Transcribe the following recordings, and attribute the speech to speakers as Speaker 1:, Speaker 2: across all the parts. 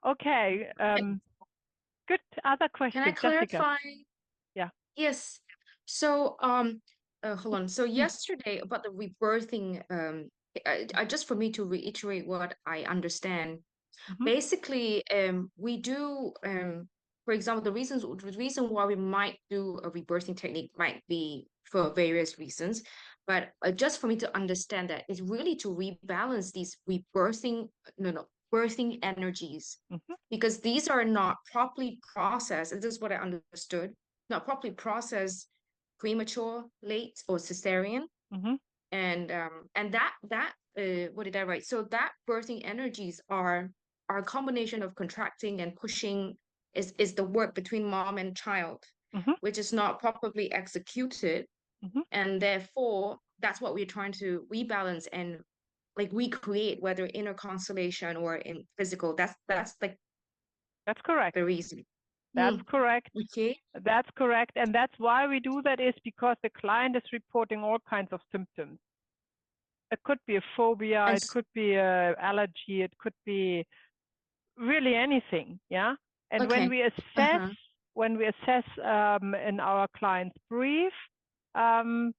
Speaker 1: Okay. Good. Other
Speaker 2: Can I
Speaker 1: question, Jessica.
Speaker 2: clarify?
Speaker 1: Yeah.
Speaker 2: Yes. So, hold on. So yesterday about the rebirthing, I just for me to reiterate what I understand.
Speaker 1: Mm-hmm.
Speaker 2: Basically, we do, for example, the reason why we might do a rebirthing technique might be for various reasons, but just for me to understand that it's really to rebalance these birthing energies,
Speaker 1: Mm-hmm.
Speaker 2: because these are not properly processed. And this is what I understood, not properly processed, premature, late, or cesarean,
Speaker 1: Mm-hmm.
Speaker 2: and that what did I write? So that birthing energies are a combination of contracting and pushing, is the work between mom and child,
Speaker 1: Mm-hmm.
Speaker 2: which is not properly executed,
Speaker 1: Mm-hmm.
Speaker 2: and therefore that's what we're trying to rebalance and like recreate, whether inner constellation or in physical. That's like
Speaker 1: That's correct.
Speaker 2: the reason.
Speaker 1: That's correct.
Speaker 2: Okay.
Speaker 1: That's correct. And that's why we do that, is because the client is reporting all kinds of symptoms. It could be a phobia,
Speaker 2: And
Speaker 1: it could be a allergy, it could be really anything. Yeah. And
Speaker 2: okay. Uh-huh.
Speaker 1: when we assess in our client's brief, um,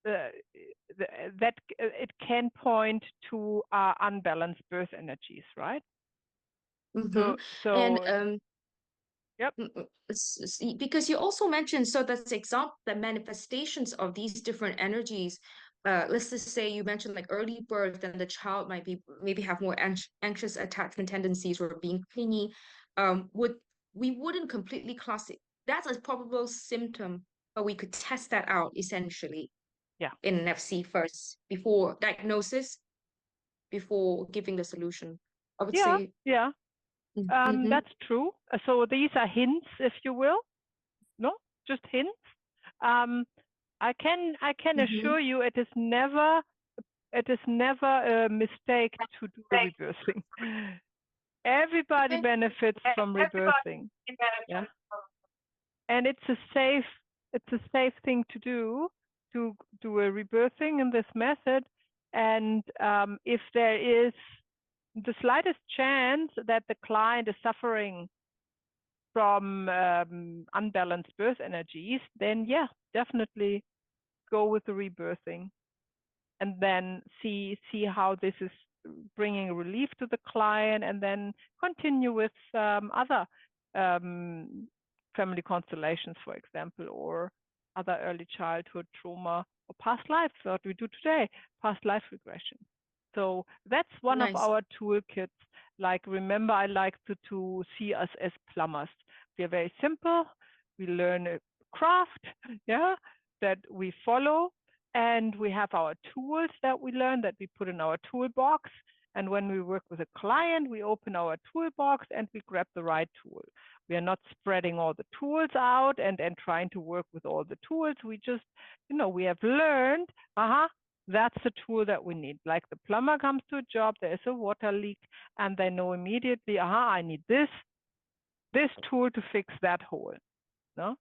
Speaker 1: that it can point to unbalanced birth energies, right?
Speaker 2: Mm-hmm.
Speaker 1: So,
Speaker 2: And
Speaker 1: so yep.
Speaker 2: because you also mentioned, so that's example, the manifestations of these different energies. Let's just say you mentioned like early birth, and the child might be maybe have more anxious attachment tendencies or being clingy. Would we wouldn't completely class it. That's a probable symptom, but we could test that out essentially
Speaker 1: Yeah.
Speaker 2: in an FC first before diagnosis, before giving the solution. I would
Speaker 1: Yeah.
Speaker 2: say.
Speaker 1: Yeah.
Speaker 2: Mm-hmm.
Speaker 1: That's true. So these are hints, if you will. No, just hints. Um, I can
Speaker 2: Mm-hmm.
Speaker 1: assure you, it is never a mistake to do the rebirthing. Everybody
Speaker 2: Okay.
Speaker 1: benefits from rebirthing. Yeah, and it's a safe thing to do a rebirthing in this method. And if there is the slightest chance that the client is suffering from unbalanced birth energies, then yeah, definitely go with the rebirthing, and then see how this is bringing relief to the client, and then continue with other um, family constellations, for example, or other early childhood trauma or past lives, what we do today, past life regression. So that's one of
Speaker 2: Nice.
Speaker 1: our toolkits. Like, remember, I like to see us as plumbers. We are very simple. We learn a craft, yeah, that we follow, and we have our tools that we learn, that we put in our toolbox. And when we work with a client, we open our toolbox and we grab the right tool. We are not spreading all the tools out and trying to work with all the tools. We just, we have learned, that's the tool that we need. Like the plumber comes to a job, there is a water leak, and they know immediately, I need this tool to fix that hole. No?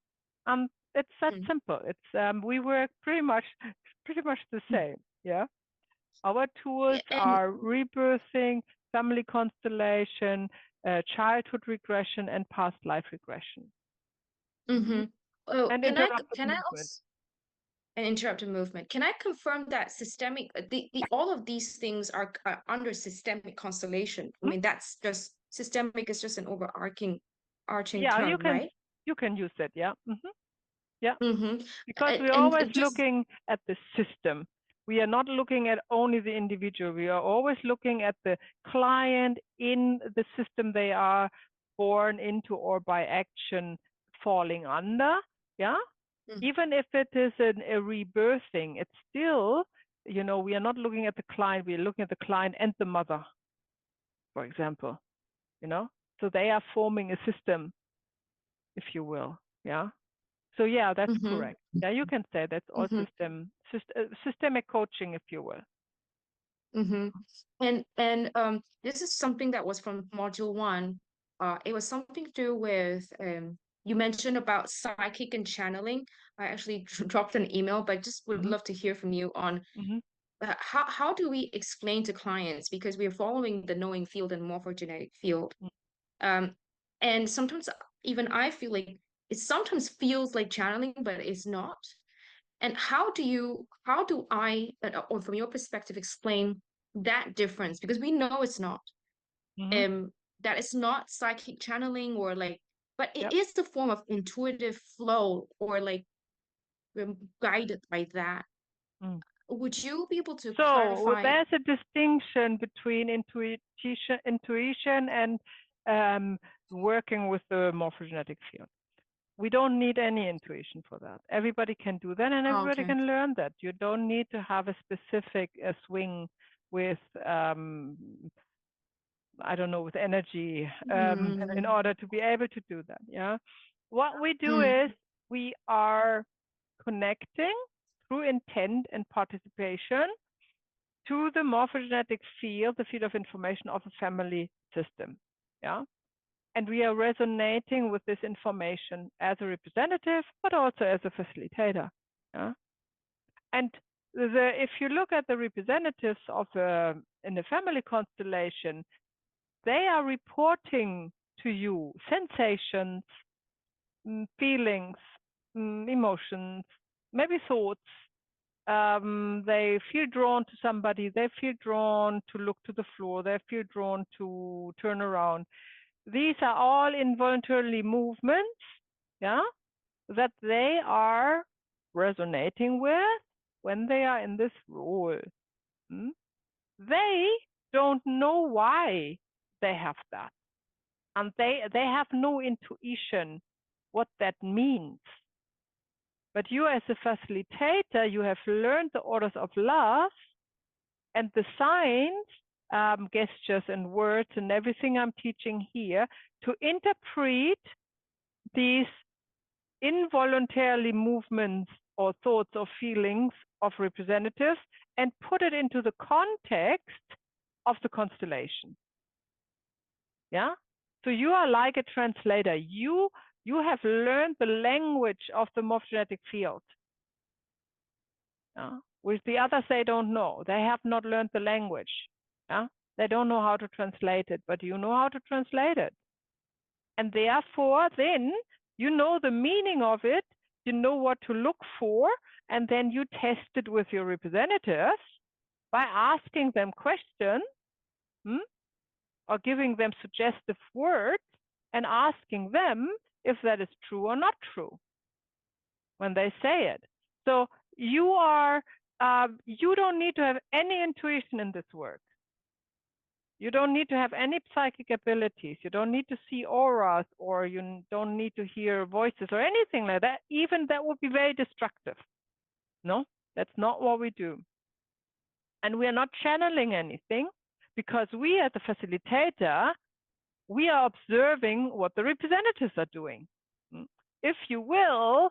Speaker 1: It's that
Speaker 2: Mm.
Speaker 1: simple. It's we work pretty much the same. Yeah. Our tools
Speaker 2: And
Speaker 1: are rebirthing, family constellation, childhood regression, and past life regression.
Speaker 2: mm-hmm. Oh,
Speaker 1: And interrupted
Speaker 2: can I
Speaker 1: movement.
Speaker 2: also an interrupted movement? Can I confirm that systemic the all of these things are under systemic constellation? I
Speaker 1: Hmm?
Speaker 2: mean, that's just systemic is just an overarching arching
Speaker 1: Yeah,
Speaker 2: term, right?
Speaker 1: you can use that. Yeah. Yeah.
Speaker 2: Mm-hmm.
Speaker 1: Because we're always
Speaker 2: And just
Speaker 1: looking at the system. We are not looking at only the individual. We are always looking at the client in the system they are born into or by action falling under. Yeah.
Speaker 2: mm,
Speaker 1: Even if it is a rebirthing, it's still, we are not looking at the client. We are looking at the client and the mother, for example, you know. So they are forming a system, if you will. Yeah. So yeah, that's
Speaker 2: mm-hmm.
Speaker 1: correct. Yeah, you can say that's all
Speaker 2: Mm-hmm.
Speaker 1: systemic coaching, if you will.
Speaker 2: Mm-hmm. And this is something that was from module one. It was something to do with you mentioned about psychic and channeling. I actually dropped an email, but just would
Speaker 1: Hmm.
Speaker 2: love to hear from you on
Speaker 1: Hmm.
Speaker 2: how do we explain to clients, because we're following the knowing field and morphogenetic field, um, and sometimes even I feel like it sometimes feels like channeling, but it's not. And how do I, or from your perspective, explain that difference? Because we know it's not,
Speaker 1: Mm-hmm.
Speaker 2: that it's not psychic channeling or like, but it
Speaker 1: Yep.
Speaker 2: is the form of intuitive flow, or like guided by that.
Speaker 1: Mm.
Speaker 2: Would you be able to
Speaker 1: So
Speaker 2: clarify?
Speaker 1: there's a distinction between intuition and working with the morphogenetic field. We don't need any intuition for that. Everybody can do that, and
Speaker 2: Oh,
Speaker 1: everybody
Speaker 2: okay.
Speaker 1: can learn that. You don't need to have a specific swing with, I don't know, with energy in
Speaker 2: Mm,
Speaker 1: order to be able to do that. Yeah. What we do
Speaker 2: mm,
Speaker 1: is we are connecting through intent and participation to the morphogenetic field, the field of information of a family system. Yeah. And we are resonating with this information as a representative, but also as a facilitator. Yeah. And if you look at the representatives of in a family constellation, they are reporting to you sensations, feelings, emotions, maybe thoughts. They feel drawn to somebody, they feel drawn to look to the floor, they feel drawn to turn around. These are all involuntarily movements, yeah, that they are resonating with when they are in this role. Hmm? They don't know why they have that. And they have no intuition what that means. But you as a facilitator, you have learned the orders of love and the signs, gestures and words and everything I'm teaching here to interpret these involuntarily movements or thoughts or feelings of representatives and put it into the context of the constellation. Yeah. So you are like a translator. You have learned the language of the morphogenetic field. Yeah? Which the others, they don't know. They have not learned the language. Yeah? They don't know how to translate it, but you know how to translate it. And therefore, then you know the meaning of it, you know what to look for, and then you test it with your representatives by asking them questions, or giving them suggestive words and asking them if that is true or not true when they say it. So you don't need to have any intuition in this work. You don't need to have any psychic abilities. You don't need to see auras, or you don't need to hear voices or anything like that. Even that would be very destructive. No, that's not what we do. And we are not channeling anything, because we as a facilitator, we are observing what the representatives are doing. If you will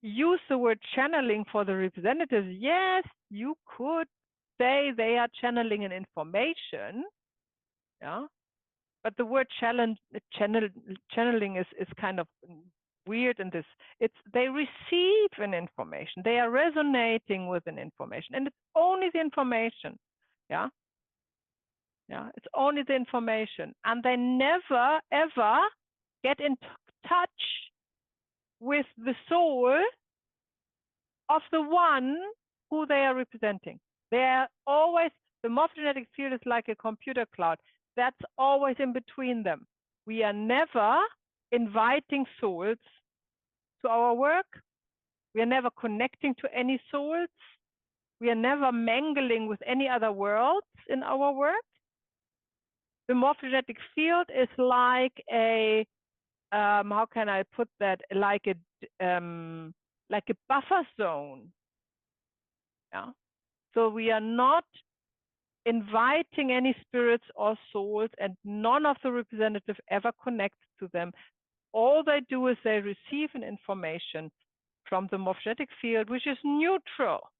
Speaker 1: use the word channeling for the representatives, yes, you could say they are channeling an information, yeah. But the word channeling is kind of weird in this. They receive an information, they are resonating with an information, and it's only the information, yeah. Yeah, it's only the information, and they never ever get in touch with the soul of the one who they are representing. They are always, the morphogenetic field is like a computer cloud. That's always in between them. We are never inviting souls to our work. We are never connecting to any souls. We are never mingling with any other worlds in our work. The morphogenetic field is like a, how can I put that? Like a buffer zone. Yeah. So we are not inviting any spirits or souls, and none of the representatives ever connects to them. All they do is they receive an information from the morphogenetic field, which is neutral.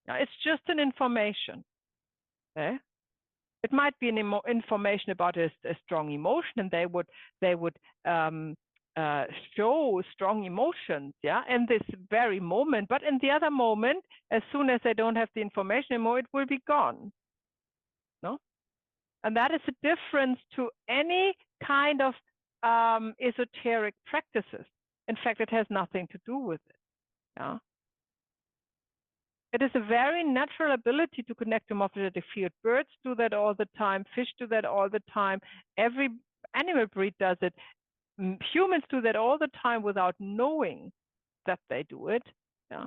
Speaker 1: Yeah, it's just an information. Okay? It might be an information about a strong emotion, and they would show strong emotions, yeah, in this very moment. But in the other moment, as soon as they don't have the information anymore, it will be gone. No? And that is a difference to any kind of esoteric practices. In fact, it has nothing to do with it. Yeah. It is a very natural ability to connect to morphogenetic field. Birds do that all the time. Fish do that all the time. Every animal breed does it. Humans do that all the time without knowing that they do it. Yeah.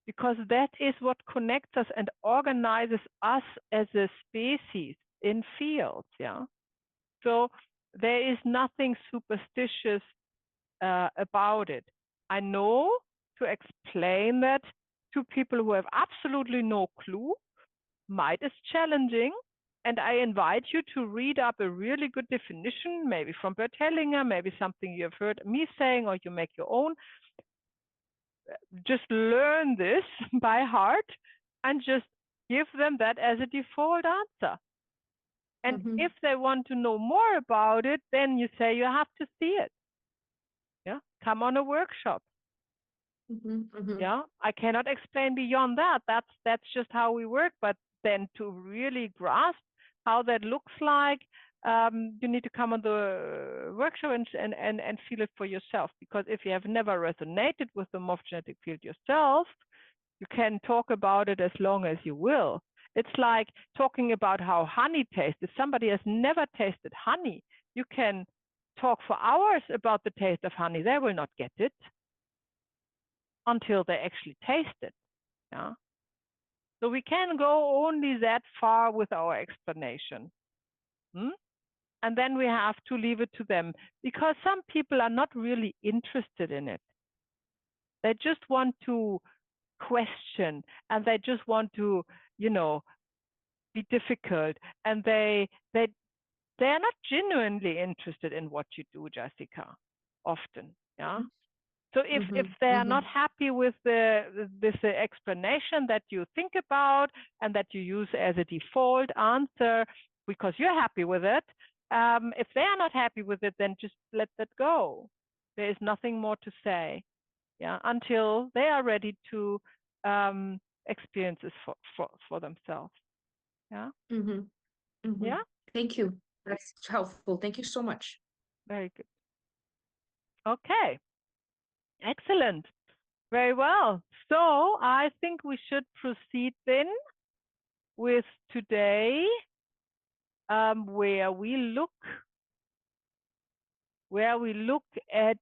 Speaker 1: Because that is what connects us and organizes us as a species in fields. Yeah. So there is nothing superstitious about it. I know to explain that to people who have absolutely no clue might is challenging. And I invite you to read up a really good definition, maybe from Bert Hellinger, maybe something you have heard me saying, or you make your own. Just learn this by heart and just give them that as a default answer. And if they want to know more about it, then you say you have to see it. Yeah, come on a workshop. Yeah, I cannot explain beyond that. That's just how we work. But then to really grasp how that looks like, you need to come on the workshop and feel it for yourself. Because if you have never resonated with the morphogenetic field yourself, you can talk about it as long as you will. It's like talking about how honey tastes. If somebody has never tasted honey, you can talk for hours about the taste of honey. They will not get it until they actually taste it. Yeah. So we can go only that far with our explanation. And then we have to leave it to them, because some people are not really interested in it. They just want to question, and they just want to, be difficult, and they are not genuinely interested in what you do, Jessica, often. Yeah. So if they are not happy with this explanation that you think about and that you use as a default answer because you're happy with it, if they are not happy with it, then just let that go. There is nothing more to say, yeah, until they are ready to experience this for themselves. Yeah. Yeah.
Speaker 2: Thank you. That's helpful. Thank you so much.
Speaker 1: Very good. Okay. Excellent. Very well. So I think we should proceed then with today, where we look at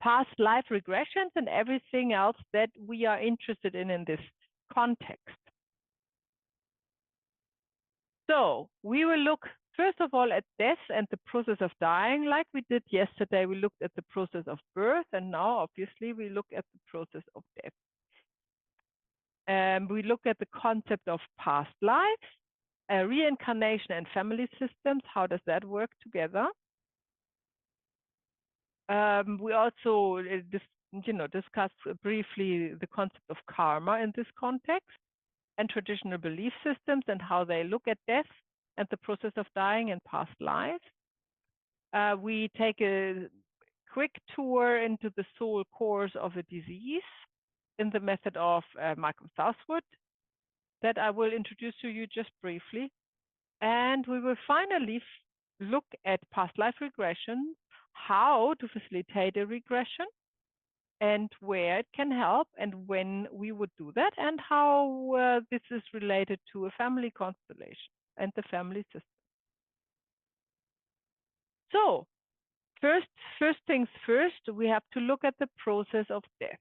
Speaker 1: past life regressions and everything else that we are interested in this context. So we will look first of all at death and the process of dying, like we did yesterday. We looked at the process of birth, and now obviously we look at the process of death. We look at the concept of past lives, reincarnation and family systems. How does that work together? We also discussed briefly the concept of karma in this context, and traditional belief systems and how they look at death and the process of dying and past lives. We take a quick tour into the soul course of a disease in the method of Malcolm Southwood that I will introduce to you just briefly. And we will finally look at past life regression, how to facilitate a regression, and where it can help, and when we would do that, and how this is related to a family constellation and the family system. So first things first, we have to look at the process of death.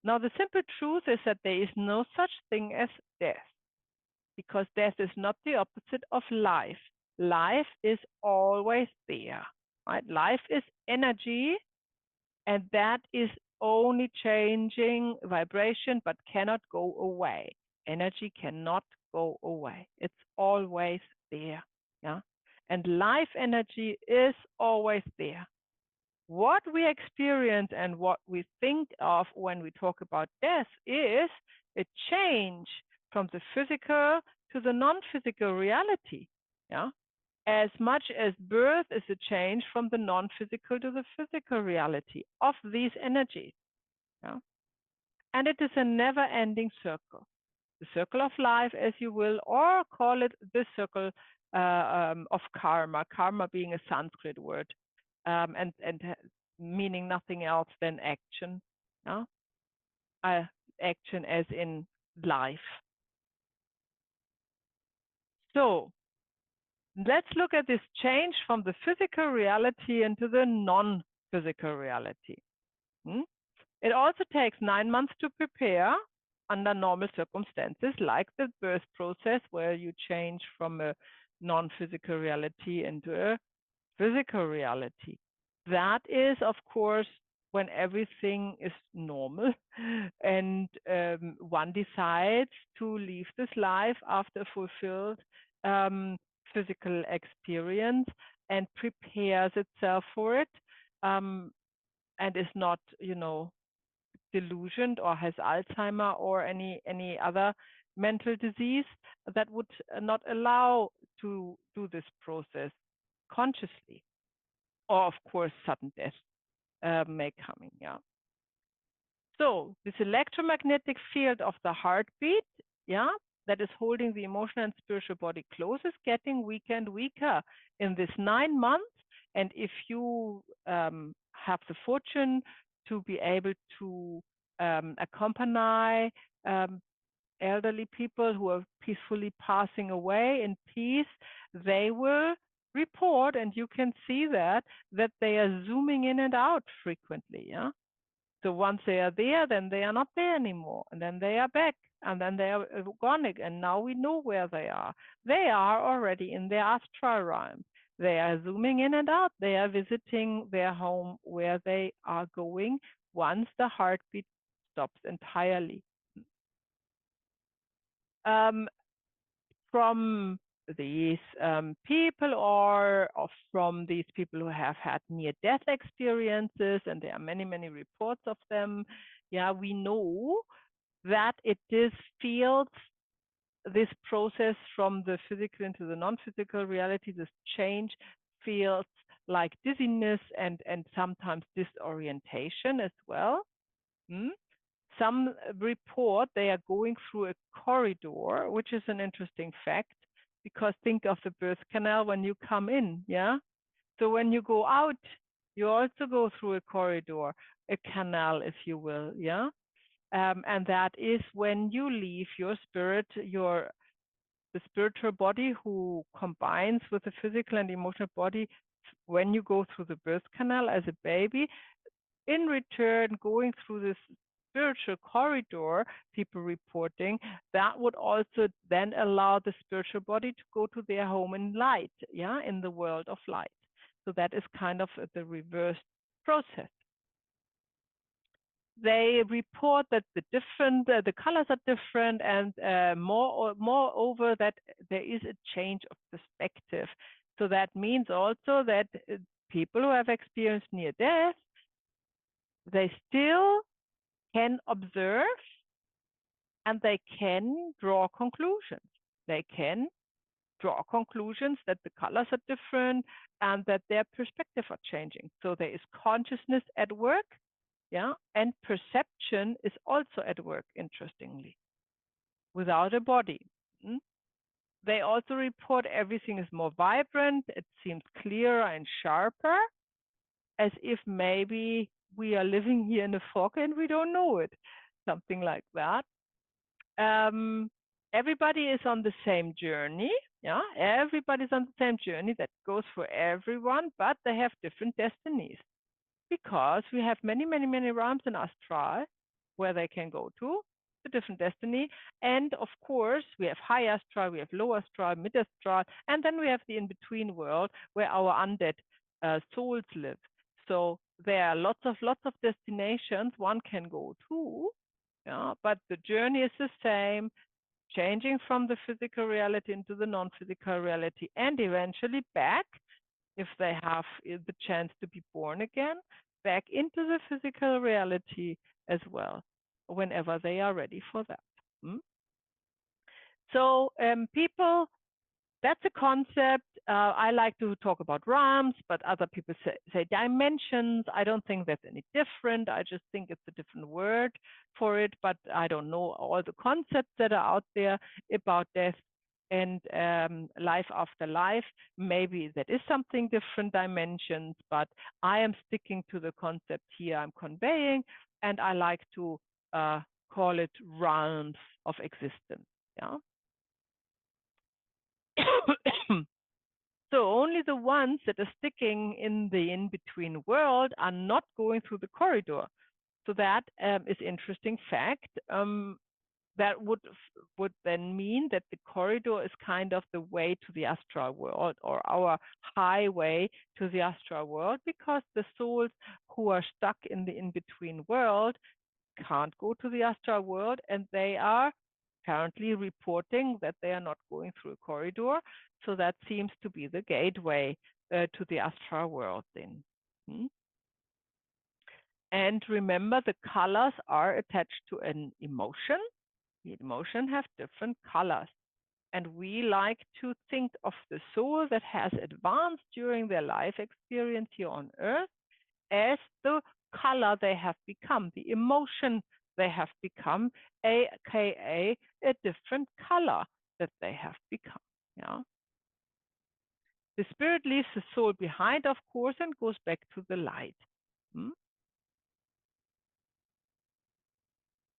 Speaker 1: Now, the simple truth is that there is no such thing as death, because death is not the opposite of life. Life is always there, right? Life is energy, and that is only changing vibration, but cannot go away. Energy cannot go away. It's always there, yeah? And life energy is always there. What we experience and what we think of when we talk about death is a change from the physical to the non-physical reality, yeah? as much as birth is a change from the non-physical to the physical reality of these energies. Yeah? And it is a never-ending circle. The circle of life, as you will, or call it the circle of karma, karma being a Sanskrit word, and meaning nothing else than action. Yeah? Action as in life. So let's look at this change from the physical reality into the non-physical reality. It also takes 9 months to prepare under normal circumstances, like the birth process, where you change from a non-physical reality into a physical reality. That is, of course, when everything is normal and one decides to leave this life after fulfilled physical experience and prepares itself for it, and is not, delusioned or has Alzheimer or any other mental disease that would not allow to do this process consciously. Or, of course, sudden death may coming. Yeah. So this electromagnetic field of the heartbeat, yeah, that is holding the emotional and spiritual body close, is getting weaker and weaker in this 9 months. And if you have the fortune to be able to accompany elderly people who are peacefully passing away in peace, they will report, and you can see that they are zooming in and out frequently. Yeah. So once they are there, then they are not there anymore, and then they are back, and then they are gone again. And now we know where they are. They are already in their astral realm. They are zooming in and out. They are visiting their home where they are going once the heartbeat stops entirely. From these people, or from these people who have had near-death experiences, and there are many, many reports of them, yeah, we know that it is feels this process from the physical into the non-physical reality, this change feels like dizziness and sometimes disorientation as well. Some report they are going through a corridor, which is an interesting fact, because think of the birth canal when you come in, yeah? So when you go out, you also go through a corridor, a canal, if you will, yeah? And that is when you leave your spirit, the spiritual body who combines with the physical and emotional body, when you go through the birth canal as a baby, in return, going through this spiritual corridor, people reporting, that would also then allow the spiritual body to go to their home in light, yeah, in the world of light. So that is kind of the reverse process. They report that the colors are different, and moreover that there is a change of perspective. So that means also that people who have experienced near death, they still can observe and they can draw conclusions. They can draw conclusions that the colors are different and that their perspective are changing. So there is consciousness at work, yeah, and perception is also at work, interestingly, without a body. They also report everything is more vibrant, it seems clearer and sharper, as if maybe we are living here in a fog and we don't know it, something like that. Everybody is on the same journey. Yeah, everybody's on the same journey that goes for everyone, but they have different destinies, because we have many, many, many realms in astral where they can go to the different destiny. And of course, we have high astral, we have low astral, mid astral, and then we have the in-between world where our undead souls live. So there are lots of destinations one can go to. Yeah, but the journey is the same, changing from the physical reality into the non-physical reality, and eventually back, if they have the chance to be born again, back into the physical reality as well, whenever they are ready for that. So people that's a concept. I like to talk about realms, but other people say dimensions. I don't think that's any different. I just think it's a different word for it, but I don't know all the concepts that are out there about death and life after life. Maybe that is something different dimensions, but I am sticking to the concept here I'm conveying, and I like to call it realms of existence. Yeah. So only the ones that are sticking in the in-between world are not going through the corridor. So that is interesting fact. That would then mean that the corridor is kind of the way to the astral world, or our highway to the astral world, because the souls who are stuck in the in-between world can't go to the astral world, and they are currently reporting that they are not going through a corridor. So that seems to be the gateway to the astral world then. And remember, the colors are attached to an emotion. The emotion have different colors. And we like to think of the soul that has advanced during their life experience here on earth as the color they have become, the emotion they have become, aka a different color that they have become. Yeah. The spirit leaves the soul behind, of course, and goes back to the light.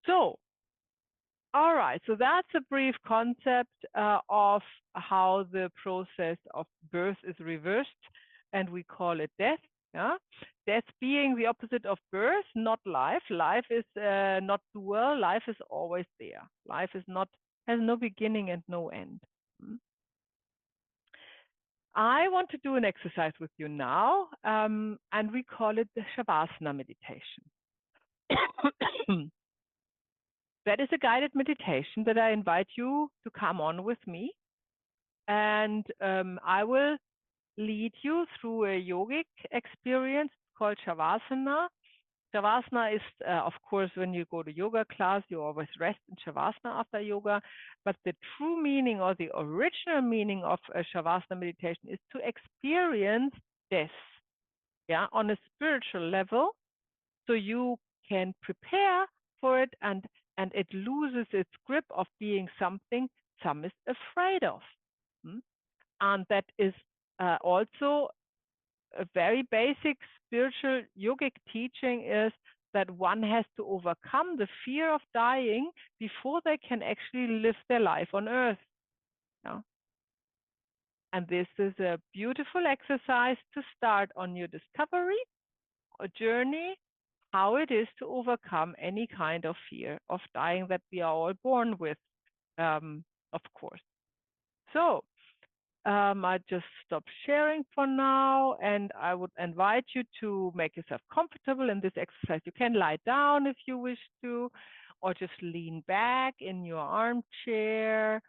Speaker 1: So, all right, so that's a brief concept of how the process of birth is reversed, and we call it death. Yeah? Death being the opposite of birth, not life. Life is not dual. Life is always there. Life is not, has no beginning and no end. I want to do an exercise with you now, and we call it the Shavasana meditation. That is a guided meditation that I invite you to come on with me. And I will lead you through a yogic experience called Shavasana. Shavasana is, of course, when you go to yoga class, you always rest in Shavasana after yoga. But the true meaning, or the original meaning of a Shavasana meditation, is to experience death, yeah, on a spiritual level, so you can prepare for it, and it loses its grip of being something some is afraid of. And that is also a very basic spiritual yogic teaching, is that one has to overcome the fear of dying before they can actually live their life on earth. Yeah? And this is a beautiful exercise to start on your discovery or journey, how it is to overcome any kind of fear of dying that we are all born with, of course. So I just stop sharing for now, and I would invite you to make yourself comfortable in this exercise. You can lie down if you wish to, or just lean back in your armchair.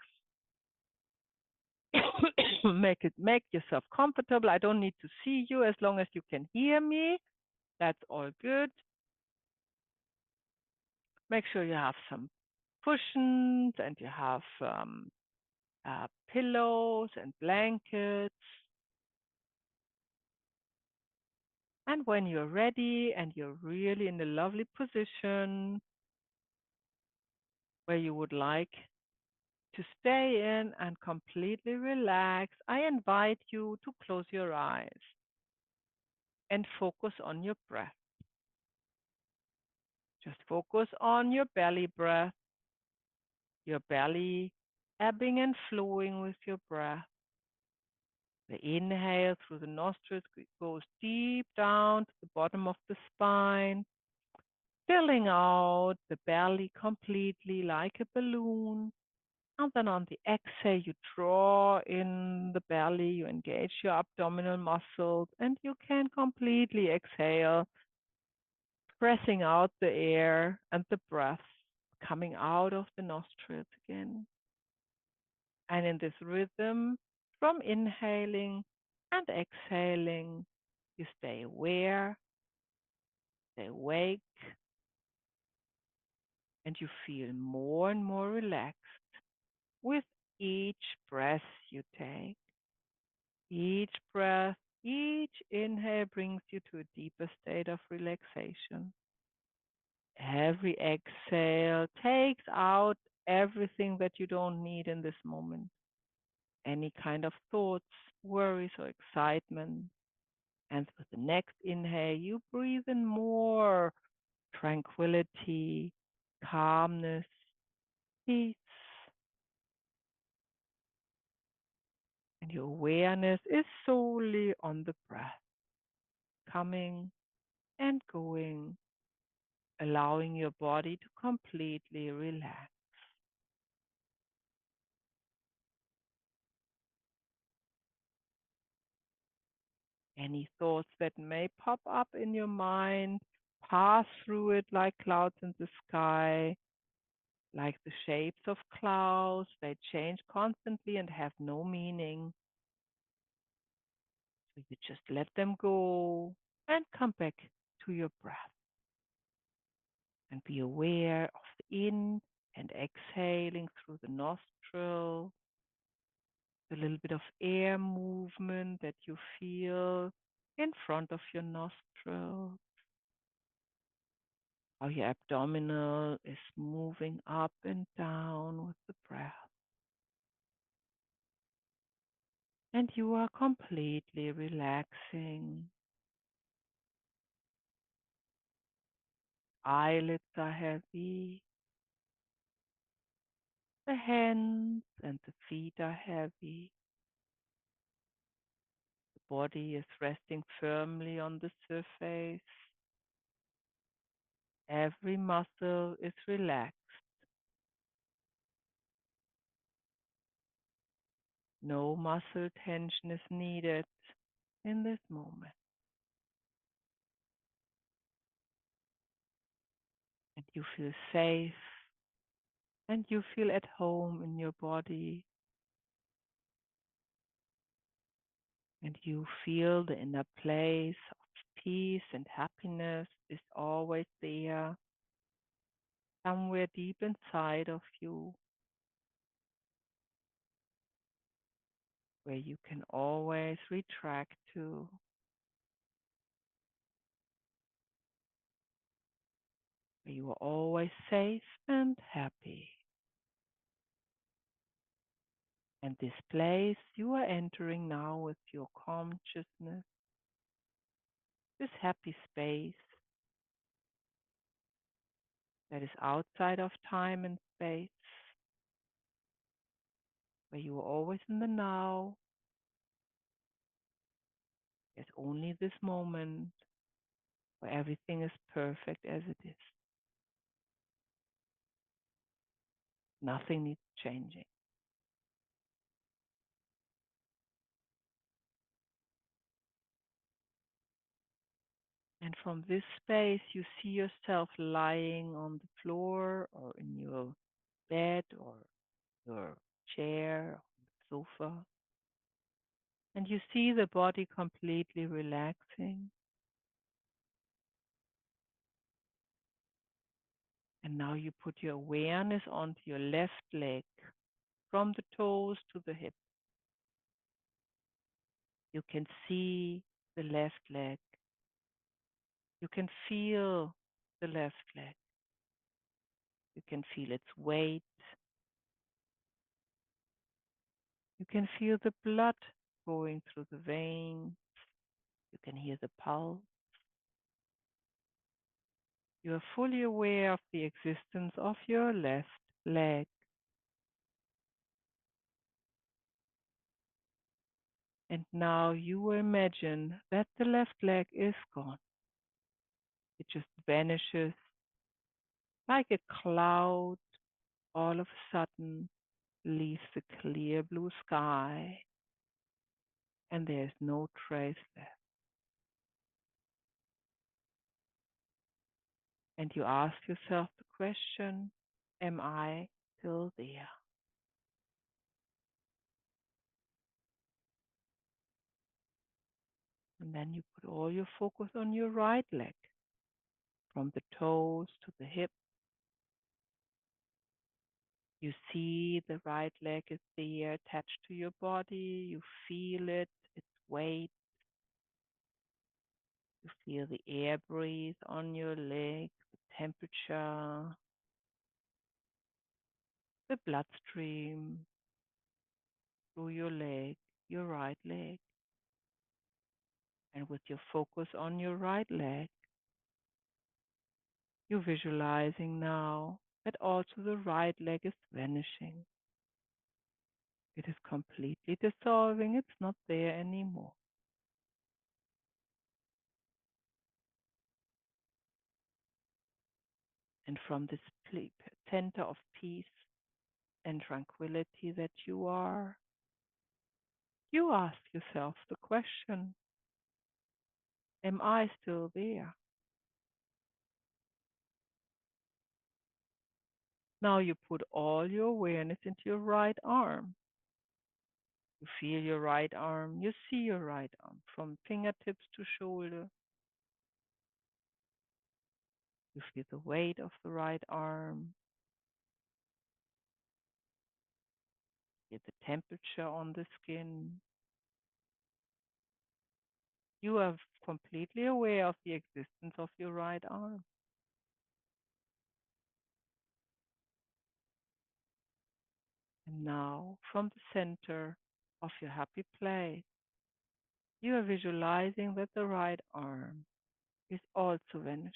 Speaker 1: Make yourself comfortable. I don't need to see you as long as you can hear me. That's all good. Make sure you have some cushions and you have pillows and blankets. And when you're ready and you're really in a lovely position where you would like to stay in and completely relax, I invite you to close your eyes and focus on your breath. Just focus on your belly breath, your belly ebbing and flowing with your breath. The inhale through the nostrils goes deep down to the bottom of the spine, filling out the belly completely like a balloon. And then on the exhale, you draw in the belly, you engage your abdominal muscles, and you can completely exhale, pressing out the air and the breath coming out of the nostrils again. And in this rhythm, from inhaling and exhaling, you stay aware, stay awake, and you feel more and more relaxed with each breath you take. Each breath, each inhale brings you to a deeper state of relaxation. Every exhale takes out everything that you don't need in this moment. Any kind of thoughts, worries, or excitement. And with the next inhale, you breathe in more tranquility, calmness, peace. And your awareness is solely on the breath, coming and going, allowing your body to completely relax. Any thoughts that may pop up in your mind, pass through it like clouds in the sky, like the shapes of clouds. They change constantly and have no meaning. So you just let them go and come back to your breath and be aware of the in and exhaling through the nostril, the little bit of air movement that you feel in front of your nostril, how your abdominal is moving up and down with the breath. And you are completely relaxing. Eyelids are heavy, the hands and the feet are heavy. The body is resting firmly on the surface. Every muscle is relaxed. No muscle tension is needed in this moment. And you feel safe and you feel at home in your body. And you feel the inner place of peace and happiness is always there, somewhere deep inside of you, where you can always retract to, where you are always safe and happy. And this place you are entering now with your consciousness, this happy space that is outside of time and space, where you are always in the now. There's only this moment where everything is perfect as it is. Nothing needs changing. And from this space, you see yourself lying on the floor or in your bed or your chair, or sofa. And you see the body completely relaxing. And now you put your awareness onto your left leg, from the toes to the hip. You can see the left leg. You can feel the left leg. You can feel its weight. You can feel the blood going through the veins. You can hear the pulse. You are fully aware of the existence of your left leg. And now you imagine that the left leg is gone. It just vanishes like a cloud, all of a sudden leaves the clear blue sky, and there is no trace left. And you ask yourself the question, am I still there? And then you put all your focus on your right leg, from the toes to the hip. You see the right leg is there attached to your body. You feel it, its weight. You feel the air breeze on your leg, the temperature, the bloodstream through your leg, your right leg. And with your focus on your right leg, you're visualizing now that also the right leg is vanishing. It is completely dissolving. It's not there anymore. And from this center of peace and tranquility that you are, you ask yourself the question, am I still there? Now you put all your awareness into your right arm. You feel your right arm. You see your right arm from fingertips to shoulder. You feel the weight of the right arm. Feel the temperature on the skin. You are completely aware of the existence of your right arm. And now, from the center of your happy place, you are visualizing that the right arm is also vanishing,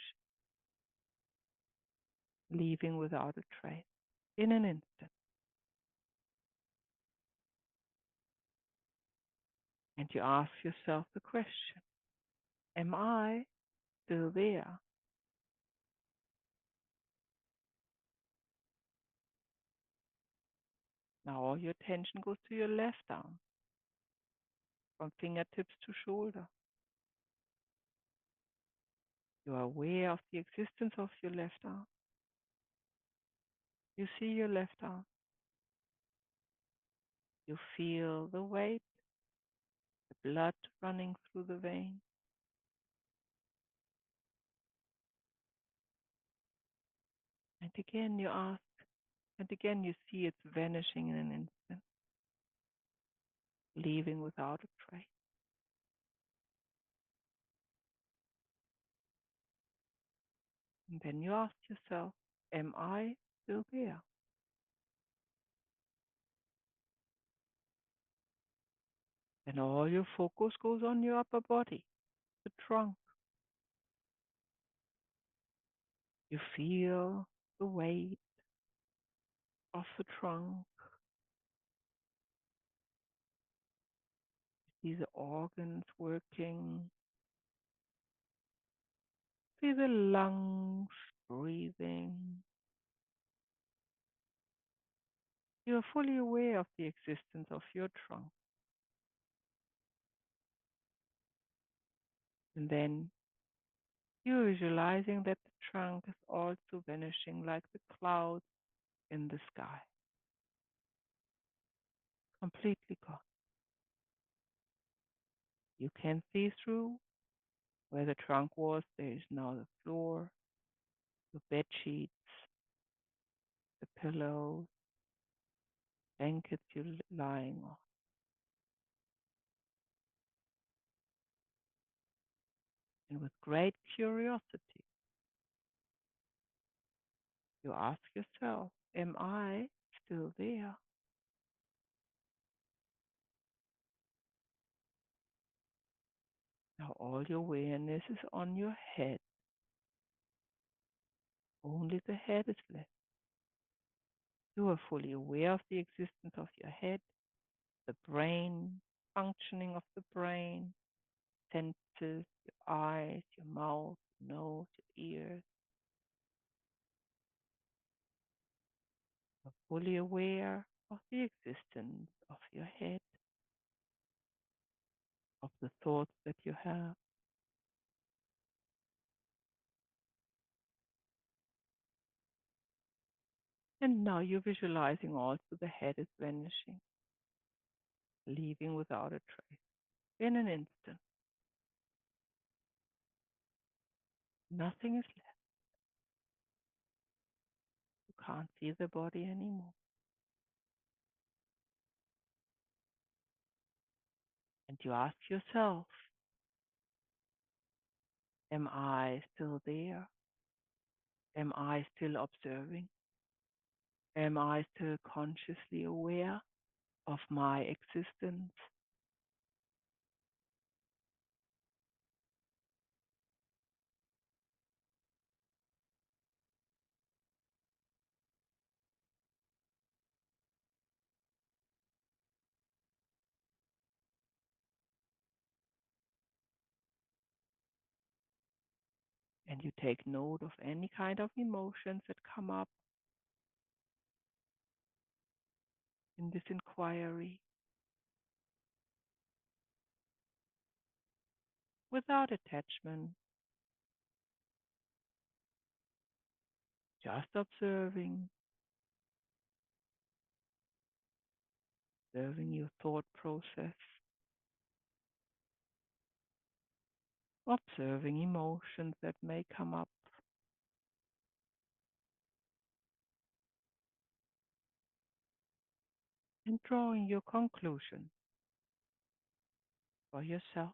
Speaker 1: leaving without a trace in an instant. And you ask yourself the question, am I still there? Now all your attention goes to your left arm, from fingertips to shoulder. You are aware of the existence of your left arm. You see your left arm. You feel the weight, the blood running through the vein. And again you ask, and again you see it's vanishing in an instant, leaving without a trace. And then you ask yourself, am I still there? And all your focus goes on your upper body, the trunk. You feel the weight of the trunk. You see the organs working. See the lungs breathing. You are fully aware of the existence of your trunk. And then you're visualizing that the trunk is also vanishing like the clouds in the sky. Completely gone. You can see through where the trunk was. There is now the floor, the bed sheets, the pillows, blankets you're lying on. And with great curiosity, you ask yourself, am I still there? Now all your awareness is on your head. Only the head is left. You are fully aware of the existence of your head, the brain, functioning of the brain, senses, your eyes, your mouth, your nose, your ears. You're fully aware of the existence of your head, of the thoughts that you have. And now you're visualizing also the head is vanishing, leaving without a trace. In an instant, nothing is left. You can't see the body anymore. And you ask yourself, am I still there? Am I still observing? Am I still consciously aware of my existence? And you take note of any kind of emotions that come up in this inquiry without attachment, just observing, observing your thought process, observing emotions that may come up, and drawing your conclusion for yourself.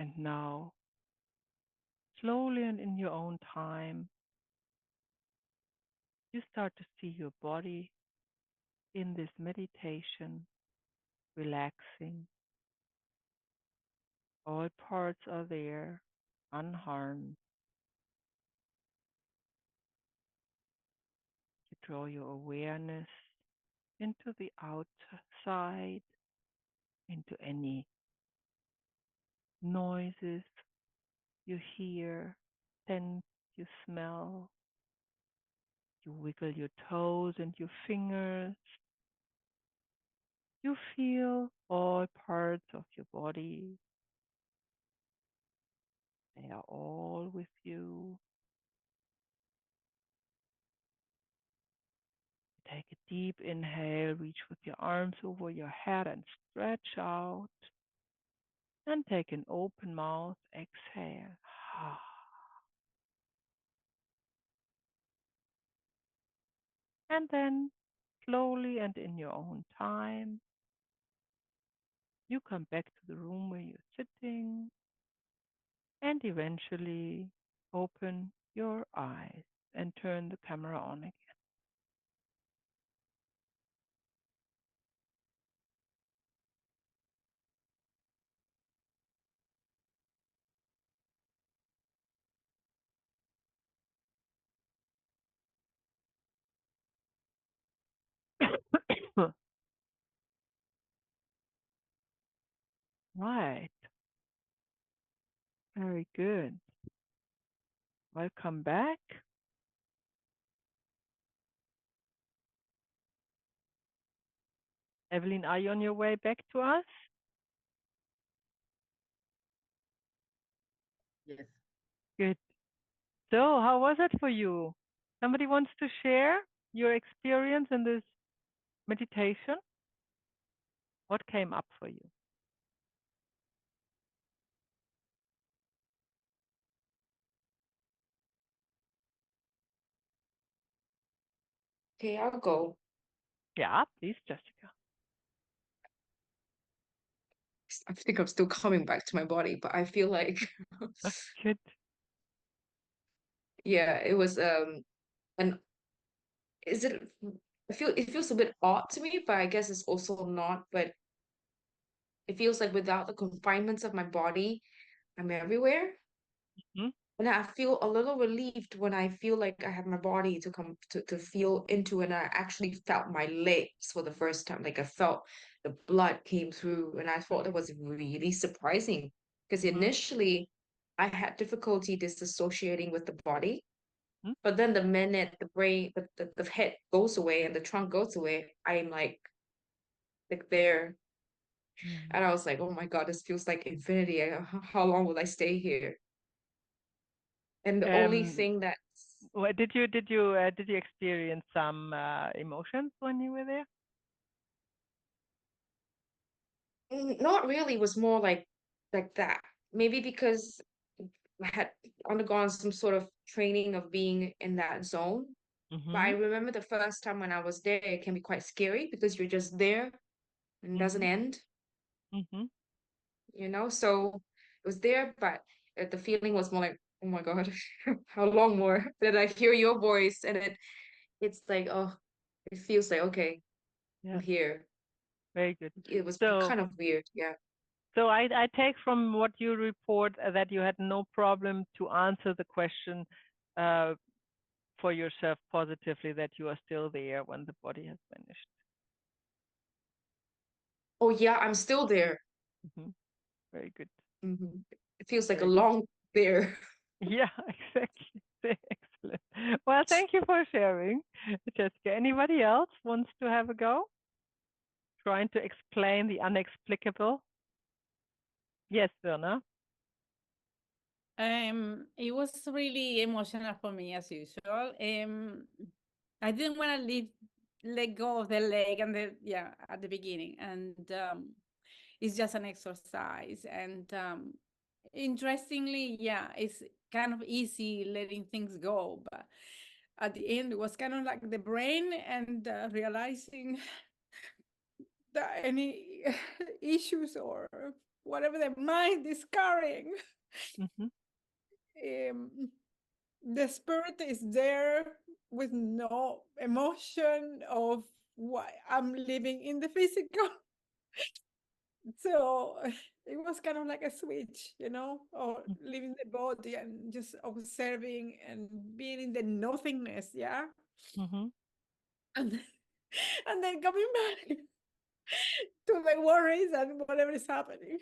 Speaker 1: And now, slowly and in your own time, you start to see your body in this meditation, relaxing. All parts are there, unharmed. You draw your awareness into the outside, into any noises you hear, sense, you smell. You wiggle your toes and your fingers. You feel all parts of your body. They are all with you. Take a deep inhale, reach with your arms over your head and stretch out. And take an open mouth, exhale. And then slowly and in your own time, you come back to the room where you're sitting and eventually open your eyes and turn the camera on again. Right. Very good. Welcome back. Evelyn, are you on your way back to us?
Speaker 3: Yes.
Speaker 1: Good. So, how was it for you? Somebody wants to share your experience in this meditation? What came up for you?
Speaker 2: Okay, I'll go.
Speaker 1: Yeah, please, Jessica.
Speaker 2: I think I'm still coming back to my body, but I feel like
Speaker 1: Good.
Speaker 2: yeah, it was an is it I feel it feels a bit odd to me, but I guess it's also not, but it feels like without the confinements of my body, I'm everywhere.
Speaker 1: Hmm.
Speaker 2: And I feel a little relieved when I feel like I have my body to come to feel into, and I actually felt my legs for the first time. Like I felt the blood came through, and I thought it was really surprising because
Speaker 1: Hmm.
Speaker 2: initially I had difficulty disassociating with the body. But then the minute the brain, the head goes away and the trunk goes away, I'm like there. And I was like, oh my God, this feels like infinity. How long will I stay here? And the only thing that
Speaker 1: What did you experience some emotions when you were there?
Speaker 2: not really was more like that. Maybe because I had undergone some sort of training of being in that zone. But I remember the first time when I was there, it can be quite scary because you're just there and it doesn't end, you know? So it was there, but the feeling was more like, oh my God, how long more? Then I hear your voice and it's like, oh, it feels like, okay, I'm here.
Speaker 1: Very good.
Speaker 2: It was
Speaker 1: So,
Speaker 2: kind of weird, yeah.
Speaker 1: so I take from what you report that you had no problem to answer the question for yourself positively, that you are still there when the body has vanished.
Speaker 2: Oh yeah, I'm still there.
Speaker 1: Very good.
Speaker 2: It feels like a
Speaker 1: Very good.
Speaker 2: long there.
Speaker 1: Yeah, exactly. Excellent. Well, thank you for sharing, Jessica. Anybody else wants to have a go? Trying to explain the unexplicable? Yes, Verna.
Speaker 3: It was really emotional for me as usual. I didn't want to let go of the leg and at the beginning, and it's just an exercise. And interestingly, it's kind of easy letting things go, but at the end, it was kind of like the brain and realizing that any issues or whatever the mind is carrying. The spirit is there with no emotion of what I'm living in the physical. So it was kind of like a switch, or leaving the body and just observing and being in the nothingness, and and then coming back to the worries and whatever is happening.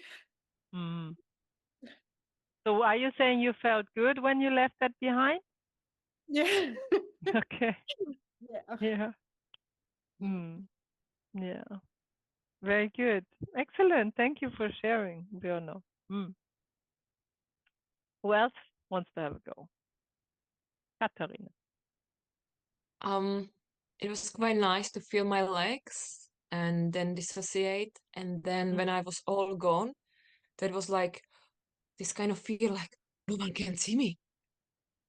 Speaker 1: So are you saying you felt good when you left that behind?
Speaker 3: Yeah.
Speaker 1: Okay.
Speaker 3: Yeah.
Speaker 1: Yeah. Yeah. Very good. Excellent. Thank you for sharing, Bruno. Who else wants to have a go? Katharina.
Speaker 4: It was quite nice to feel my legs and then dissociate. And then when I was all gone, there was like this kind of feel like no one can see me.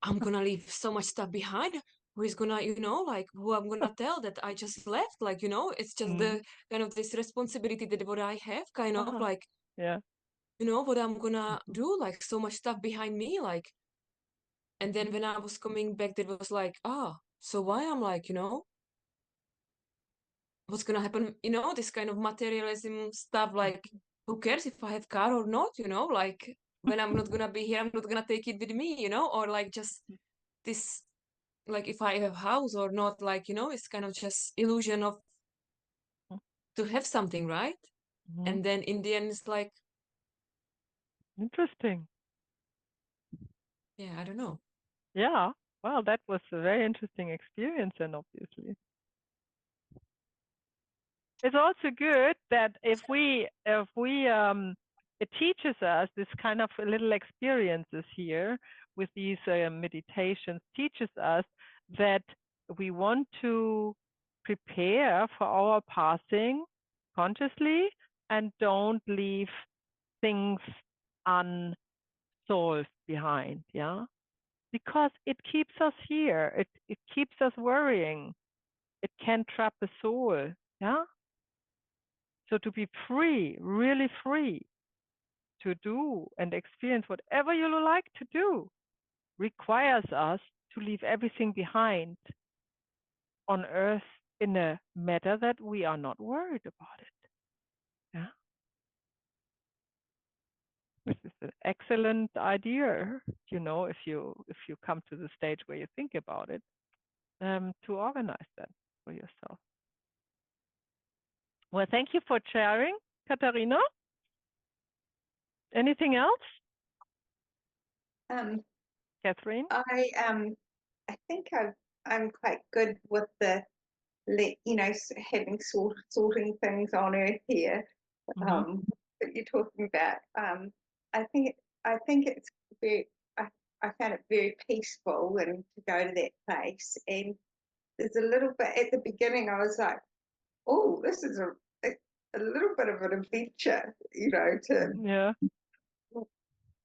Speaker 4: I'm gonna leave so much stuff behind. Who is gonna, like who I'm gonna tell that I just left? Like, it's just the kind of this responsibility that what I have, kind of like,
Speaker 1: yeah,
Speaker 4: what I'm gonna do, like so much stuff behind me, like. And then when I was coming back, there was like, so why I'm like, what's gonna happen, this kind of materialism stuff, like who cares if I have car or not, like when I'm not gonna be here, I'm not gonna take it with me, or like just this, like if I have house or not, like, it's kind of just illusion of to have something, right? And then in the end it's like
Speaker 1: interesting.
Speaker 4: Yeah, I don't know.
Speaker 1: Yeah, well, that was a very interesting experience, and obviously it's also good that if we it teaches us this kind of little experiences here with these meditations, teaches us that we want to prepare for our passing consciously and don't leave things unsolved behind, yeah, because it keeps us here, it keeps us worrying, it can trap the soul, yeah. So to be free, really free, to do and experience whatever you like to do, requires us to leave everything behind on earth in a matter that we are not worried about it. Yeah. This is an excellent idea, if you come to the stage where you think about it, to organize that for yourself. Well, thank you for sharing, Katharina. Anything else?
Speaker 5: Um,
Speaker 1: Catherine?
Speaker 5: I I think I'm quite good with the, having sorting things on Earth here. That you're talking about. I think it's very. I found it very peaceful and to go to that place. And there's a little bit at the beginning. I was like, oh, this is a little bit of an adventure, to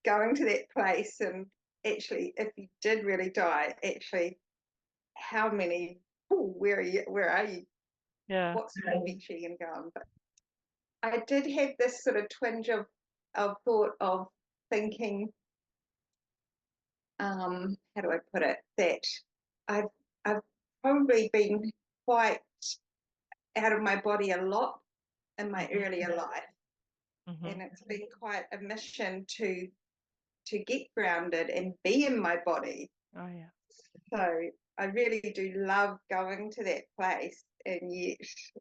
Speaker 5: going to that place. And actually, if you did really die, actually, how many? Oh, where are you? Where are you?
Speaker 1: Yeah.
Speaker 5: What's the adventure you can go on? But I did have this sort of twinge of thought of thinking, how do I put it? That I've probably been quite out of my body a lot in my earlier life, and it's been quite a mission to get grounded and be in my body.
Speaker 1: Oh yeah.
Speaker 5: So I really do love going to that place, and yet it's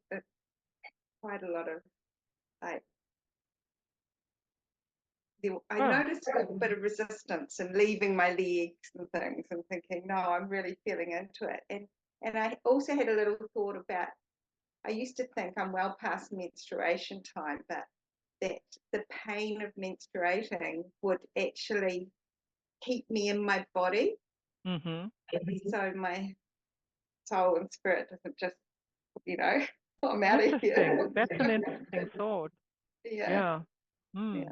Speaker 5: quite a lot of like. I noticed a bit of resistance in leaving my legs and things, and thinking, no, I'm really feeling into it. And I also had a little thought about, I used to think I'm well past menstruation time, but that the pain of menstruating would actually keep me in my body. So my soul and spirit doesn't just, I'm out of here.
Speaker 1: That's an interesting thought.
Speaker 5: Yeah.
Speaker 1: Yeah.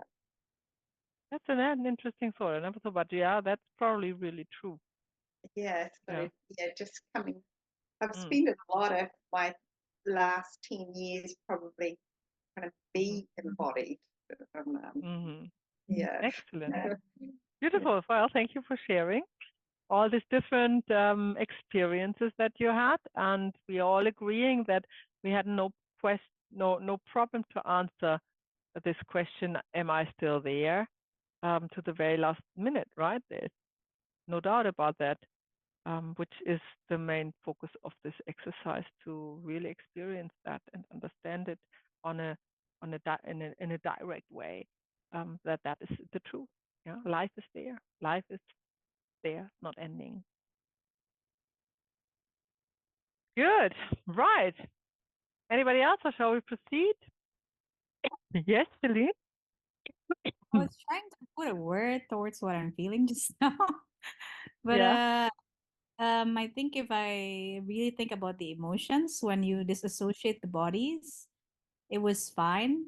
Speaker 1: That's an interesting thought. I never thought about. Yeah, that's probably really true.
Speaker 5: Yeah. So just coming. I've spent a lot of my last 10 years probably kind of be embodied. Yeah.
Speaker 1: Excellent. Beautiful. Well, thank you for sharing all these different experiences that you had, and we are all agreeing that we had no problem to answer this question, am I still there, to the very last minute, right? There's no doubt about that, which is the main focus of this exercise, to really experience that and understand it in a direct way, that is the truth. Yeah, life is there. Life is there, not ending. Good. Right. Anybody else, or shall we proceed? Yes, Celine?
Speaker 6: I was trying to put a word towards what I'm feeling just now. But I think if I really think about the emotions, when you disassociate the bodies, it was fine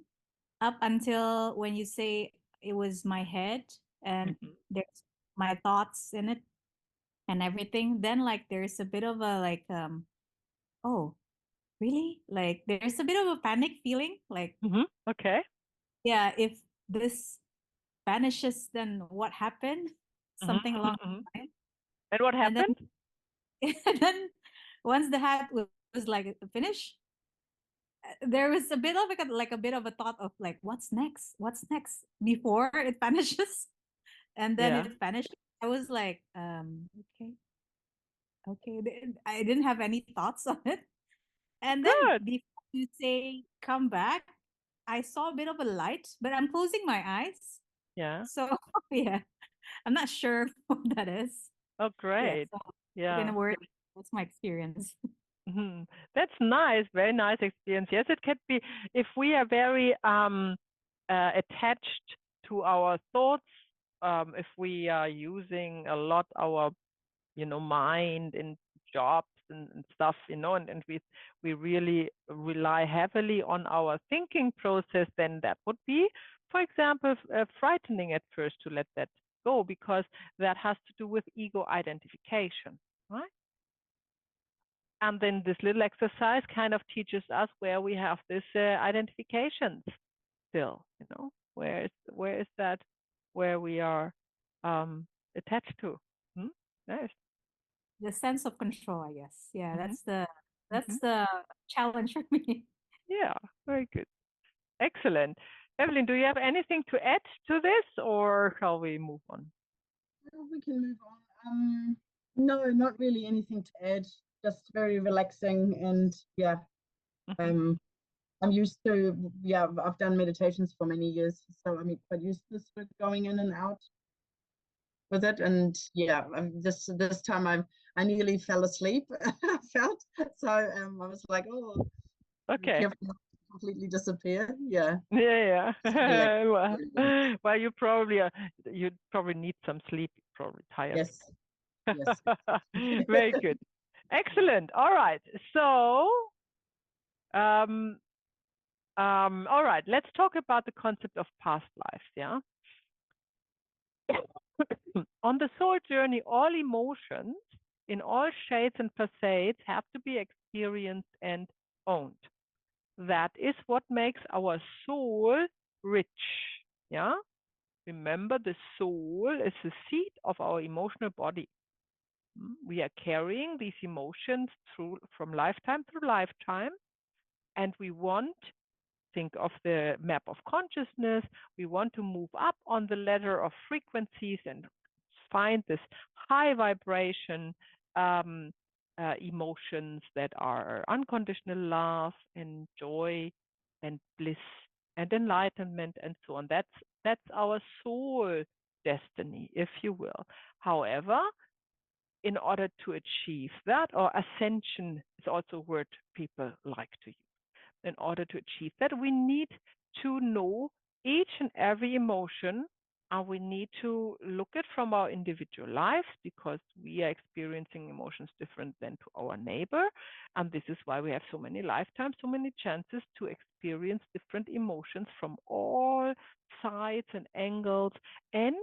Speaker 6: up until when you say it was my head and there's my thoughts in it and everything. Then like there's a bit of a like oh, really? Like there's a bit of a panic feeling. Like
Speaker 1: okay.
Speaker 6: Yeah, if this vanishes, then what happened? Something along the line.
Speaker 1: And what happened?
Speaker 6: And then once the hat was like finished, there was a bit of like a bit of a thought of like, what's next? What's next? Before it vanishes, and then it vanished. I was like, okay. I didn't have any thoughts on it. And then before you say come back, I saw a bit of a light, but I'm closing my eyes.
Speaker 1: Yeah.
Speaker 6: So yeah, I'm not sure what that is.
Speaker 1: Oh, great.
Speaker 6: In a word, that's my experience.
Speaker 1: That's nice. Very nice experience. Yes, it can be if we are very attached to our thoughts. If we are using a lot our, mind in jobs and stuff, and we really rely heavily on our thinking process, then that would be, for example, frightening at first to let that go, because that has to do with ego identification, right? And then this little exercise kind of teaches us where we have this identifications still, where is that, where we are attached to. Nice.
Speaker 6: The sense of control, I guess. Yeah, that's the challenge for me.
Speaker 1: Yeah, very good. Excellent. Evelyn, do you have anything to add to this, or shall we move on?
Speaker 7: Well, we can move on. No, not really anything to add. Just very relaxing, and I'm used to, I've done meditations for many years, so I'm quite used to sort of going in and out with it. And this time I nearly fell asleep. I felt so. I was like, oh, be
Speaker 1: Okay.
Speaker 7: careful not to completely disappear. Yeah.
Speaker 1: Yeah, yeah. Well,
Speaker 7: Very good.
Speaker 1: well, you probably need some sleep. You're probably tired.
Speaker 7: Yes. Yes.
Speaker 1: Very good. Excellent. All right. So, all right. Let's talk about the concept of past lives. Yeah. On the soul journey, all emotions in all shades and facades have to be experienced and owned. That is what makes our soul rich. Yeah. Remember, the soul is the seat of our emotional body. We are carrying these emotions from lifetime through lifetime, and we want, think of the map of consciousness, we want to move up on the ladder of frequencies and find this high vibration emotions that are unconditional love and joy and bliss and enlightenment and so on. That's our soul destiny, if you will. However, in order to achieve that, or ascension is also a word people like to use. In order to achieve that, we need to know each and every emotion, and we need to look at from our individual lives, because we are experiencing emotions different than to our neighbor. And this is why we have so many lifetimes, so many chances to experience different emotions from all sides and angles, and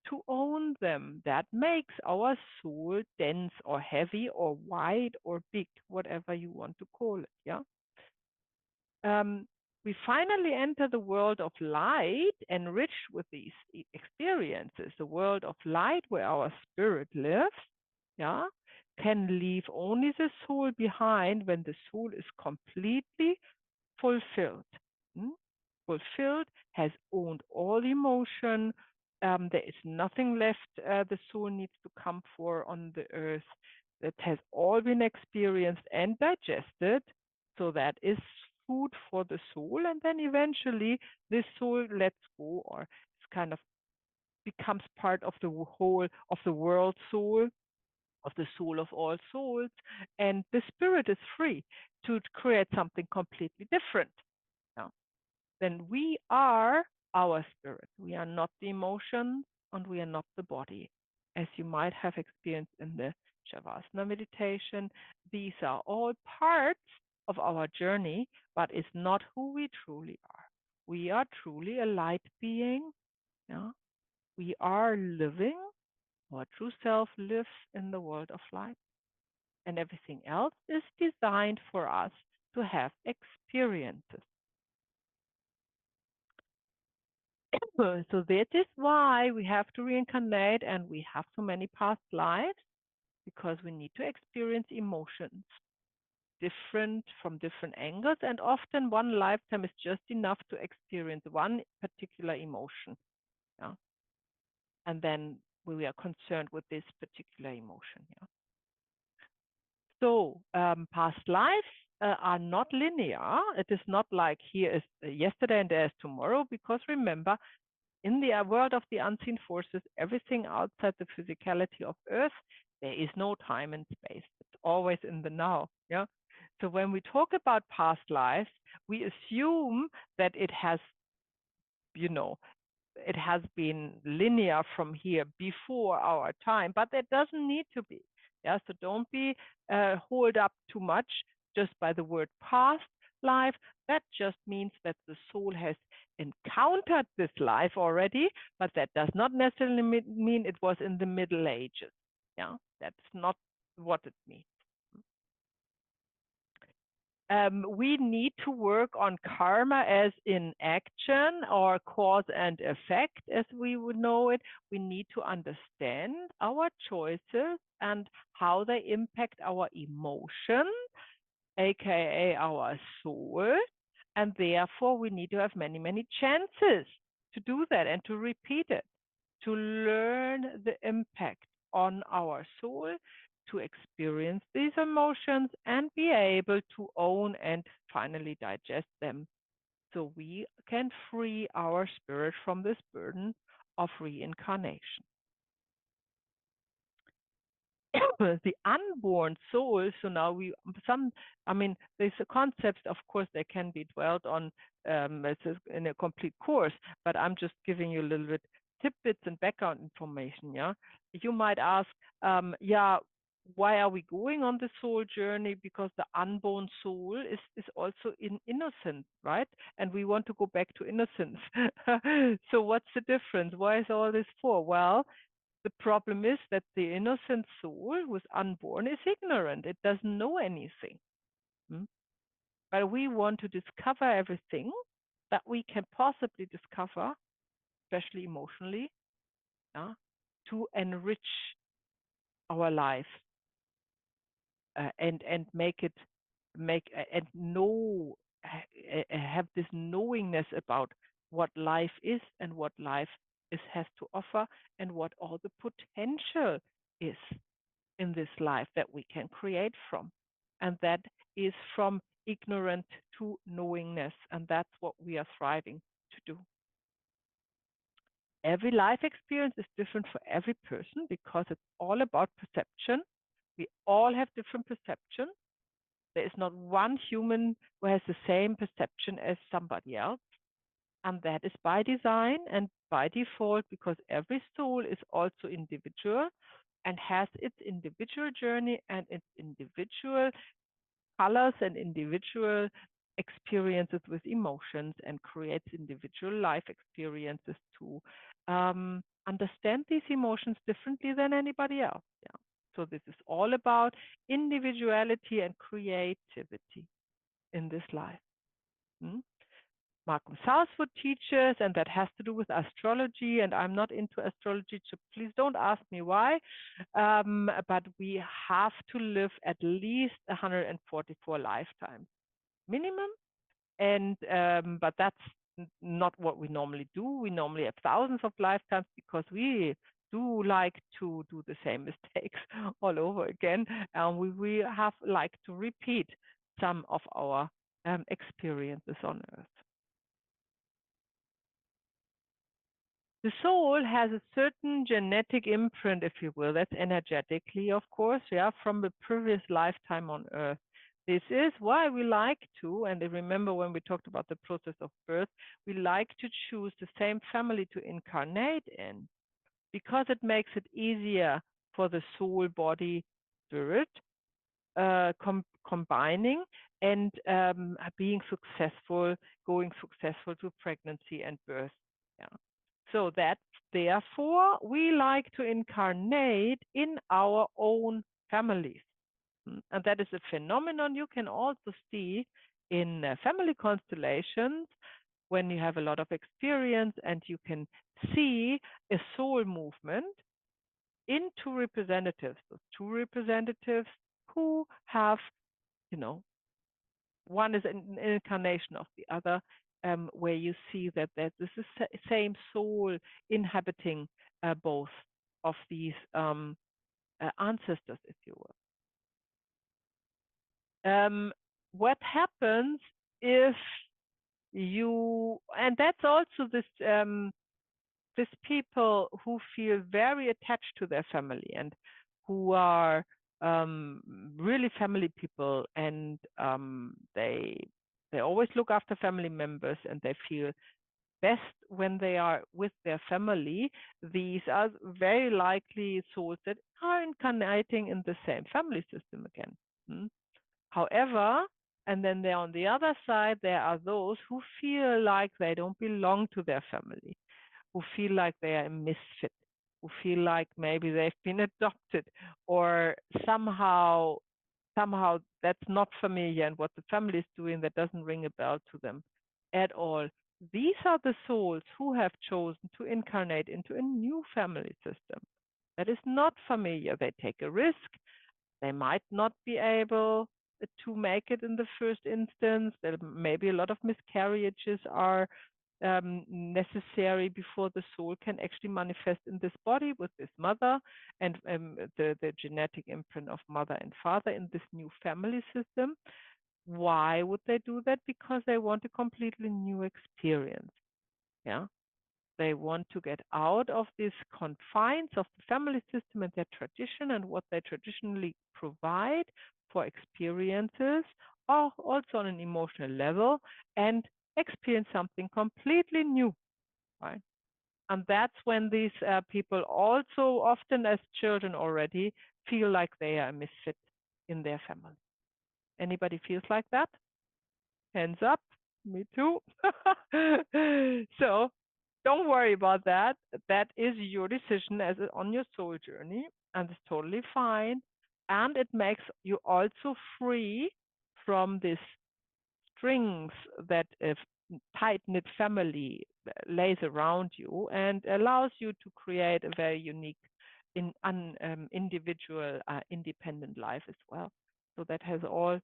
Speaker 1: to own them. That makes our soul dense or heavy or wide or big, whatever you want to call it. Yeah. We finally enter the world of light, enriched with these experiences. The world of light, where our spirit lives, yeah, can leave only the soul behind when the soul is completely fulfilled. Fulfilled, has owned all emotion. There is nothing left the soul needs to come for on the earth. That has all been experienced and digested. So that is food for the soul. And then eventually this soul lets go, or it's kind of becomes part of the whole of the world soul, of the soul of all souls. And the spirit is free to create something completely different. Then we are our spirit. We are not the emotions, and we are not the body. As you might have experienced in the Shavasana meditation, these are all parts of our journey, but it's not who we truly are. We are truly a light being. Yeah? We are living. Our true self lives in the world of light. And everything else is designed for us to have experiences. So that is why we have to reincarnate, and we have so many past lives, because we need to experience emotions different from different angles, and often one lifetime is just enough to experience one particular emotion. Yeah. And then we are concerned with this particular emotion. Yeah. So past lives are not linear. It is not like here is yesterday and there is tomorrow, because remember, in the world of the unseen forces, everything outside the physicality of Earth, there is no time and space. It's always in the now. Yeah. So when we talk about past lives, we assume that it has, it has been linear from here before our time, but that doesn't need to be. Yeah. So don't be hold up too much just by the word past life. That just means that the soul has encountered this life already, but that does not necessarily mean it was in the Middle Ages. Yeah, that's not what it means. We need to work on karma as in action, or cause and effect as we would know it. We need to understand our choices and how they impact our emotions, aka our soul, and therefore we need to have many, many chances to do that and to repeat it, to learn the impact on our soul, to experience these emotions and be able to own and finally digest them, so we can free our spirit from this burden of reincarnation. the unborn soul. So now there's a concept, of course, they can be dwelt on in a complete course, but I'm just giving you a little bit tidbits and background information. Yeah, you might ask, why are we going on the soul journey? Because the unborn soul is also in innocence, right? And we want to go back to innocence. So what's the difference? Why is all this for? Well, the problem is that the innocent soul who is unborn is ignorant. It doesn't know anything. But we want to discover everything that we can possibly discover, especially emotionally, to enrich our life and have this knowingness about what life is and what life has to offer and what all the potential is in this life that we can create from. And that is from ignorant to knowingness. And that's what we are striving to do. Every life experience is different for every person because it's all about perception. We all have different perception. There is not one human who has the same perception as somebody else. And that is by design and by default, because every soul is also individual and has its individual journey and its individual colors and individual experiences with emotions, and creates individual life experiences to understand these emotions differently than anybody else. Yeah. So this is all about individuality and creativity in this life. Markham Southwood teaches, and that has to do with astrology, and I'm not into astrology, so please don't ask me why, but we have to live at least 144 lifetimes minimum, and but that's not what we normally do. We normally have thousands of lifetimes because we do like to do the same mistakes all over again, and we have like to repeat some of our experiences on Earth. The soul has a certain genetic imprint, if you will, that's energetically, of course, from the previous lifetime on Earth. This is why we like to, and remember when we talked about the process of birth, we like to choose the same family to incarnate in, because it makes it easier for the soul, body, spirit combining and being successful, going successful to pregnancy and birth. Yeah. So that therefore we like to incarnate in our own families. And that is a phenomenon you can also see in family constellations when you have a lot of experience and you can see a soul movement in two representatives. So two representatives who have, one is an incarnation of the other, where you see that this is the same soul inhabiting both of these ancestors, if you will. What happens if you, and that's also this people who feel very attached to their family and who are really family people, and they always look after family members, and they feel best when they are with their family. These are very likely souls that are incarnating in the same family system again. However, and then there on the other side, there are those who feel like they don't belong to their family, who feel like they are a misfit, who feel like maybe they've been adopted, or somehow that's not familiar, and what the family is doing, that doesn't ring a bell to them at all. These are the souls who have chosen to incarnate into a new family system that is not familiar. They take a risk. They might not be able to make it in the first instance. There may be a lot of miscarriages are necessary before the soul can actually manifest in this body with this mother and the genetic imprint of mother and father in this new family system. Why would they do that? Because they want a completely new experience. Yeah. They want to get out of these confines of the family system and their tradition and what they traditionally provide for experiences, or also on an emotional level, and experience something completely new, right? And that's when these people also often as children already feel like they are a misfit in their family. Anybody feels like that? Hands up. Me too. So don't worry about that. That is your decision as on your soul journey, and it's totally fine. And it makes you also free from these strings that a tight-knit family lays around you, and allows you to create a very unique, individual, independent life as well. So that has all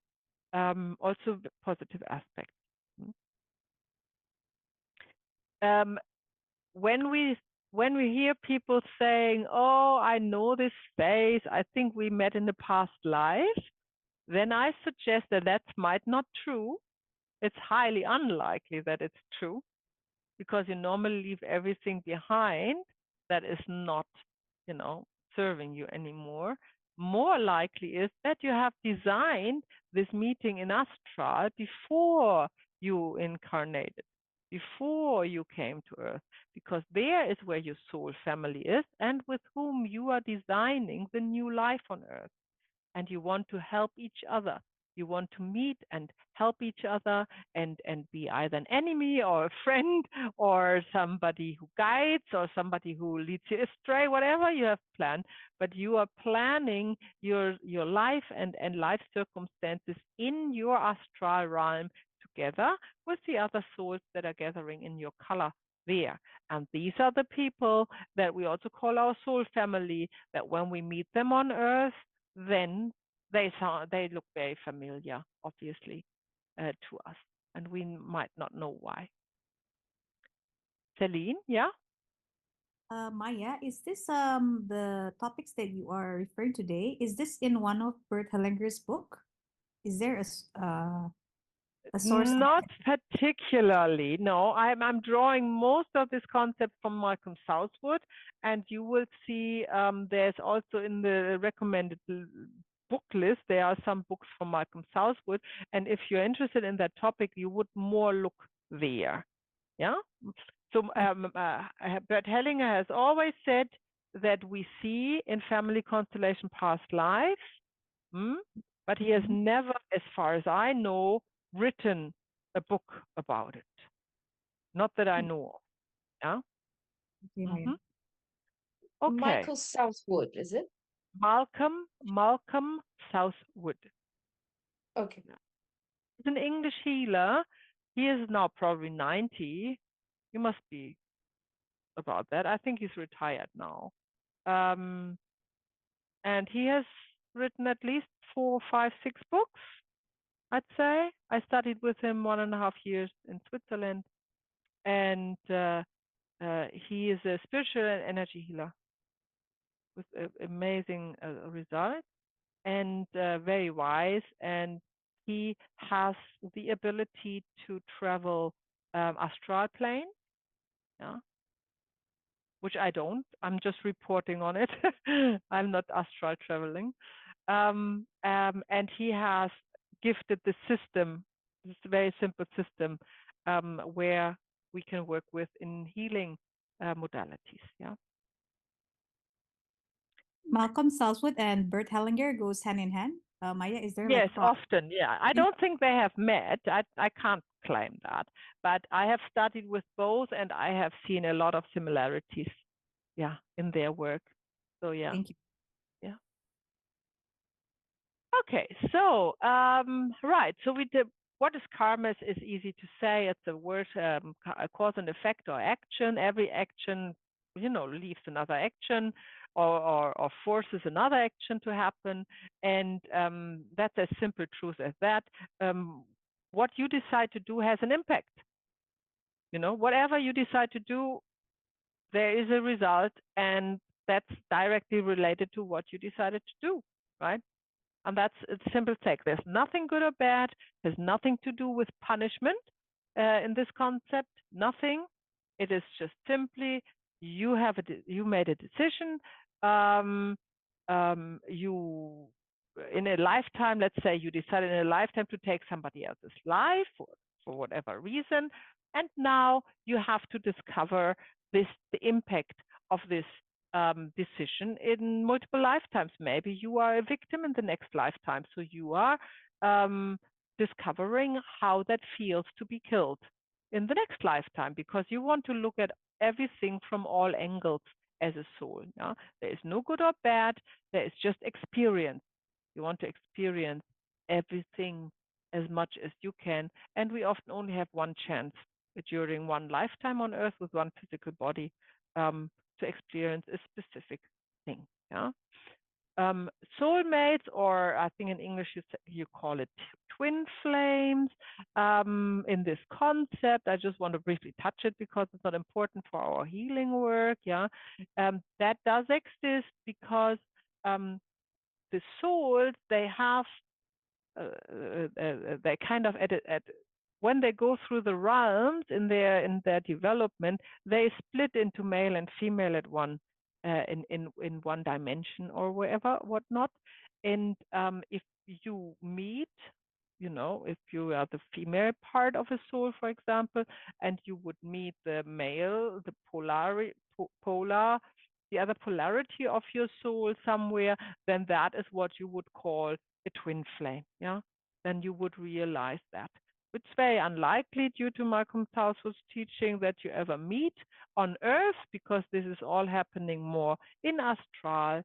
Speaker 1: also positive aspects. When we hear people saying, "Oh, I know this face. I think we met in the past life," then I suggest that that might not true. It's highly unlikely that it's true, because you normally leave everything behind that is not, serving you anymore. More likely is that you have designed this meeting in astral before you incarnated, before you came to Earth, because there is where your soul family is and with whom you are designing the new life on Earth. And you want to help each other. You want to meet and help each other, and be either an enemy or a friend, or somebody who guides, or somebody who leads you astray, whatever you have planned. But you are planning your life and life circumstances in your astral realm together with the other souls that are gathering in your color there. And these are the people that we also call our soul family, that when we meet them on Earth, then they look very familiar, obviously, to us, and we might not know why. Celine, yeah?
Speaker 6: Maya, is this the topics that you are referring today? Is this in one of Bert Hellinger's book? Is there a source?
Speaker 1: Not particularly, no. I'm drawing most of this concept from Malcolm Southwood, and you will see there's also in the recommended book list, there are some books from Malcolm Southwood, and if you're interested in that topic, you would more look there. Yeah. So Bert Hellinger has always said that we see in family constellation past lives, but he has never, as far as I know, written a book about it. Not that I know of. Yeah. Okay.
Speaker 2: Michael Southwood, is it?
Speaker 1: Malcolm Southwood.
Speaker 2: Okay.
Speaker 1: He's an English healer. He is now probably 90. He must be about that. I think he's retired now. And he has written at least 4, 5, 6 books, I'd say. I studied with him 1.5 years in Switzerland, and he is a spiritual and energy healer with amazing results, and very wise, and he has the ability to travel astral plane, yeah, which I don't. I'm just reporting on it. I'm not astral traveling. And he has gifted the system, this very simple system, where we can work with in healing modalities. Yeah.
Speaker 6: Malcolm Southwood and Bert Hellinger goes hand in hand. Maya, is there
Speaker 1: Yes,
Speaker 6: like
Speaker 1: often, yeah. I don't think they have met. I can't claim that, but I have studied with both, and I have seen a lot of similarities, yeah, in their work. So yeah.
Speaker 6: Thank you.
Speaker 1: Yeah. Okay, so right. So we did. What is karma is easy to say. It's a word, a cause and effect or action. Every action, leaves another action, or forces another action to happen. And that's as simple truth as that. What you decide to do has an impact. Whatever you decide to do, there is a result, and that's directly related to what you decided to do, right? And that's a simple take. There's nothing good or bad. There's nothing to do with punishment in this concept. Nothing. It is just simply you made a decision. You in a lifetime, let's say you decided in a lifetime to take somebody else's life for whatever reason, and now you have to discover the impact of this decision in multiple lifetimes. Maybe you are a victim in the next lifetime, so you are discovering how that feels to be killed in the next lifetime, because you want to look at everything from all angles as a soul. Yeah? There is no good or bad, there is just experience. You want to experience everything as much as you can, and we often only have one chance during one lifetime on Earth with one physical body to experience a specific thing. Yeah? Soulmates, or I think in English you call it twin flames. In this concept, I just want to briefly touch it because it's not important for our healing work. Yeah, that does exist because the souls, they have they kind of at when they go through the realms in their development, they split into male and female at one in one dimension or whatnot. And if you meet, if you are the female part of a soul, for example, and you would meet the male, the polar, the other polarity of your soul somewhere, then that is what you would call a twin flame. Yeah, then you would realize that. It's very unlikely, due to Malcolm Towsell's teaching, that you ever meet on Earth, because this is all happening more in astral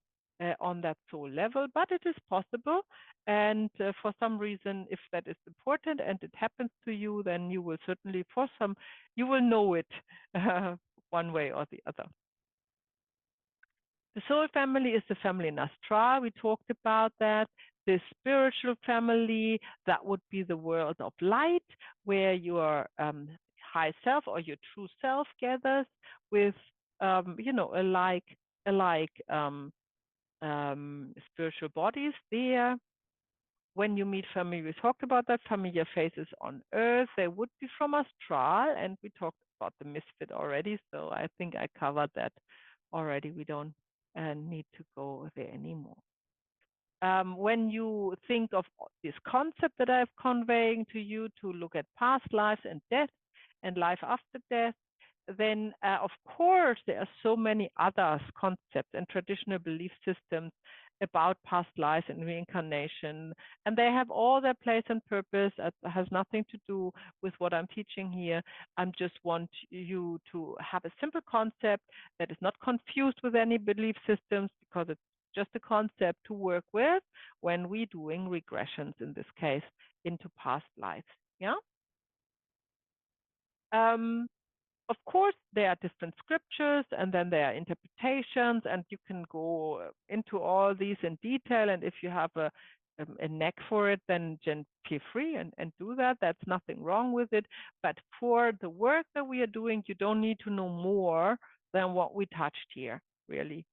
Speaker 1: on that soul level, but it is possible. And for some reason, if that is important and it happens to you, then you will certainly, you will know it one way or the other. The soul family is the family in astral. We talked about that. The spiritual family, that would be the world of light, where your high self or your true self gathers with, alike spiritual bodies there. When you meet family, we talked about that, familiar faces on Earth, they would be from astral, and we talked about the misfit already, so I think I covered that already. We don't need to go there anymore. When you think of this concept that I've conveying to you, to look at past lives and death and life after death, then of course there are so many other concepts and traditional belief systems about past lives and reincarnation, and they have all their place and purpose. It has nothing to do with what I'm teaching here. I just want you to have a simple concept that is not confused with any belief systems, because it's just a concept to work with when we're doing regressions, in this case, into past lives. Yeah. Of course, there are different scriptures, and then there are interpretations, and you can go into all these in detail. And if you have a knack for it, then feel free and do that. That's nothing wrong with it. But for the work that we are doing, you don't need to know more than what we touched here, really.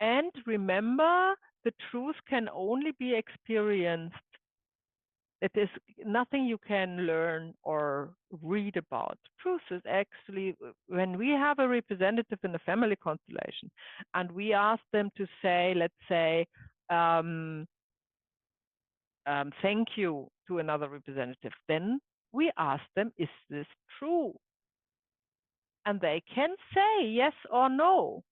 Speaker 1: And remember, the truth can only be experienced. It is nothing you can learn or read about. Truth is actually, when we have a representative in a family constellation and we ask them to say, let's say, thank you to another representative, then we ask them, is this true? And they can say yes or no,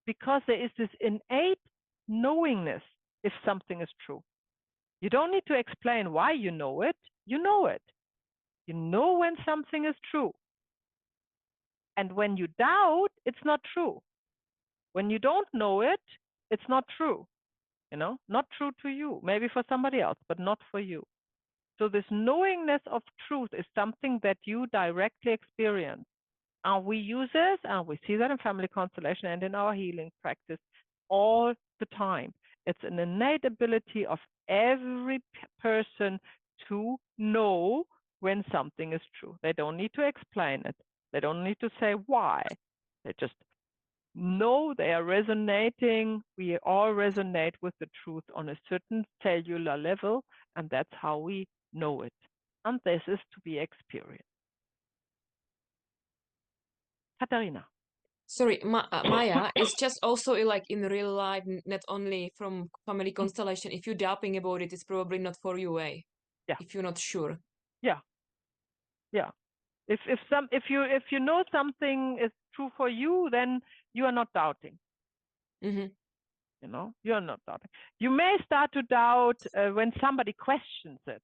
Speaker 1: because there is this innate knowingness if something is true. You don't need to explain why you know it. You know it. You know when something is true. And when you doubt, it's not true. When you don't know it, it's not true. Not true to you, maybe for somebody else, but not for you. So this knowingness of truth is something that you directly experience. And we use this, and we see that in family constellation and in our healing practice all the time. It's an innate ability of every person to know when something is true. They don't need to explain it. They don't need to say why. They just know they are resonating. We all resonate with the truth on a certain cellular level, and that's how we know it. And this is to be experienced. Katharina.
Speaker 4: Sorry, Maya, it's just also like in real life, not only from family constellation. If you're doubting about it, it's probably not for you, eh?
Speaker 1: Yeah.
Speaker 4: If you're not sure.
Speaker 1: Yeah. Yeah. If you know something is true for you, then you are not doubting.
Speaker 4: Mm-hmm.
Speaker 1: You know, you're not doubting. You may start to doubt when somebody questions it.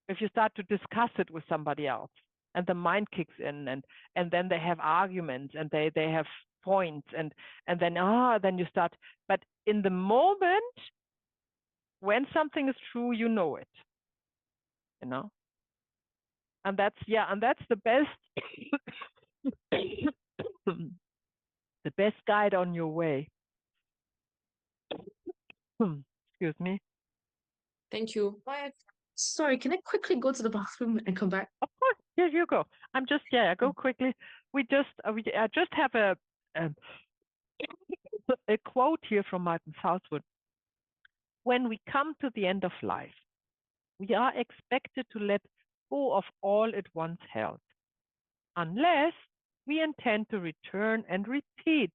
Speaker 1: If you start to discuss it with somebody else, and the mind kicks in, and then they have arguments, and they have points, and then then you start. But in the moment when something is true, you know it. You know, and that's the best. The best guide on your way. Excuse me.
Speaker 4: Thank you.
Speaker 2: Sorry, can I quickly go to the bathroom and come back?
Speaker 1: Of course, here you go. I'm just go quickly. I just have a quote here from Martin Southwood. When we come to the end of life, we are expected to let go of all it once held, unless we intend to return and repeat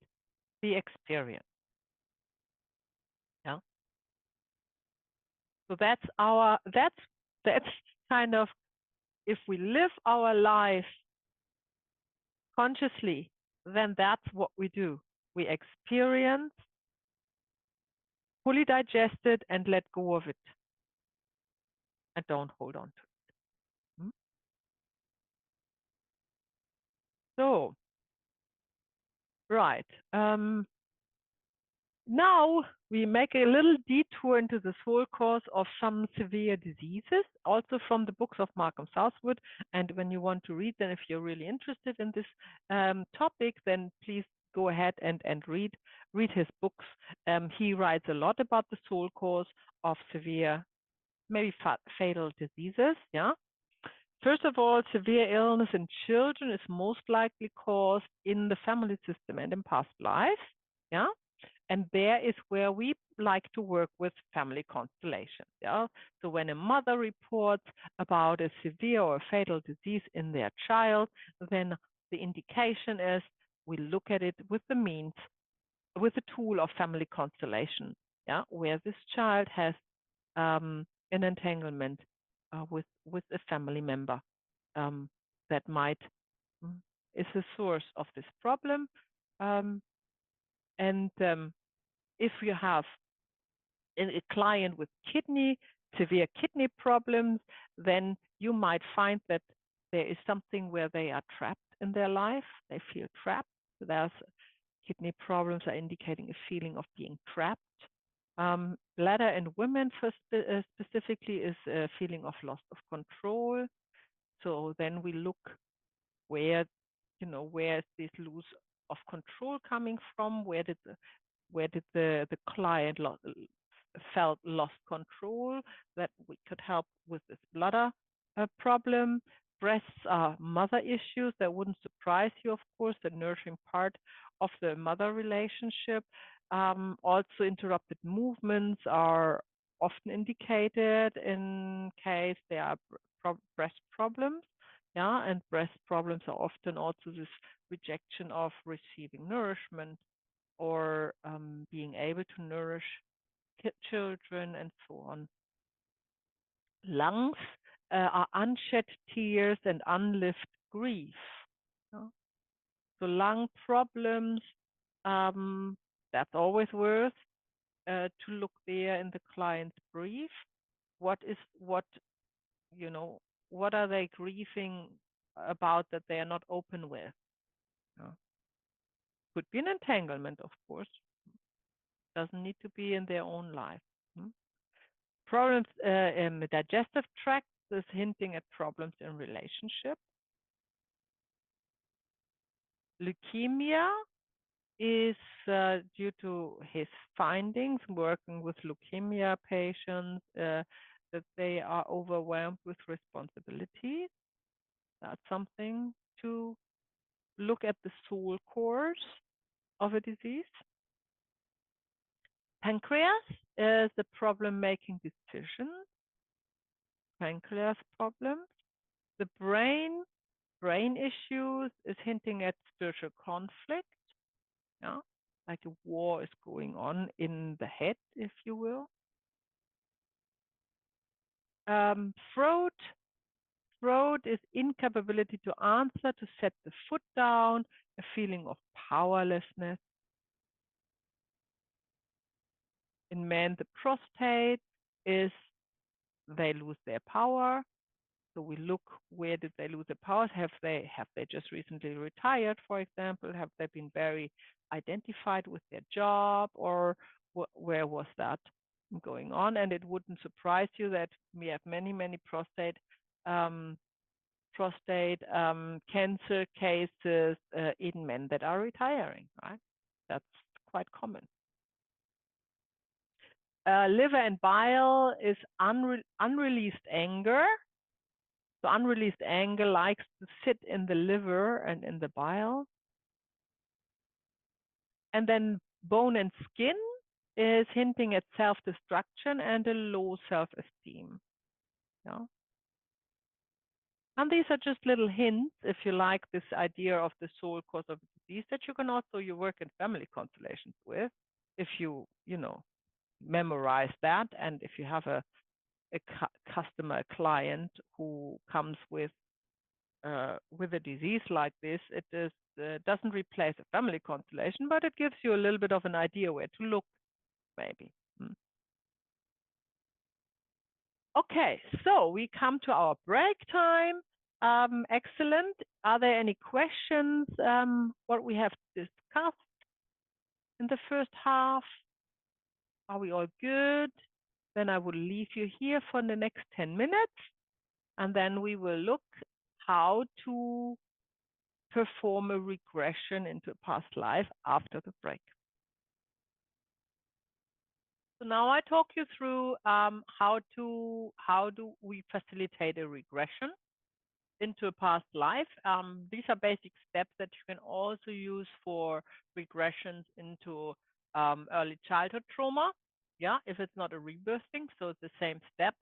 Speaker 1: the experience. Yeah. So that's kind of, if we live our life consciously, then that's what we do. We experience, fully digest it, and let go of it, and don't hold on to it. So, right. Now we make a little detour into the soul cause of some severe diseases, also from the books of Malcolm Southwood. And when you want to read them, if you're really interested in this topic, then please go ahead and read his books. He writes a lot about the soul cause of severe, maybe fatal diseases. Yeah. First of all, severe illness in children is most likely caused in the family system and in past lives. Yeah. And there is where we like to work with family constellations. Yeah? So when a mother reports about a severe or fatal disease in their child, then the indication is we look at it with the means, with the tool of family constellation, yeah, where this child has an entanglement with a family member that might is the source of this problem. If you have a client with severe kidney problems, then you might find that there is something where they are trapped in their life. They feel trapped. There's kidney problems are indicating a feeling of being trapped. Bladder in women specifically is a feeling of loss of control. So then we look where is this loss of control coming from? Where did the client felt lost control, that we could help with this bladder problem. Breasts are mother issues. That wouldn't surprise you, of course, the nurturing part of the mother relationship. Also, interrupted movements are often indicated in case there are breast problems. Yeah, and breast problems are often also this rejection of receiving nourishment or being able to nourish children and so on. Lungs are unshed tears and unlived grief. So lung problems, that's always worth to look there in the client's brief. What are they grieving about that they are not open with? Could be an entanglement, of course. Doesn't need to be in their own life. Problems in the digestive tract is hinting at problems in relationship. Leukemia is due to his findings working with leukemia patients that they are overwhelmed with responsibilities. That's something to look at the soul course of a disease. Pancreas is the problem making decisions. Pancreas problems. The brain brain issues is hinting at spiritual conflict. Yeah, like a war is going on in the head, if you will. Fraud is incapability to answer, to set the foot down, a feeling of powerlessness. In men, the prostate is they lose their power. So we look, where did they lose their powers? Have they just recently retired, for example? Have they been very identified with their job, or where was that going on? And it wouldn't surprise you that we have many prostate cancer cases in men that are retiring, right? That's quite common. Liver and bile is unreleased anger. So unreleased anger likes to sit in the liver and in the bile. And then bone and skin is hinting at self-destruction and a low self-esteem. Yeah. And these are just little hints, if you like, this idea of the sole cause of disease that you can also work in family constellations with, if you memorize that, and if you have a customer, a client who comes with a disease like this, it is doesn't replace a family constellation, but it gives you a little bit of an idea where to look, maybe. Okay, so we come to our break time. Excellent. Are there any questions? What we have discussed in the first half? Are we all good? Then I will leave you here for the next 10 minutes, and then we will look how to perform a regression into a past life after the break. So now I talk you through how do we facilitate a regression into a past life. These are basic steps that you can also use for regressions into early childhood trauma. Yeah, if it's not a rebirth thing, so it's the same step,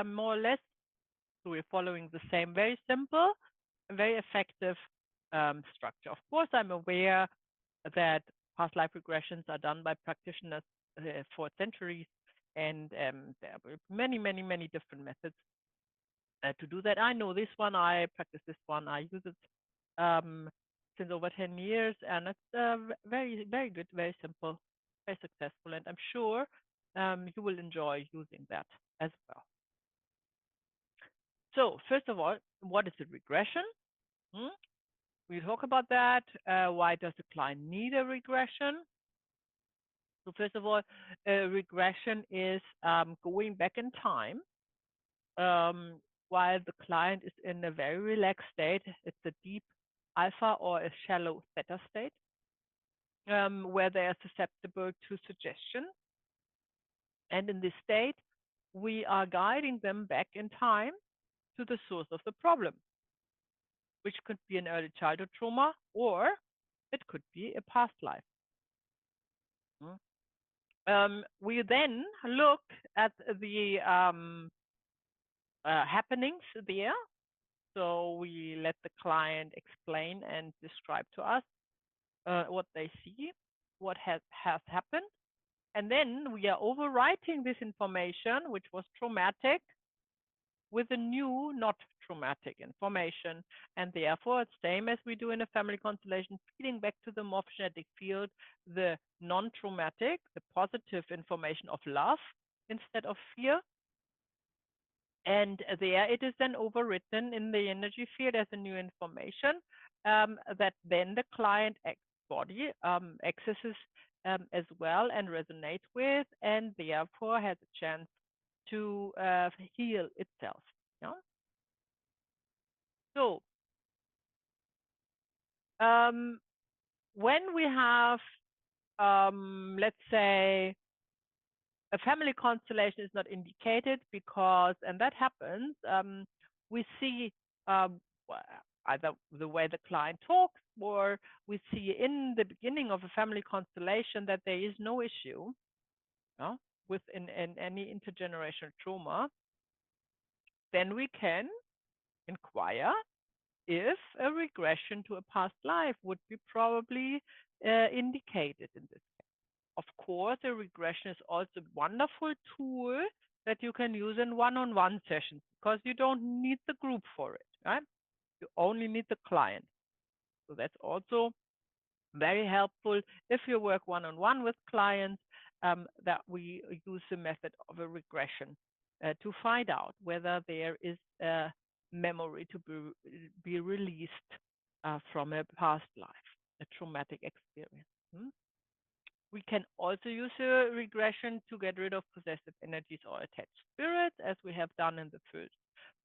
Speaker 1: more or less. So we're following the same very simple, very effective structure. Of course, I'm aware that past life regressions are done by practitioners for centuries, and there are many different methods to do that. I know this one, I practice this one, I use it since over 10 years, and it's very good, very simple, very successful, and I'm sure you will enjoy using that as well. So first of all, what is a regression? We talk about that. Why does the client need a regression? So first of all, regression is going back in time while the client is in a very relaxed state. It's a deep alpha or a shallow theta state where they are susceptible to suggestion. And in this state, we are guiding them back in time to the source of the problem, which could be an early childhood trauma, or it could be a past life. We then look at the happenings there. So we let the client explain and describe to us what they see, what has happened. And then we are overwriting this information, which was traumatic, with a new not traumatic information. And therefore, it's the same as we do in a family constellation, feeding back to the morphogenetic field the non-traumatic, the positive information of love instead of fear. And there it is then overwritten in the energy field as a new information that then the client body accesses as well and resonates with, and therefore has a chance to heal itself. Yeah. So when we have, let's say, a family constellation is not indicated because, and that happens, we see either the way the client talks, or we see in the beginning of a family constellation that there is no issue within any intergenerational trauma, then we can inquire if a regression to a past life would be probably indicated in this case. Of course, a regression is also a wonderful tool that you can use in one-on-one sessions because you don't need the group for it, right? You only need the client. So that's also very helpful if you work one-on-one with clients, that we use the method of a regression to find out whether there is a memory to be released from a past life, a traumatic experience. We can also use a regression to get rid of possessive energies or attached spirits, as we have done in the first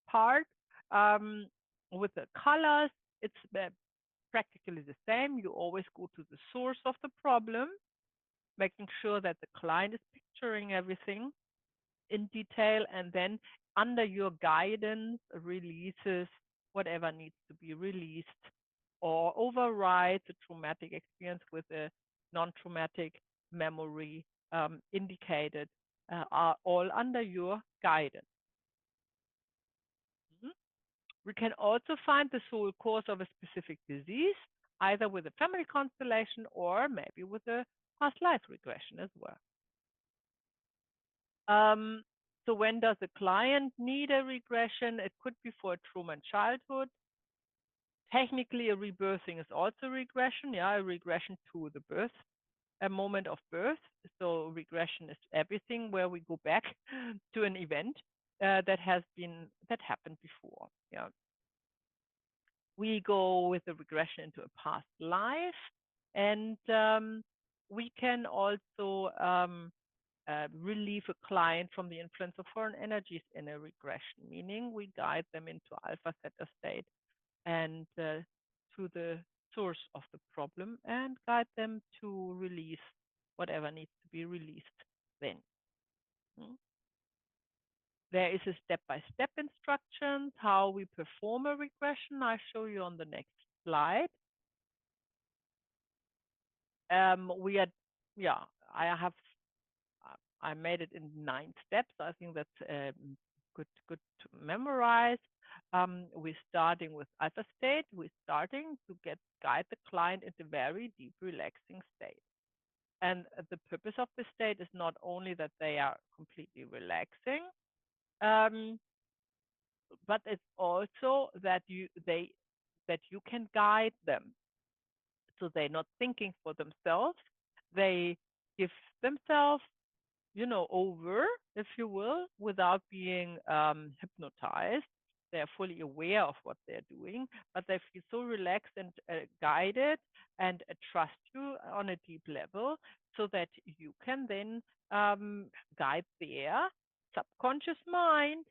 Speaker 1: part. With the colors, it's practically the same. You always go to the source of the problem, making sure that the client is picturing everything in detail, and then under your guidance releases whatever needs to be released or overrides a traumatic experience with a non-traumatic memory indicated, are all under your guidance. We can also find the sole cause of a specific disease, either with a family constellation or maybe with a past life regression as well. So when does the client need a regression? It could be for a trauma in childhood. Technically, a rebirthing is also regression, a regression to the birth, a moment of birth. So regression is everything where we go back to an event that happened before. Yeah. We go with a regression into a past life, and we can also relieve a client from the influence of foreign energies in a regression, meaning we guide them into alpha theta state and to the source of the problem and guide them to release whatever needs to be released then. There is a step-by-step instructions how we perform a regression. I'll show you on the next slide. I made it in 9 steps. I think that's good to memorize. We're starting with alpha state. We're starting to guide the client into very deep, relaxing state. And the purpose of the state is not only that they are completely relaxing, but it's also that you can guide them. So they're not thinking for themselves. They give themselves, over, if you will, without being hypnotized. They're fully aware of what they're doing, but they feel so relaxed and guided and trust you on a deep level, so that you can then guide their subconscious mind,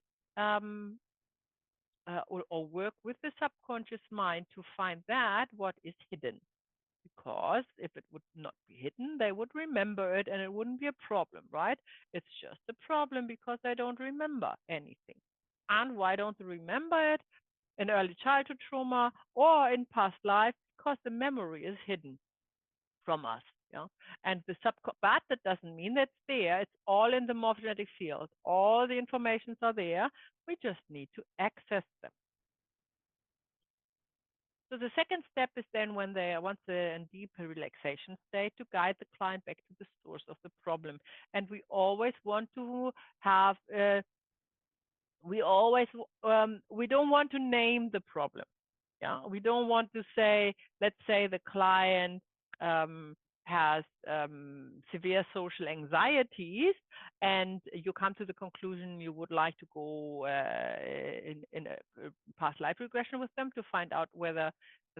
Speaker 1: or work with the subconscious mind to find that what is hidden. Because if it would not be hidden, they would remember it and it wouldn't be a problem, right? It's just a problem because they don't remember anything. And why don't they remember it? In early childhood trauma or in past life? Because the memory is hidden from us. Yeah? And but that doesn't mean that's there. It's all in the morphogenetic field. All the informations are there. We just need to access them. So the second step is then when once they're in deep relaxation state, to guide the client back to the source of the problem. And we always want to have, we don't want to name the problem. Yeah, we don't want to say, let's say the client has severe social anxieties, and you come to the conclusion you would like to go in a past life regression with them to find out whether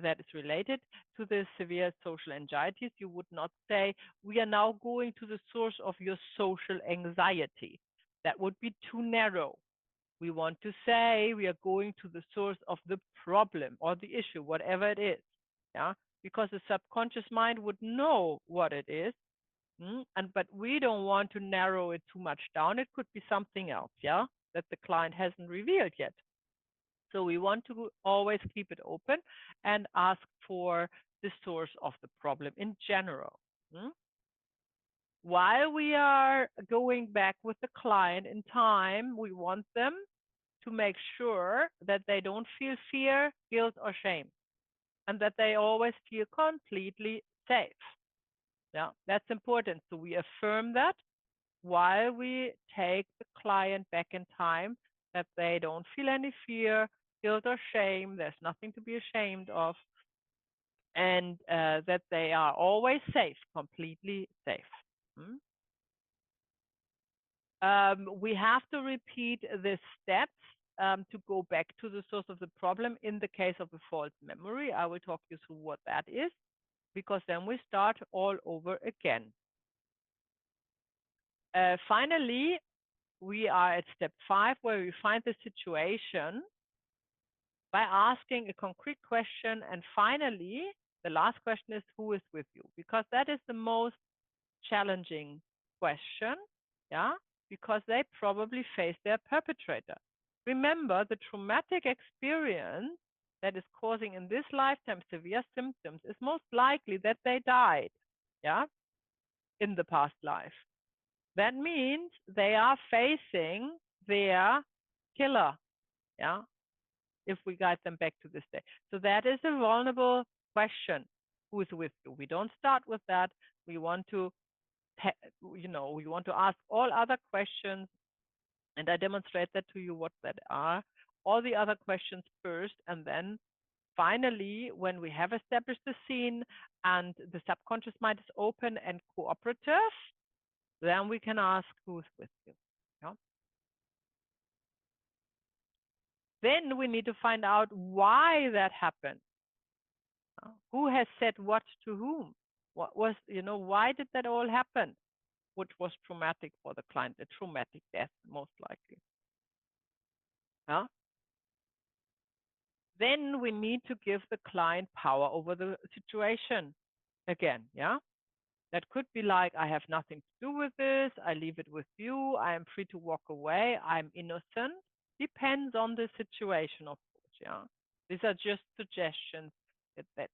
Speaker 1: that is related to the severe social anxieties. You would not say, we are now going to the source of your social anxiety. That would be too narrow. We want to say we are going to the source of the problem or the issue, whatever it is. Yeah, because the subconscious mind would know what it is, but we don't want to narrow it too much down. It could be something else, yeah, that the client hasn't revealed yet. So we want to always keep it open and ask for the source of the problem in general. While we are going back with the client in time, we want them to make sure that they don't feel fear, guilt, or shame, and that they always feel completely safe. Yeah, that's important. So we affirm that while we take the client back in time, that they don't feel any fear, guilt, or shame. There's nothing to be ashamed of, and that they are always safe, completely safe. We have to repeat the steps to go back to the source of the problem. In the case of a false memory, I will talk you through what that is, because then we start all over again. Finally, we are at step 5, where we find the situation by asking a concrete question. And finally, the last question is, who is with you? Because that is the most challenging question, yeah, because they probably face their perpetrator. Remember, the traumatic experience that is causing in this lifetime severe symptoms is most likely that they died, yeah, in the past life. That means they are facing their killer, yeah, if we guide them back to this day. So that is a vulnerable question. Who is with you? We don't start with that. We want to, we want to ask all other questions, and I demonstrate that to you what that are. All the other questions first, and then finally, when we have established the scene and the subconscious mind is open and cooperative, then we can ask who's with you. Yeah? Then we need to find out why that happened. Who has said what to whom? What was, why did that all happen? Which was traumatic for the client, a traumatic death, most likely. Yeah? Then we need to give the client power over the situation again. Yeah? That could be like, I have nothing to do with this. I leave it with you. I am free to walk away. I'm innocent. Depends on the situation, of course. Yeah. These are just suggestions that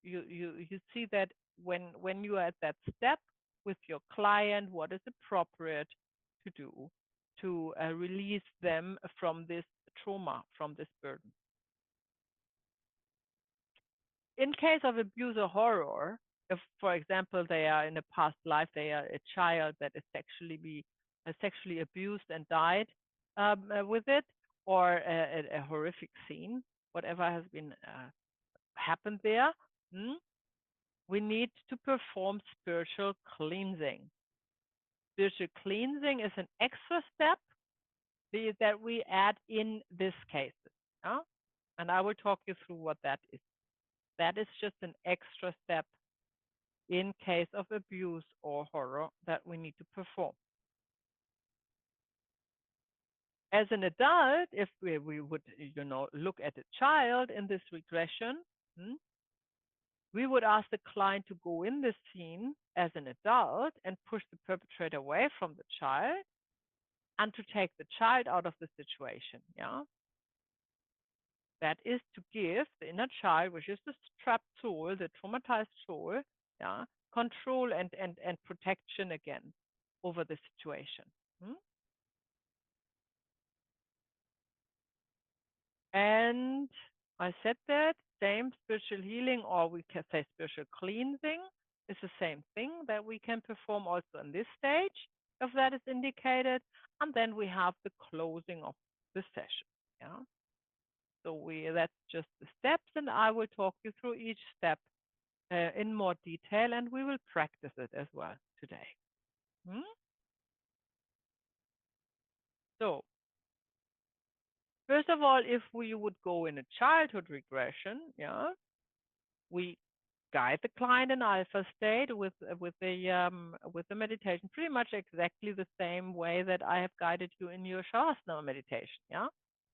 Speaker 1: you see that when you are at that step with your client, what is appropriate to do to release them from this trauma, from this burden. In case of abuse or horror, if, for example, they are in a past life, they are a child that is sexually abused and died with it, or a horrific scene, whatever has been happened there, we need to perform spiritual cleansing. Spiritual cleansing is an extra step that we add in this case. Yeah? And I will talk you through what that is. That is just an extra step in case of abuse or horror that we need to perform. As an adult, if we would, look at a child in this regression, we would ask the client to go in the scene as an adult and push the perpetrator away from the child and to take the child out of the situation. Yeah. That is to give the inner child, which is the trapped soul, the traumatized soul, yeah, control and protection again over the situation. And I said that same spiritual healing, or we can say spiritual cleansing, is the same thing that we can perform also in this stage, if that is indicated. And then we have the closing of the session. Yeah. So that's just the steps, and I will talk you through each step in more detail, and we will practice it as well today. So, first of all, if we would go in a childhood regression, yeah, we guide the client in alpha state with the meditation, pretty much exactly the same way that I have guided you in your Shavasana meditation. Yeah,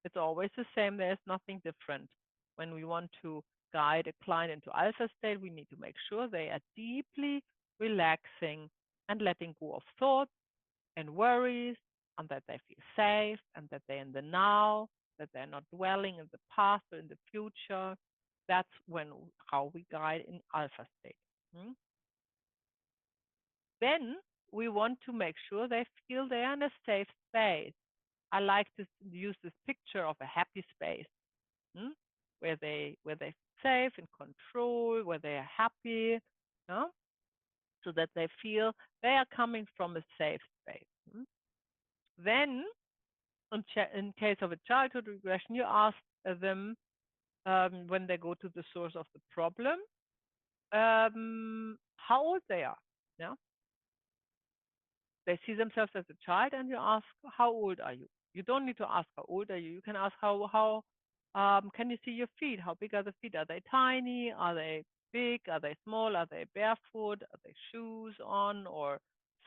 Speaker 1: it's always the same. There's nothing different. When we want to guide a client into alpha state, we need to make sure they are deeply relaxing and letting go of thoughts and worries, and that they feel safe, and that they're in the now, that they're not dwelling in the past or in the future. That's how we guide in alpha state. Then we want to make sure they feel they're in a safe space. I like to use this picture of a happy space, where they safe, in control, where they are happy, so that they feel they are coming from a safe space. Then, in case of a childhood regression, you ask them when they go to the source of the problem, how old they are. Yeah, they see themselves as a child, and you ask, how old are you? You don't need to ask how old are you. You can ask how can you see your feet? How big are the feet? Are they tiny? Are they big? Are they small? Are they barefoot? Are they shoes on or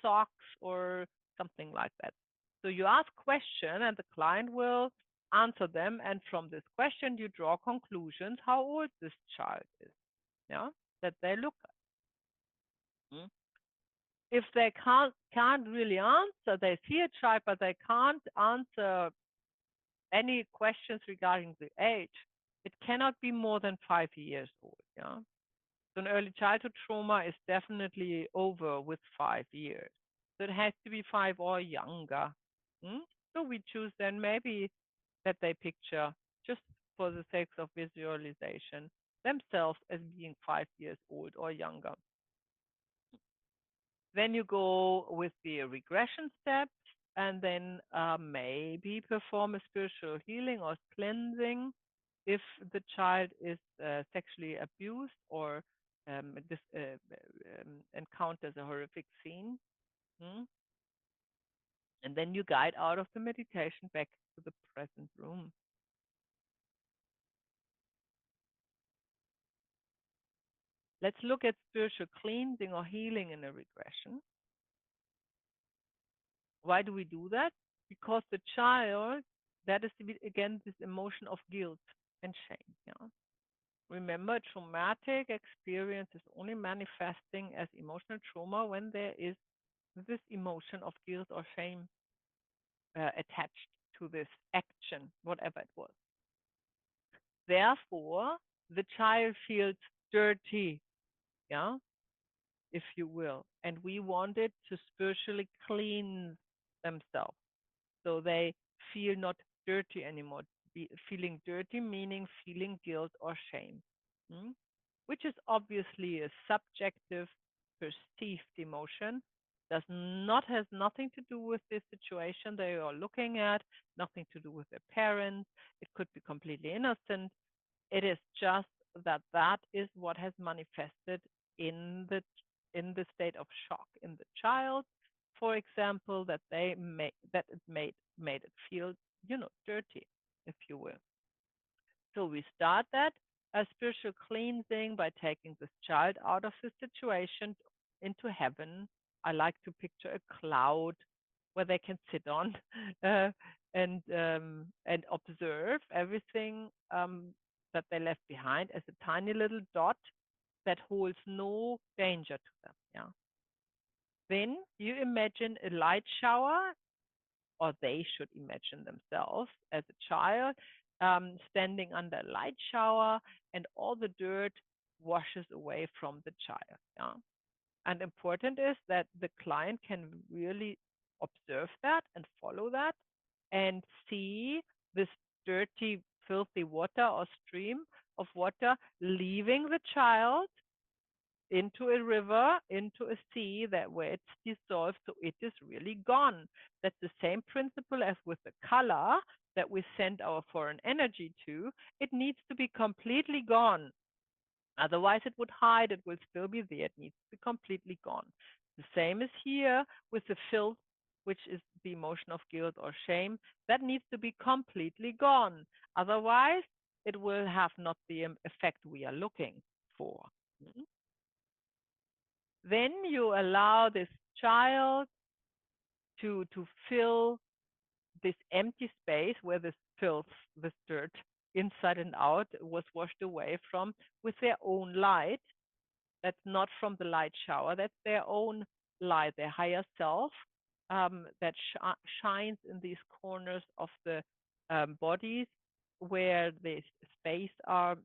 Speaker 1: socks or something like that? So you ask question, and the client will answer them. And from this question, you draw conclusions how old this child is. Yeah, that they look at. If they can't really answer, they see a child, but they can't answer any questions regarding the age, it cannot be more than 5 years old. Yeah. So an early childhood trauma is definitely over with 5 years. So it has to be 5 or younger. So we choose then maybe that they picture, just for the sake of visualization, themselves as being 5 years old or younger. Then you go with the regression steps, and then maybe perform a spiritual healing or cleansing if the child is sexually abused or encounters a horrific scene. And then you guide out of the meditation back to the present room. Let's look at spiritual cleansing or healing in a regression. Why do we do that? Because the child, that is again this emotion of guilt and shame. Yeah. Remember, traumatic experience is only manifesting as emotional trauma when there is this emotion of guilt or shame attached to this action, whatever it was. Therefore, the child feels dirty, yeah, if you will, and we wanted to spiritually cleanse themselves so they feel not dirty anymore. Feeling dirty meaning feeling guilt or shame, which is obviously a subjective perceived emotion. Has nothing to do with the situation they are looking at, nothing to do with their parents. It could be completely innocent. It is just that is what has manifested in the state of shock in the child. For example, that it made it feel, dirty, if you will. So we start that as spiritual cleansing by taking this child out of the situation into heaven. I like to picture a cloud where they can sit on and observe everything that they left behind as a tiny little dot that holds no danger to them. Yeah. Then you imagine a light shower, or they should imagine themselves as a child standing under a light shower, and all the dirt washes away from the child. Yeah? And important is that the client can really observe that and follow that and see this dirty, filthy water or stream of water leaving the child into a river, into a sea, that where it's dissolved, so it is really gone. That's the same principle as with the color that we send our foreign energy to. It needs to be completely gone. Otherwise, it would hide. It will still be there. It needs to be completely gone. The same is here with the filth, which is the emotion of guilt or shame. That needs to be completely gone. Otherwise, it will have not the effect we are looking for. Then you allow this child to fill this empty space where this filth, this dirt inside and out was washed away from, with their own light. That's not from the light shower. That's their own light, their higher self that shines in these corners of the bodies where the space are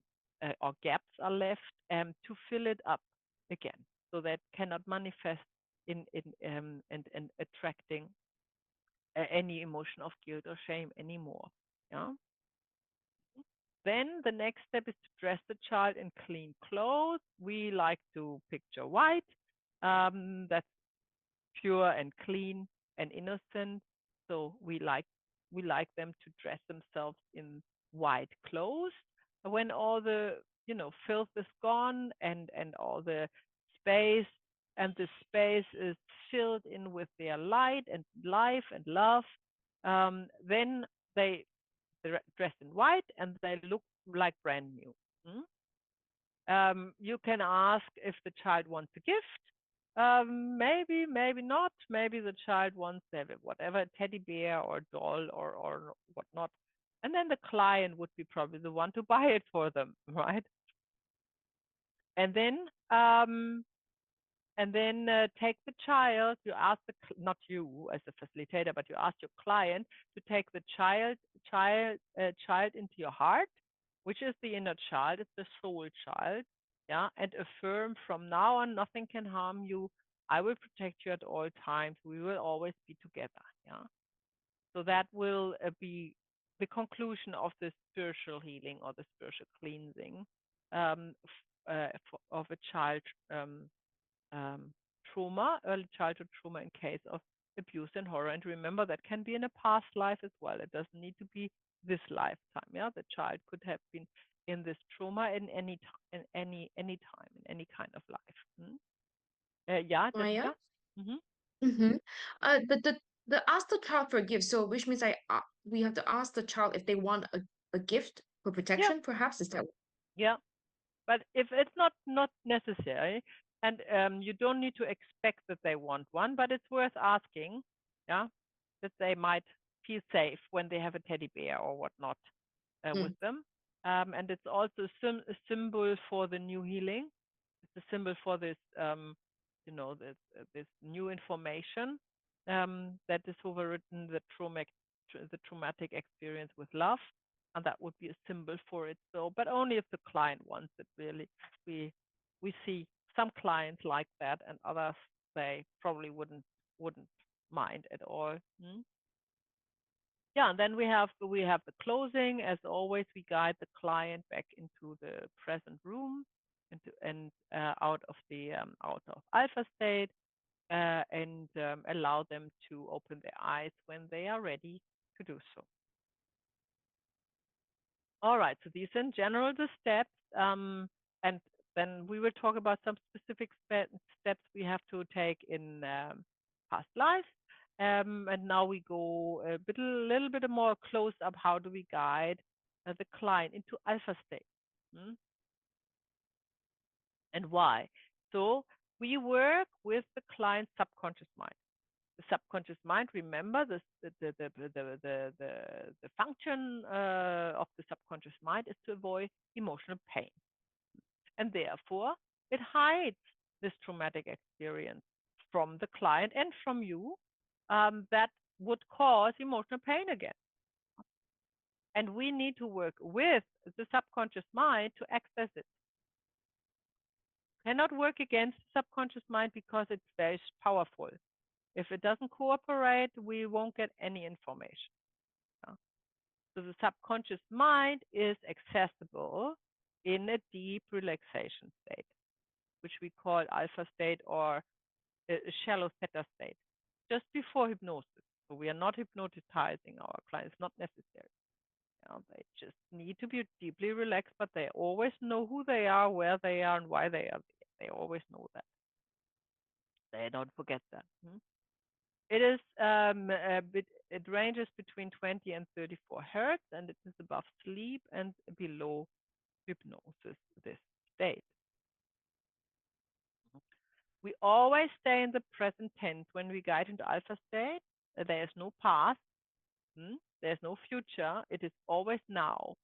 Speaker 1: or gaps are left to fill it up again, so that cannot manifest in and attracting any emotion of guilt or shame anymore. Yeah. Then the next step is to dress the child in clean clothes. We like to picture white. That's pure and clean and innocent. So we like them to dress themselves in white clothes. When all the filth is gone and all the space is filled in with their light and life and love, then they dress in white and they look like brand new. You can ask if the child wants a gift. Maybe, maybe not. Maybe the child wants whatever, teddy bear or doll or whatnot. And then the client would be probably the one to buy it for them, right? And then take the child. You ask not you as a facilitator, but you ask your client to take the child into your heart, which is the inner child. It's the soul child, yeah, and affirm from now on, nothing can harm you. I will protect you at all times. We will always be together, yeah. So that will be the conclusion of the spiritual healing or the spiritual cleansing of a child. Trauma, early childhood trauma in case of abuse and horror. And remember, that can be in a past life as well. It doesn't need to be this lifetime. Yeah, the child could have been in this trauma in any time, in any time, in any kind of life. Yeah,
Speaker 2: Maya?
Speaker 1: Jessica? Mm-hmm.
Speaker 2: Mm-hmm. The ask the child for a gift. So which means we have to ask the child if they want a gift for protection, perhaps, is that?
Speaker 1: Yeah. But if it's not necessary, and you don't need to expect that they want one, but it's worth asking, yeah, that they might feel safe when they have a teddy bear or whatnot with them. And it's also a symbol for the new healing. It's a symbol for this, this new information that is overwritten the traumatic experience with love, and that would be a symbol for it. So, but only if the client wants it. Really, we see some clients like that, and others they probably wouldn't mind at all. Yeah, and then we have the closing. As always, we guide the client back into the present room, out of alpha state, and allow them to open their eyes when they are ready to do so. All right, so these in general the steps, and then we will talk about some specific steps we have to take in past lives. And now we go a little bit more close up. How do we guide the client into alpha state? And why? So we work with the client's subconscious mind. The subconscious mind, remember, the function of the subconscious mind is to avoid emotional pain. And therefore, it hides this traumatic experience from the client and from you that would cause emotional pain again. And we need to work with the subconscious mind to access it. Cannot work against the subconscious mind because it's very powerful. If it doesn't cooperate, we won't get any information. So the subconscious mind is accessible in a deep relaxation state, which we call alpha state or a shallow theta state, just before hypnosis. So we are not hypnotizing our clients, not necessary. They just need to be deeply relaxed, but they always know who they are, where they are, and why they are there. They always know that. They don't forget that. It is it ranges between 20 and 34 hertz, and it is above sleep and below hypnosis, this state. We always stay in the present tense when we guide into alpha state. There is no past. There's no future. It is always now.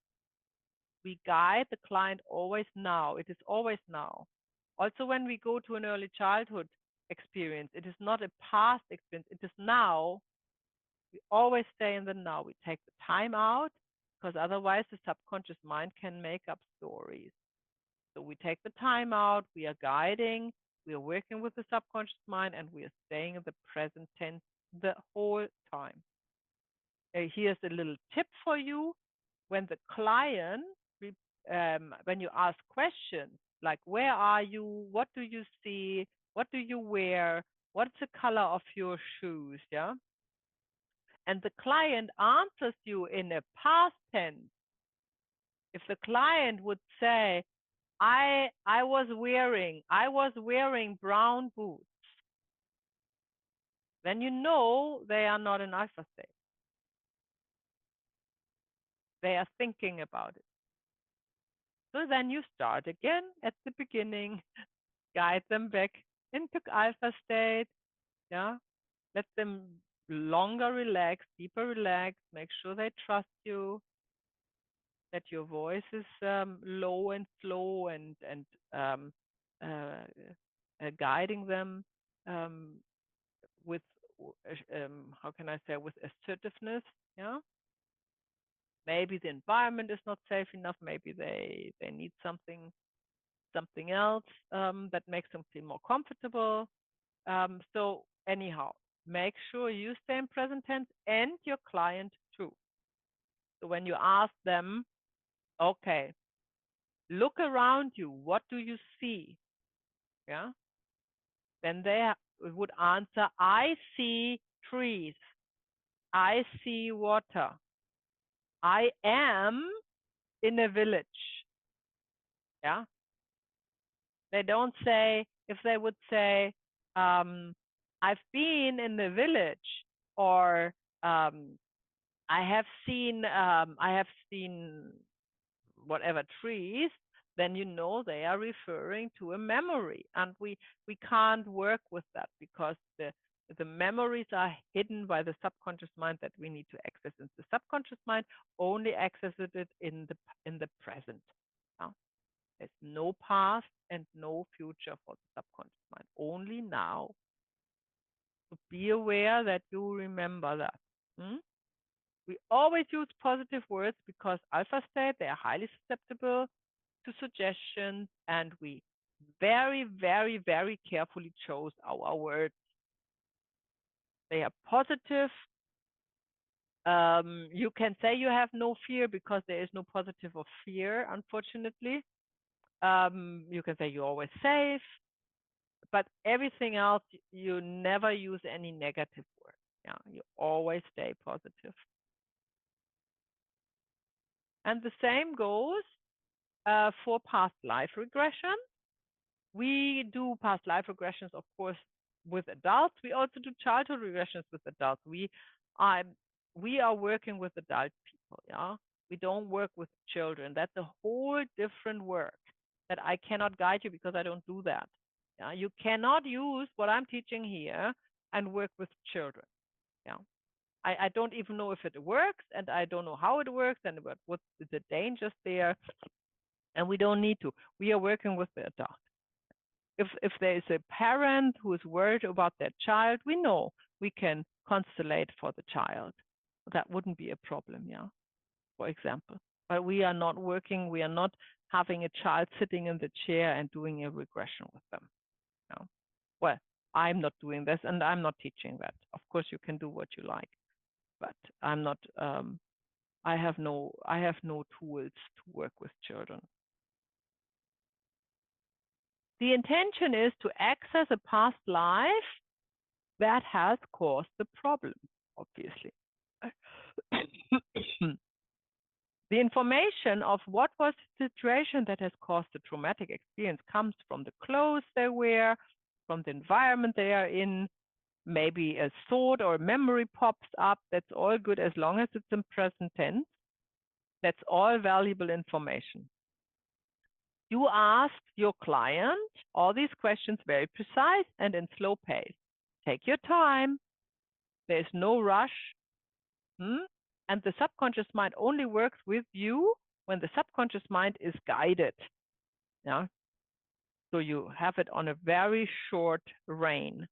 Speaker 1: We guide the client always now. It is always now. Also, when we go to an early childhood experience, it is not a past experience. It is now. We always stay in the now. We take the time out because otherwise the subconscious mind can make up stories. So we take the time out. We are guiding. We are working with the subconscious mind, and we are staying in the present tense the whole time. here's a little tip for you. When the client, when you ask questions like, where are you? What do you see? What do you wear? What's the color of your shoes? Yeah. And the client answers you in a past tense. If the client would say, I was wearing brown boots, then you know they are not in alpha state. They are thinking about it. So then you start again at the beginning, guide them back into alpha state. Yeah. Let them longer relax, deeper relax, make sure they trust you, that your voice is low and slow and guiding them with how can I say, with assertiveness. Yeah. Maybe the environment is not safe enough. Maybe they need something else that makes them feel more comfortable. So anyhow, make sure you stay in present tense and your client too. So when you ask them, okay, look around you, what do you see? Yeah. Then they would answer, I see trees. I see water. I am in a village. Yeah. They don't say, if they would say, I've been in the village, or I have seen whatever trees, then you know they are referring to a memory, and we can't work with that because the memories are hidden by the subconscious mind that we need to access. In the subconscious mind only accesses it in the present. Yeah? There's no past and no future for the subconscious mind, only now. So be aware that you remember that. We always use positive words because alpha state, they are highly susceptible to suggestions, and we very, very, very carefully chose our words. They are positive. You can say you have no fear because there is no positive of fear, unfortunately. You can say you're always safe, but everything else, you never use any negative word. Yeah, you always stay positive. And the same goes for past life regression. We do past life regressions, of course, with adults. We also do childhood regressions with adults. We are working with adult people. Yeah, we don't work with children. That's a whole different work that I cannot guide you because I don't do that. Yeah, you cannot use what I'm teaching here and work with children. Yeah, I don't even know if it works, and I don't know how it works, and what's the dangers there. And we don't need to. We are working with the adult. If there is a parent who is worried about their child, we know we can constellate for the child. That wouldn't be a problem, yeah, for example. But we are not working, we are not having a child sitting in the chair and doing a regression with them. No. Well, I'm not doing this, and I'm not teaching that. Of course, you can do what you like, but I'm not. I have no tools to work with children. The intention is to access a past life that has caused the problem, obviously. The information of what was the situation that has caused the traumatic experience comes from the clothes they wear, from the environment they are in. Maybe a thought or a memory pops up. That's all good as long as it's in present tense. That's all valuable information. You ask your client all these questions very precise and in slow pace. Take your time. There's no rush. And the subconscious mind only works with you when the subconscious mind is guided. Yeah. So you have it on a very short rein.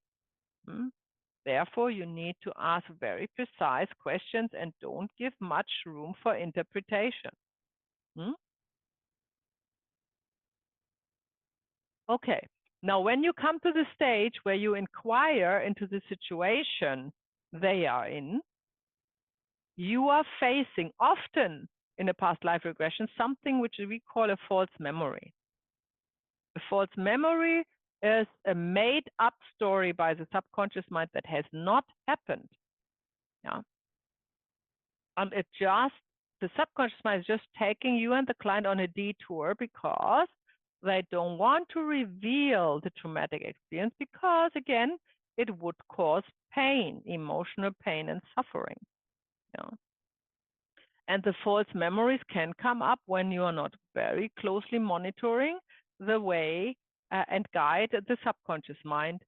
Speaker 1: Therefore, you need to ask very precise questions and don't give much room for interpretation. Okay. Now, when you come to the stage where you inquire into the situation they are in, you are facing often in a past life regression something which we call a false memory. A false memory is a made-up story by the subconscious mind that has not happened. Yeah. And the subconscious mind is just taking you and the client on a detour because they don't want to reveal the traumatic experience because, again, it would cause pain, emotional pain and suffering. Yeah. And the false memories can come up when you are not very closely monitoring the way and guide the subconscious mind,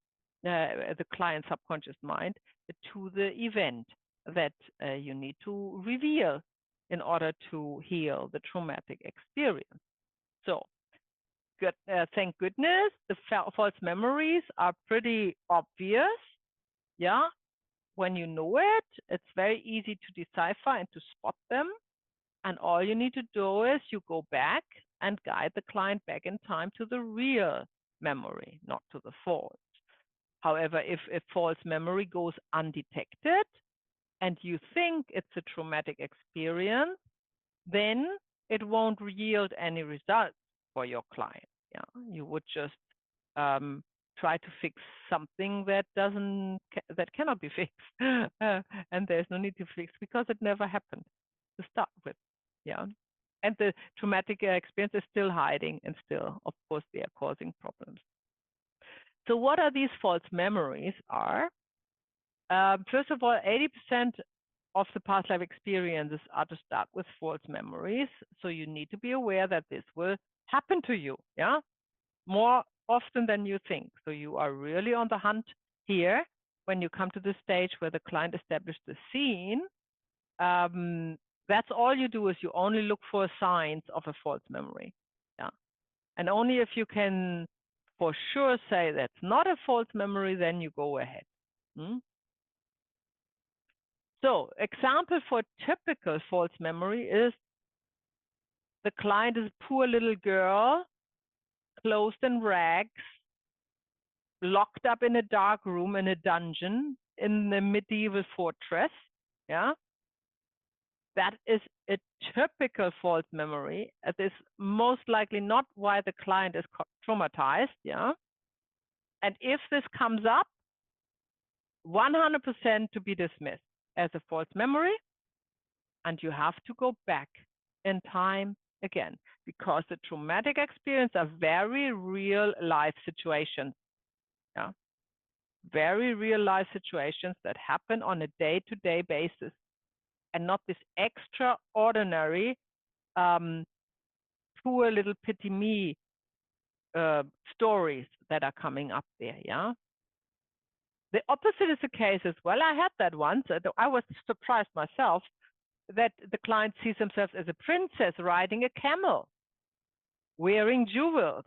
Speaker 1: the client's subconscious mind, to the event that you need to reveal in order to heal the traumatic experience. So, thank goodness, the false memories are pretty obvious. Yeah, when you know it, it's very easy to decipher and to spot them. And all you need to do is you go back and guide the client back in time to the real memory, not to the false. However, if a false memory goes undetected and you think it's a traumatic experience, then it won't yield any results for your client. Yeah, you would just try to fix something that cannot be fixed, and there's no need to fix because it never happened to start with. Yeah, and the traumatic experience is still hiding, and still, of course, they are causing problems. So, what are these false memories? First of all, 80% of the past life experiences are to start with false memories. So you need to be aware that this will happen to you, yeah, more often than you think. So you are really on the hunt here when you come to the stage where the client established the scene. That's all you do is you only look for signs of a false memory, yeah, and only if you can for sure say that's not a false memory, then you go ahead. So, example for typical false memory is the client is a poor little girl, clothed in rags, locked up in a dark room in a dungeon in the medieval fortress. Yeah, that is a typical false memory. It is most likely not why the client is traumatized. Yeah, and if this comes up, 100% to be dismissed as a false memory, and you have to go back in time again, because the traumatic experience are very real life situations. Yeah, very real life situations that happen on a day-to-day basis, and not this extraordinary poor little pity me stories that are coming up there. Yeah, the opposite is the case as well. I had that once. I was surprised myself that the client sees himself as a princess riding a camel, wearing jewels.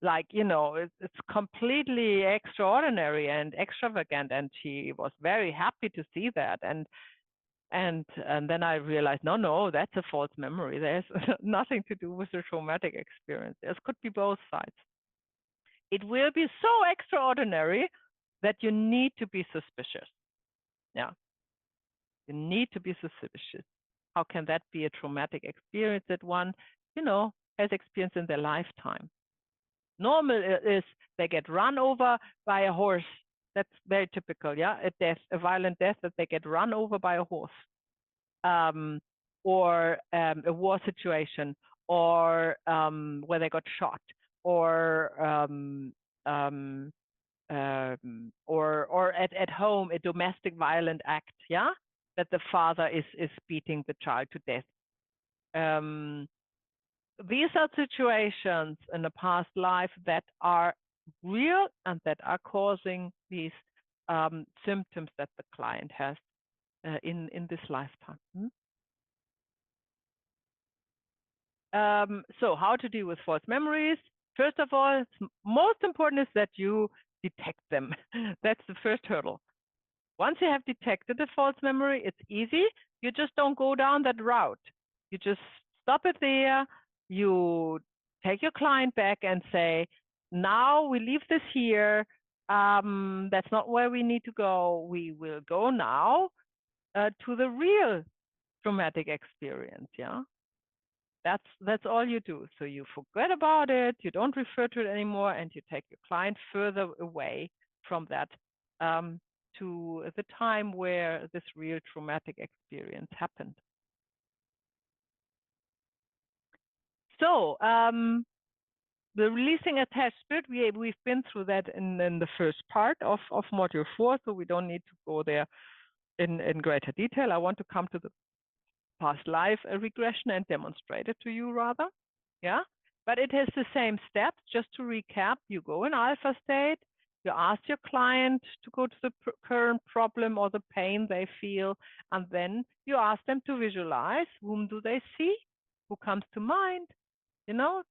Speaker 1: Like, you know, it's completely extraordinary and extravagant, and he was very happy to see that. And then I realized, no, that's a false memory. There's nothing to do with the traumatic experience. This could be both sides. It will be so extraordinary that you need to be suspicious. Yeah, you need to be suspicious. How can that be a traumatic experience that one, you know, has experienced in their lifetime? Normal is they get run over by a horse. That's very typical, yeah, a violent death, that they get run over by a horse, or a war situation, or where they got shot, or at home, a domestic violent act, yeah, that the father is beating the child to death. These are situations in the past life that are real and that are causing these symptoms that the client has in this lifetime. So how to deal with false memories? First of all, most important is that you detect them. That's the first hurdle. Once you have detected a false memory, it's easy. You just don't go down that route. You just stop it there. You take your client back and say, now we leave this here. That's not where we need to go. We will go now to the real traumatic experience. Yeah, that's all you do. So you forget about it, you don't refer to it anymore, and you take your client further away from that to the time where this real traumatic experience happened. So the releasing attached spirit, we've been through that in the first part of module 4, so we don't need to go there in greater detail. I want to come to the past life regression and demonstrate it to you rather. Yeah, but it has the same steps. Just to recap, you go in alpha state, you ask your client to go to the current problem or the pain they feel, and then you ask them to visualize whom do they see, who comes to mind, you know,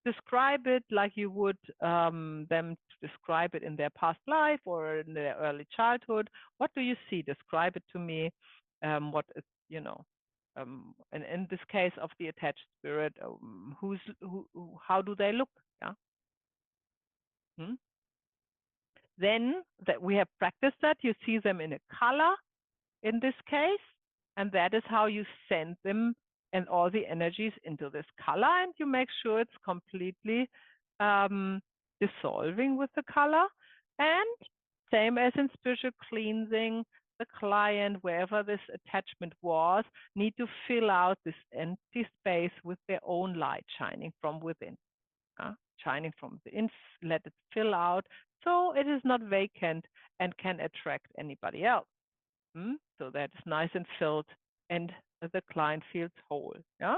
Speaker 1: describe it like you would them to describe it in their past life or in their early childhood. What do you see? Describe it to me. What is, you know, and in this case of the attached spirit, how do they look? Yeah. Then that we have practiced that, you see them in a color in this case, and that is how you send them and all the energies into this color, and you make sure it's completely dissolving with the color. And same as in spiritual cleansing, the client, wherever this attachment was, need to fill out this empty space with their own light shining from within. Shining from within, let it fill out so it is not vacant and can attract anybody else. So that is nice and filled and the client feels whole. Yeah.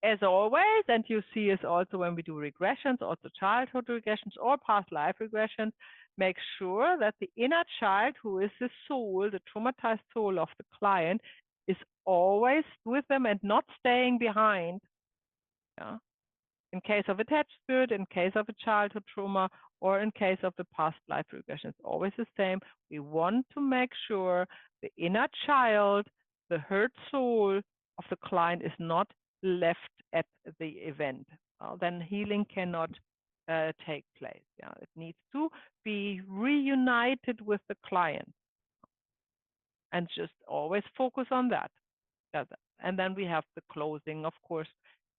Speaker 1: As always, and you see is also when we do regressions, also childhood regressions or past life regressions, make sure that the inner child, who is the soul, the traumatized soul of the client, is always with them and not staying behind. Yeah. In case of attached spirit, in case of a childhood trauma, or in case of the past life regression, it's always the same. We want to make sure the inner child, the hurt soul of the client is not left at the event. Then healing cannot take place. Yeah, it needs to be reunited with the client, and just always focus on that. And then we have the closing, of course,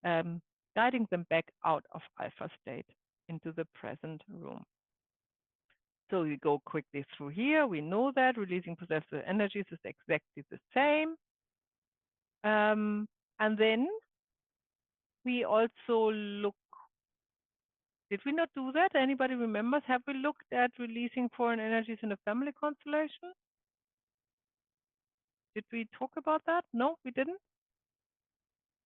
Speaker 1: guiding them back out of alpha state into the present room. So we go quickly through here. We know that releasing possessive energies is exactly the same. And then we also look, did we not do that? Anybody remembers? Have we looked at releasing foreign energies in a family constellation? Did we talk about that? No, we didn't?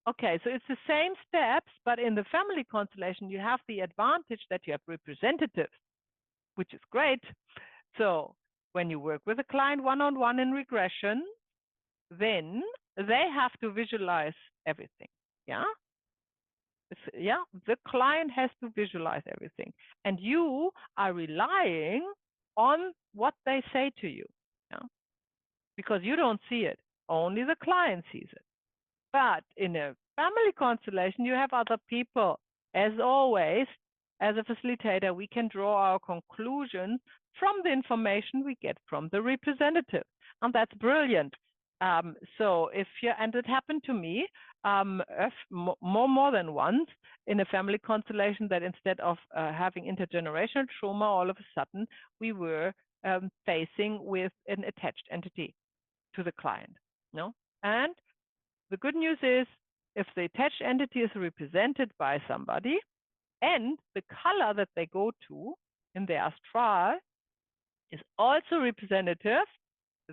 Speaker 1: Okay, so it's the same steps, but in the family constellation, you have the advantage that you have representatives, which is great. So when you work with a client one-on-one in regression, then they have to visualize everything. Yeah. Yeah, the client has to visualize everything, and you are relying on what they say to you. Yeah, because you don't see it, only the client sees it. But in a family constellation, you have other people. As always, as a facilitator, we can draw our conclusions from the information we get from the representative. And that's brilliant. So if you, and it happened to me more than once in a family constellation, that instead of having intergenerational trauma, all of a sudden we were facing with an attached entity to the client. No? And the good news is, if the attached entity is represented by somebody and the color that they go to in the astral is also representative,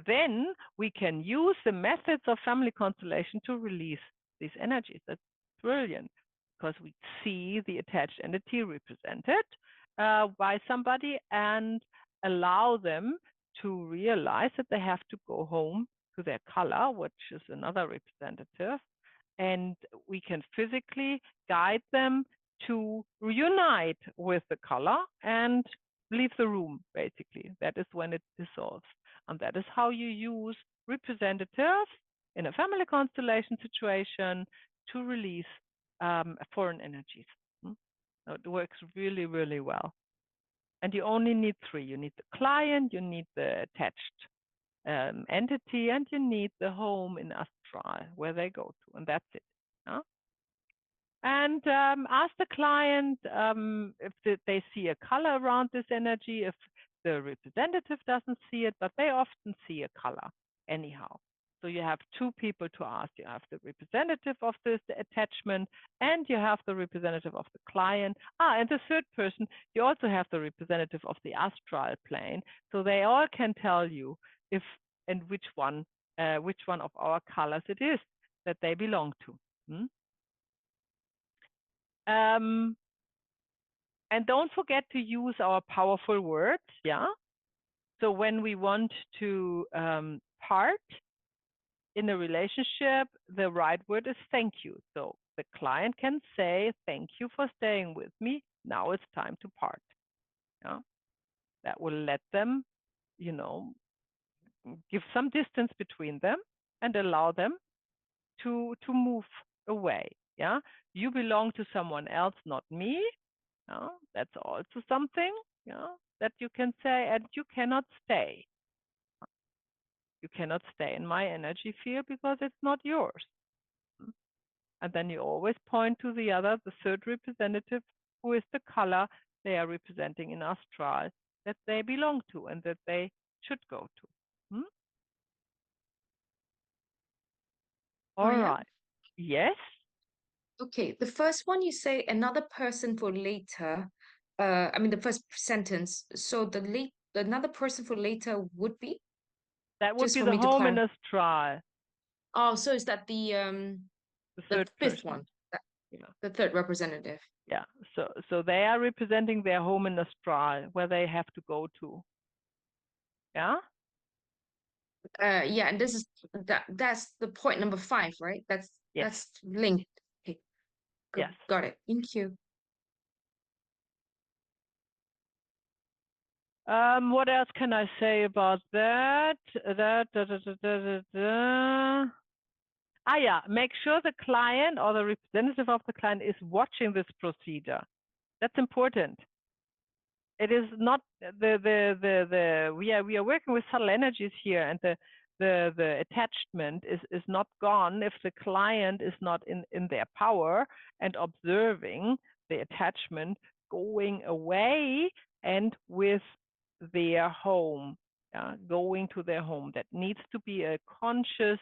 Speaker 1: then we can use the methods of family constellation to release these energies. That's brilliant, because we see the attached entity represented by somebody and allow them to realize that they have to go home to their color, which is another representative, and we can physically guide them to reunite with the color and leave the room, basically. That is when it dissolves. And that is how you use representatives in a family constellation situation to release foreign energies. So it works really, really well. And you only need 3. You need the client, you need the attached entity, and you need the home in astral where they go to, and that's it. Yeah? And ask the client if they see a color around this energy, if the representative doesn't see it, but they often see a color anyhow. So you have two people to ask. You have the representative of this attachment, and you have the representative of the client. And the third person, you also have the representative of the astral plane. So they all can tell you if and which one of our colors it is that they belong to. And don't forget to use our powerful words, yeah? So when we want to part in a relationship, the right word is thank you. So the client can say, thank you for staying with me. Now it's time to part. Yeah? That will let them, you know, give some distance between them and allow them to move away. Yeah, you belong to someone else, not me. Yeah? That's also something, yeah, that you can say, and you cannot stay. You cannot stay in my energy field because it's not yours. And then you always point to the other, the third representative, who is the color they are representing in astral that they belong to and that they should go to. All right. Yes.
Speaker 2: Okay, the first one you say another person for later. I mean the first sentence. So another person for later would be?
Speaker 1: That would
Speaker 2: Just
Speaker 1: be
Speaker 2: for
Speaker 1: the
Speaker 2: me to
Speaker 1: home in
Speaker 2: clarify.
Speaker 1: astral.
Speaker 2: Oh, so is that the
Speaker 1: third
Speaker 2: fifth
Speaker 1: person.
Speaker 2: one?
Speaker 1: Yeah.
Speaker 2: The third representative.
Speaker 1: Yeah. So they are representing their home in astral where they have to go to. Yeah.
Speaker 2: Yeah, and this is that's the point number 5, right?
Speaker 1: Yes.
Speaker 2: That's linked. Okay.
Speaker 1: Yes.
Speaker 2: Got it. Thank you.
Speaker 1: What else can I say about that? Yeah, make sure the client or the representative of the client is watching this procedure. That's important. It is not we are working with subtle energies here, and the attachment is not gone if the client is not in their power and observing the attachment going away and with their home, going to their home. That needs to be a conscious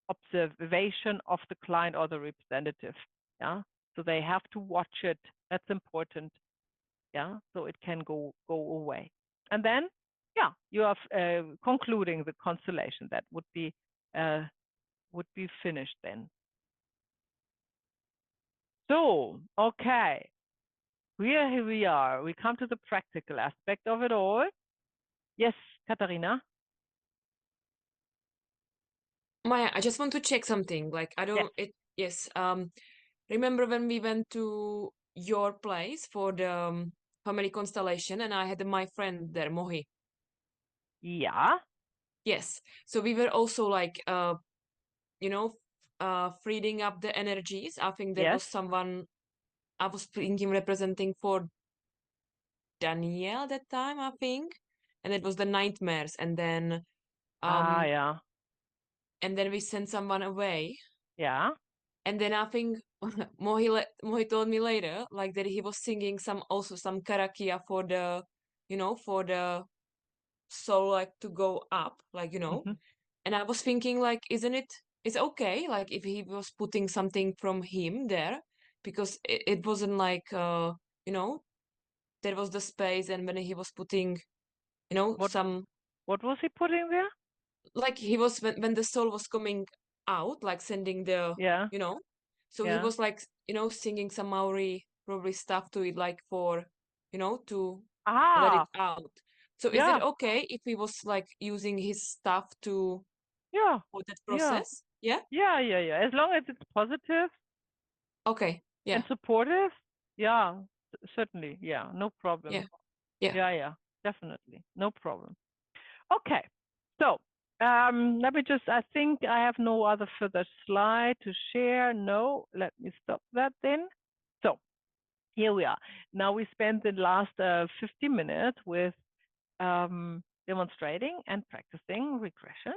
Speaker 1: observation of the client or the representative. Yeah, so they have to watch it. That's important. Yeah, so it can go away. And then, yeah, you are concluding the constellation. That would be finished then. So, okay, here we are. We come to the practical aspect of it all. Yes, Katharina?
Speaker 4: Maya, I just want to check something. Like, I don't, yes. Remember when we went to your place for the family constellation and I had my friend there, Mohi?
Speaker 1: Yeah.
Speaker 4: Yes. So we were also like, you know, freeing up the energies. I think there was someone I was thinking representing for Danielle that time, I think. And it was the nightmares. And then,
Speaker 1: yeah.
Speaker 4: and then we sent someone away.
Speaker 1: Yeah.
Speaker 4: And then I think Mohi told me later, like that he was singing some karakia for the, for the soul, like to go up, like, And I was thinking, like, it's okay, like if he was putting something from him there, because it wasn't like, there was the space, and when he was putting,
Speaker 1: What was he putting there?
Speaker 4: Like he was when the soul was coming out, like sending the, so he was like, singing some Maori probably stuff to it, like for, to let it out. So is it okay if he was like using his stuff to for that process? Yeah.
Speaker 1: As long as it's positive.
Speaker 4: Okay. Yeah.
Speaker 1: And supportive. Yeah, certainly. Yeah, no problem.
Speaker 4: Yeah.
Speaker 1: Definitely, no problem. Okay, so let me just, I think I have no other further slide to share. No, let me stop that then. So here we are. Now we spent the last 50 minutes with demonstrating and practicing regression.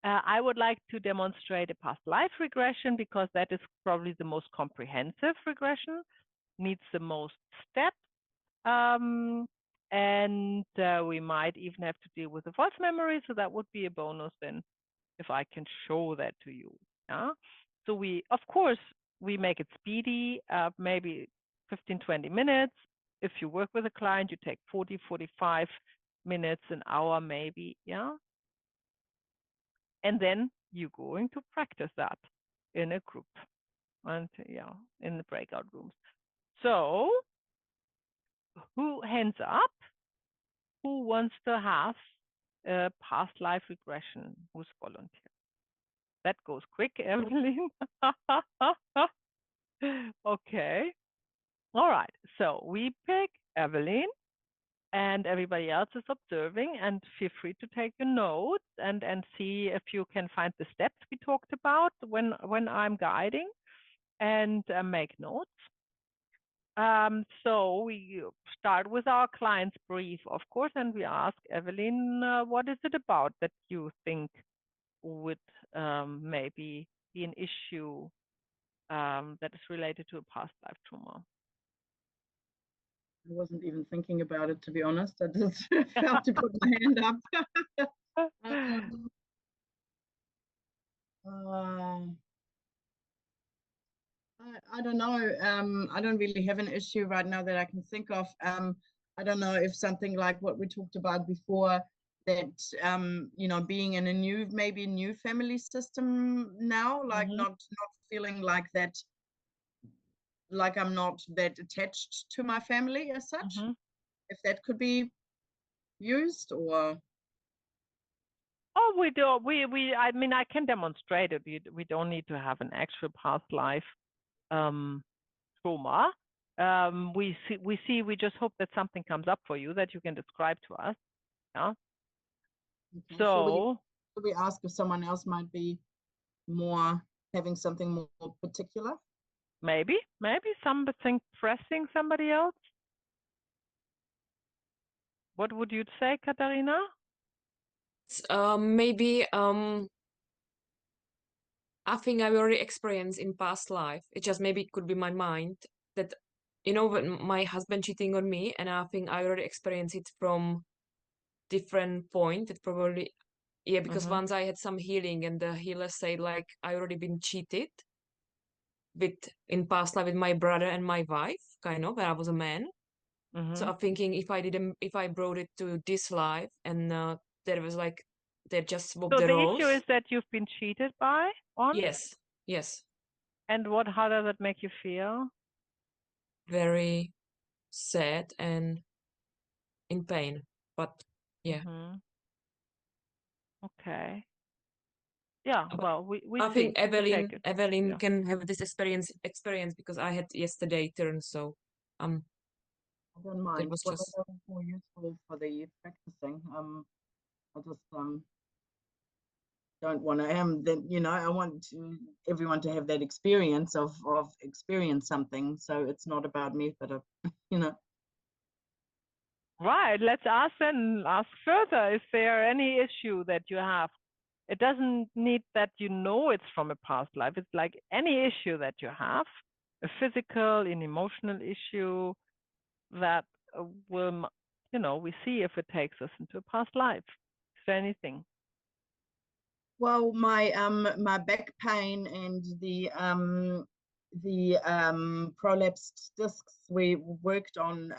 Speaker 1: I would like to demonstrate a past life regression because that is probably the most comprehensive regression, needs the most steps, and we might even have to deal with the false memory, so that would be a bonus then if I can show that to you. Yeah. So we, of course, we make it speedy, maybe 15, 20 minutes. If you work with a client, you take 40, 45 minutes, an hour maybe, yeah. And then you're going to practice that in a group and yeah, in the breakout rooms. So who hands up? Who wants to have a past life regression? Who's volunteer? That goes quick, Evelyn. Okay. All right. So we pick Evelyn, and everybody else is observing, and feel free to take your notes and see if you can find the steps we talked about when I'm guiding, and make notes. So we start with our client's brief, of course, and we ask Evelyn, what is it about that you think would maybe be an issue that is related to a past life trauma?
Speaker 7: I wasn't even thinking about it, to be honest. I just felt to put my hand up. I don't know. I don't really have an issue right now that I can think of. I don't know if something like what we talked about before, that you know, being in a new, maybe a new family system now, like not feeling like that, like I'm not that attached to my family as such. If that could be used, or
Speaker 1: oh, we do. I mean, I can demonstrate it. We don't need to have an actual past life trauma. We just hope that something comes up for you that you can describe to us. Yeah.
Speaker 7: okay.
Speaker 1: So
Speaker 7: should we ask if someone else might be more having something more particular?
Speaker 1: maybe something pressing somebody else. What would you say, Katharina?
Speaker 4: Maybe I think I already experienced in past life. It just maybe it could be my mind that, you know, when my husband cheating on me, and I think I already experienced it from different point. That probably, yeah, because once I had some healing, and the healer said like I already been cheated with in past life with my brother and my wife, kind of, when I was a man. So I'm thinking if I brought it to this life, and there was like they just swapped
Speaker 1: So
Speaker 4: the
Speaker 1: the
Speaker 4: roles.
Speaker 1: issue is that you've been cheated on?
Speaker 4: Yes.
Speaker 1: And how does that make you feel?
Speaker 4: Very sad and in pain, but yeah.
Speaker 1: Okay. Yeah, well, we
Speaker 4: I think
Speaker 1: Evelyn
Speaker 4: can have this experience because I had yesterday turn, so
Speaker 7: I don't mind.
Speaker 4: it was
Speaker 7: Whatever
Speaker 4: just
Speaker 7: is more useful for the practicing. I just don't want to then, you know, I want everyone to have that experience of experience something. So it's not about me, but you know.
Speaker 1: Right. Let's ask further. Is there any issue that you have? It doesn't need that you know it's from a past life. It's like any issue that you have, a physical, an emotional issue that will, you know, we see if it takes us into a past life. Is there anything?
Speaker 7: Well, my back pain and the prolapsed discs we worked on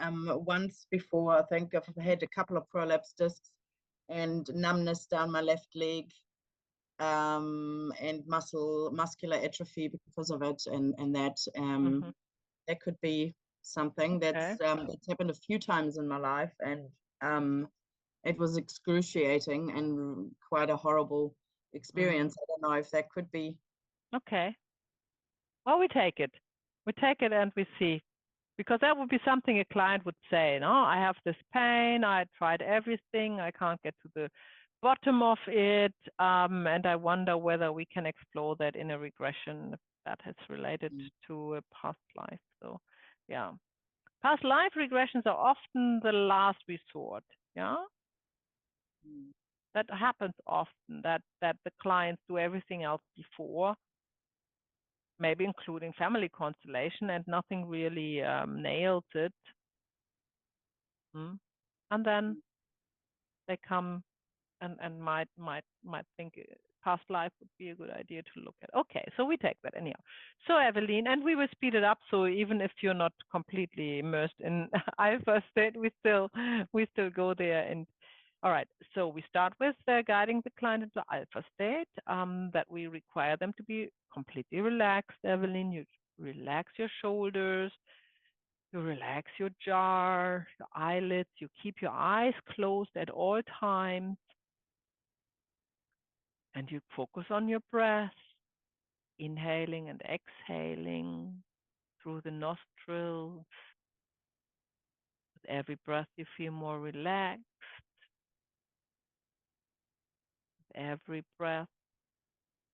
Speaker 7: once before. I think I've had a couple of prolapsed discs and numbness down my left leg, and muscular atrophy because of it, and that that could be something that's happened a few times in my life, and it was excruciating and quite a horrible experience. I don't know if that could be.
Speaker 1: Okay. Well, we take it. We take it and we see. Because that would be something a client would say, no, I have this pain, I tried everything, I can't get to the bottom of it, and I wonder whether we can explore that in a regression that is related to a past life. So, yeah. Past life regressions are often the last resort, yeah? That happens often, that the clients do everything else before, maybe including family constellation, and nothing really nails it. And then they come and might think past life would be a good idea to look at. Okay, so we take that anyhow. So Evelyn, and we will speed it up. So even if you're not completely immersed in alpha state, we still go there. And all right, so we start with guiding the client into alpha state. That we require them to be completely relaxed. Evelyn, you relax your shoulders. You relax your jaw, your eyelids. You keep your eyes closed at all times. And you focus on your breath, inhaling and exhaling through the nostrils. With every breath, you feel more relaxed. With every breath,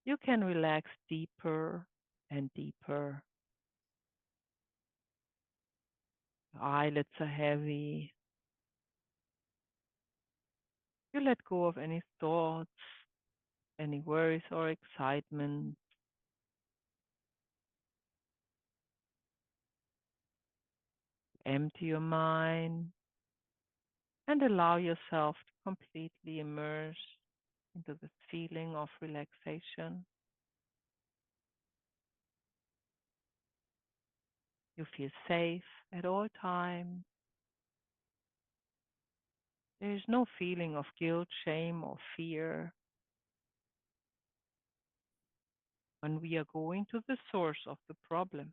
Speaker 1: you can relax deeper and deeper. Your eyelids are heavy. You let go of any thoughts, any worries or excitement. Empty your mind and allow yourself to completely immerse into this feeling of relaxation. You feel safe at all times. There is no feeling of guilt, shame, or fear. When we are going to the source of the problem,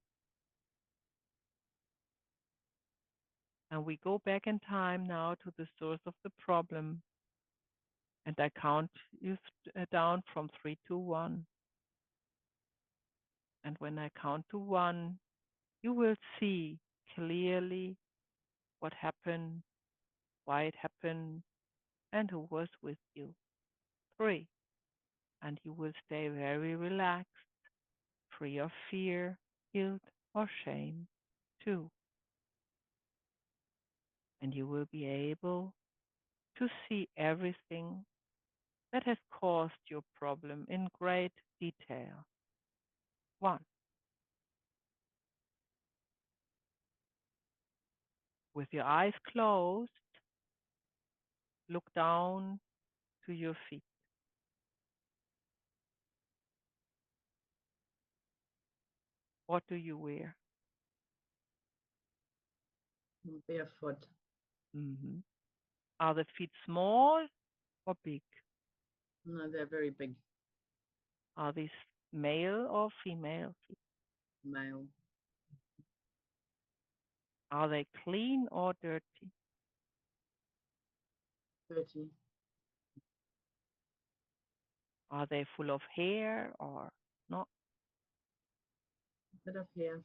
Speaker 1: and we go back in time now to the source of the problem, and I count you down from 3 to 1. And when I count to 1, you will see clearly what happened, why it happened, and who was with you. 3. And you will stay very relaxed, free of fear, guilt, or shame. 2. And you will be able to see everything that has caused your problem in great detail. 1. With your eyes closed, look down to your feet. What do you wear?
Speaker 7: Barefoot.
Speaker 1: Are the feet small or big?
Speaker 7: No, they're very big.
Speaker 1: Are these male or female feet?
Speaker 7: Male.
Speaker 1: Are they clean or dirty?
Speaker 7: Dirty.
Speaker 1: Are they full of hair or not?
Speaker 7: Bit of hair.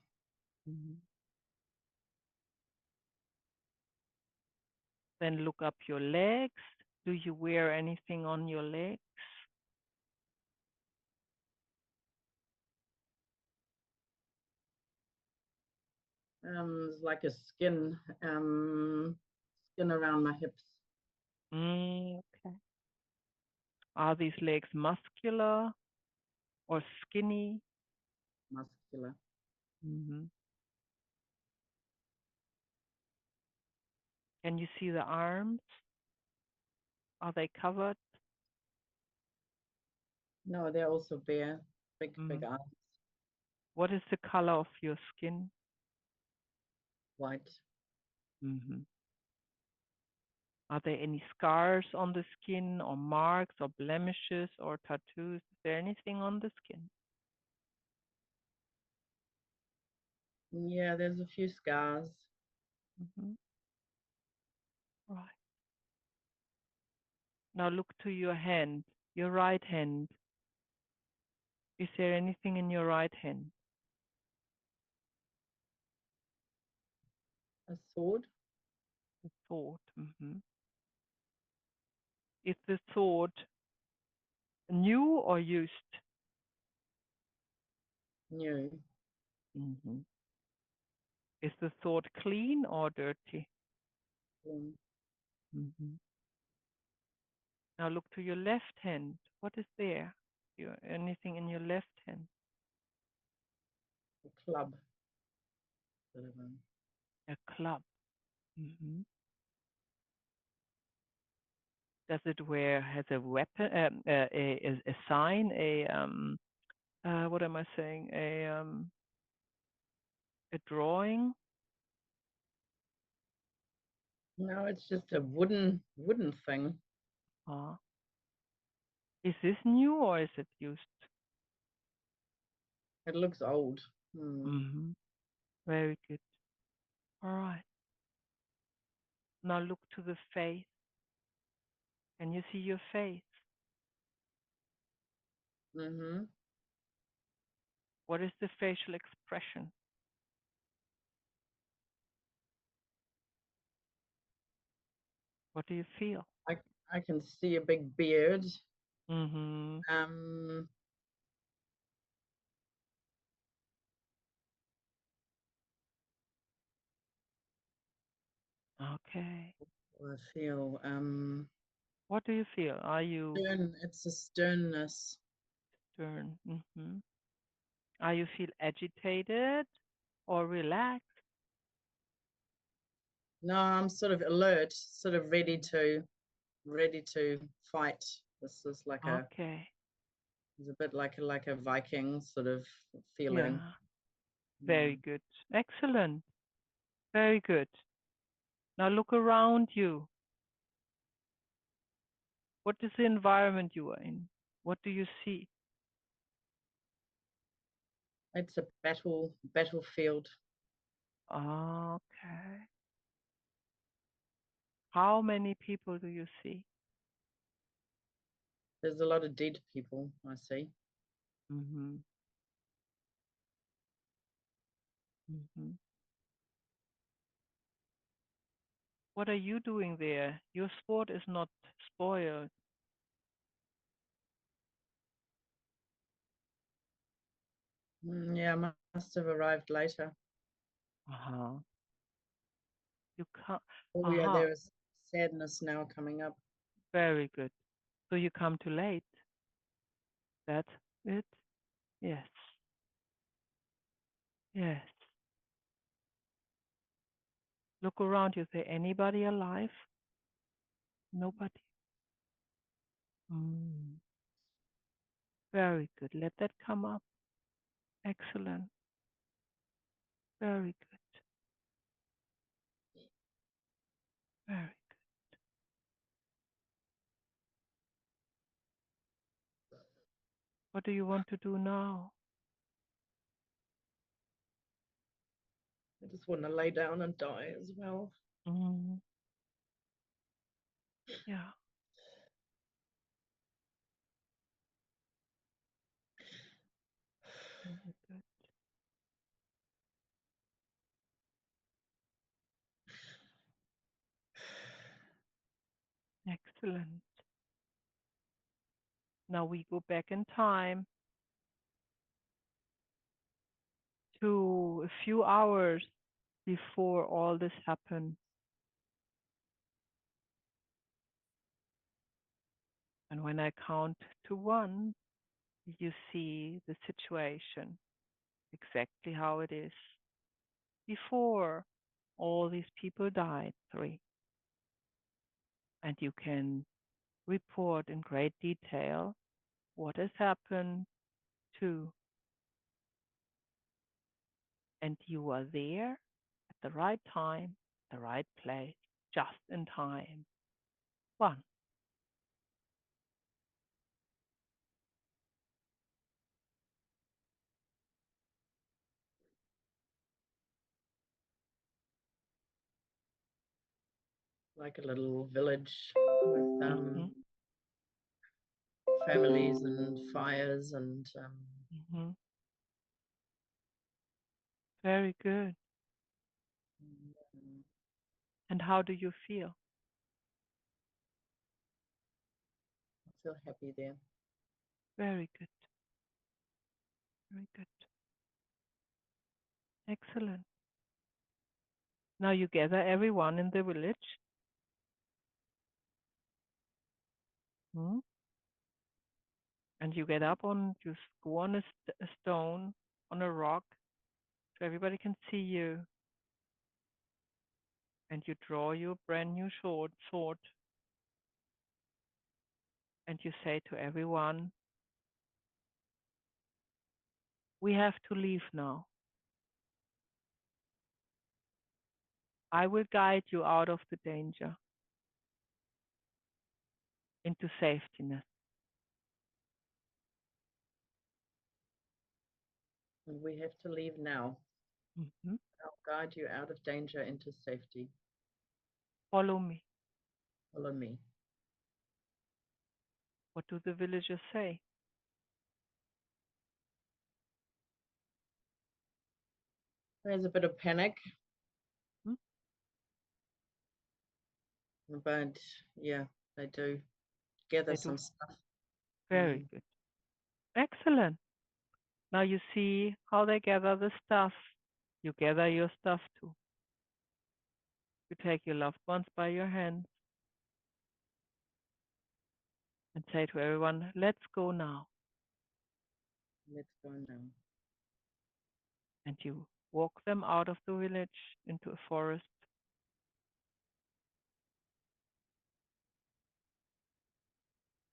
Speaker 1: Then look up your legs. Do you wear anything on your legs?
Speaker 7: It's like a skin around my hips.
Speaker 1: Okay. Are these legs muscular or skinny?
Speaker 7: Muscular.
Speaker 1: Can you see the arms? Are they covered?
Speaker 7: No, they're also bare. Big arms.
Speaker 1: What is the color of your skin?
Speaker 7: White.
Speaker 1: Are there any scars on the skin or marks or blemishes or tattoos? Is there anything on the skin?
Speaker 7: Yeah, there's a few scars.
Speaker 1: Right. Now look to your hand, your right hand. Is there anything in your right hand?
Speaker 7: A sword.
Speaker 1: A sword. Is the sword new or used?
Speaker 7: New.
Speaker 1: Is the sword clean or dirty?
Speaker 7: Clean.
Speaker 1: Now look to your left hand. What is there? Anything in your left hand?
Speaker 7: A club. Sort of
Speaker 1: A club. Hmm. Does it has a weapon, a sign, what am I saying? A drawing?
Speaker 7: No, it's just a wooden thing.
Speaker 1: Is this new or is it used?
Speaker 7: It looks old.
Speaker 1: Mm-hmm. Very good. All right. Now look to the face. Can you see your face?
Speaker 7: Mm-hmm.
Speaker 1: What is the facial expression? What do you feel?
Speaker 7: I can see a big beard.
Speaker 1: Mm-hmm. Okay.
Speaker 7: I feel
Speaker 1: What do you feel? Are you
Speaker 7: it's a sternness.
Speaker 1: stern? Mm-hmm. Are you feel agitated or relaxed?
Speaker 7: No, I'm sort of alert, sort of ready to fight. This is like
Speaker 1: Okay.
Speaker 7: it's a bit like a Viking sort of
Speaker 1: Yeah.
Speaker 7: feeling.
Speaker 1: Very good. Excellent. Very good. Now look around you. What is the environment you are in? What do you see?
Speaker 7: It's a battlefield.
Speaker 1: Okay. How many people do you see?
Speaker 7: There's a lot of dead people, I see.
Speaker 1: Mm-hmm. Mm-hmm. What are you doing there? Your sport is not spoiled.
Speaker 7: Yeah, I must have arrived later.
Speaker 1: Uh-huh. You can't.
Speaker 7: Oh yeah, there is sadness now coming up.
Speaker 1: Very good. So you come too late. That's it? Yes. Yes. Look around you. Is there anybody alive? Nobody. Mm. Very good. Let that come up. Excellent. Very good. Very good. What do you want to do now?
Speaker 7: I just want to lay down and die as well.
Speaker 1: Mm. Yeah. Very good. Excellent. Now we go back in time to a few hours before all this happened. And when I count to one, you see the situation exactly how it is before all these people died. 3. And you can report in great detail what has happened. 2. And you are there at the right time, the right place, just in time. 1.
Speaker 7: Like a little village with
Speaker 1: Mm-hmm.
Speaker 7: families and fires and
Speaker 1: Mm-hmm. Very good. And how do you feel?
Speaker 7: I feel happy there.
Speaker 1: Very good. Very good. Excellent. Now you gather everyone in the village. Hmm? And you get up on, you go on a stone, on a rock, so everybody can see you. And you draw your brand new sword. And you say to everyone, we have to leave now. I will guide you out of the danger into safetyness.
Speaker 7: And we have to leave now.
Speaker 1: Mm-hmm.
Speaker 7: I'll guide you out of danger into safety.
Speaker 1: Follow me.
Speaker 7: Follow me.
Speaker 1: What do the villagers say?
Speaker 7: There's a bit of panic.
Speaker 1: Hmm?
Speaker 7: But yeah, they do gather
Speaker 1: They
Speaker 7: some
Speaker 1: do.
Speaker 7: stuff.
Speaker 1: Very good. Excellent. Now you see how they gather the stuff. You gather your stuff too. You take your loved ones by your hands and say to everyone, let's go now.
Speaker 7: Let's go now.
Speaker 1: And you walk them out of the village into a forest.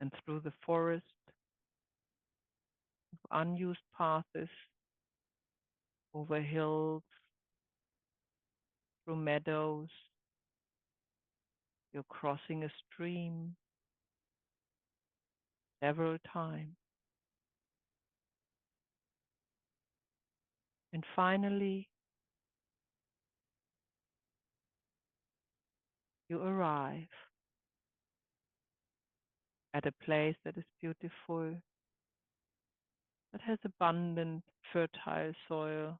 Speaker 1: And through the forest, unused paths, over hills, through meadows. You're crossing a stream several times. And finally, you arrive at a place that is beautiful, that has abundant, fertile soil,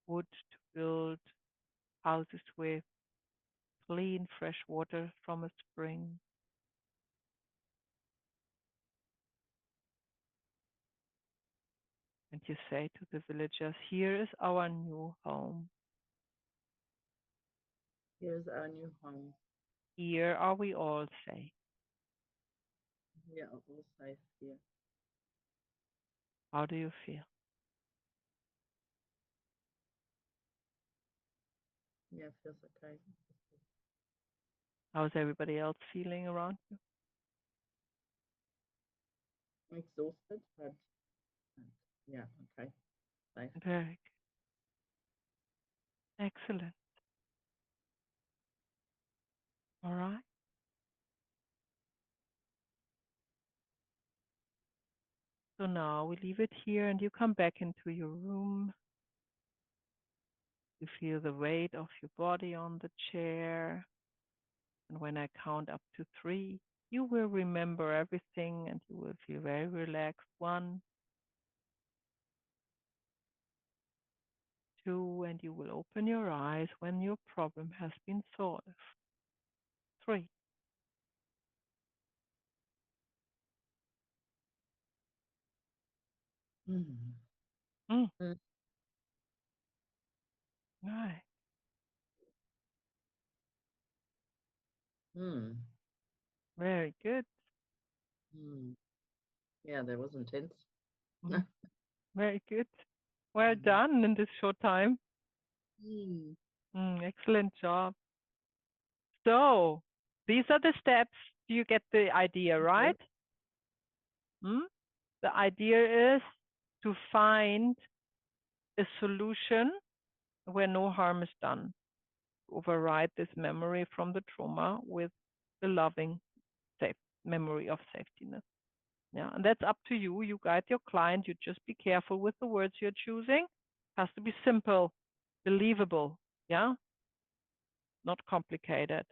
Speaker 1: wood to build houses with, clean, fresh water from a spring. And you say to the villagers, here is our new home.
Speaker 7: Here's our new home.
Speaker 1: Here are we all safe.
Speaker 7: We are all safe here.
Speaker 1: How do you feel?
Speaker 7: Yeah, feels okay.
Speaker 1: How's everybody else feeling around you?
Speaker 7: I'm exhausted, but yeah, okay. Safe.
Speaker 1: Very good. Excellent. All right. So now we leave it here and you come back into your room. You feel the weight of your body on the chair. And when I count up to 3, you will remember everything and you will feel very relaxed. 1, 2, and you will open your eyes when your problem has been solved. 3.
Speaker 7: Mm.
Speaker 1: Mm.
Speaker 7: Mm.
Speaker 1: Right.
Speaker 7: Mm.
Speaker 1: Very good.
Speaker 7: Mm. Yeah, that was intense.
Speaker 1: Mm. Very good. Well
Speaker 7: Mm.
Speaker 1: done in this short time.
Speaker 7: Mm.
Speaker 1: Excellent job. So these are the steps. Do you get the idea, right? The idea is to find a solution where no harm is done. Override this memory from the trauma with the loving, safe memory of safetyness. Yeah, and that's up to you. You guide your client. You just be careful with the words you're choosing. It has to be simple, believable. Yeah, not complicated.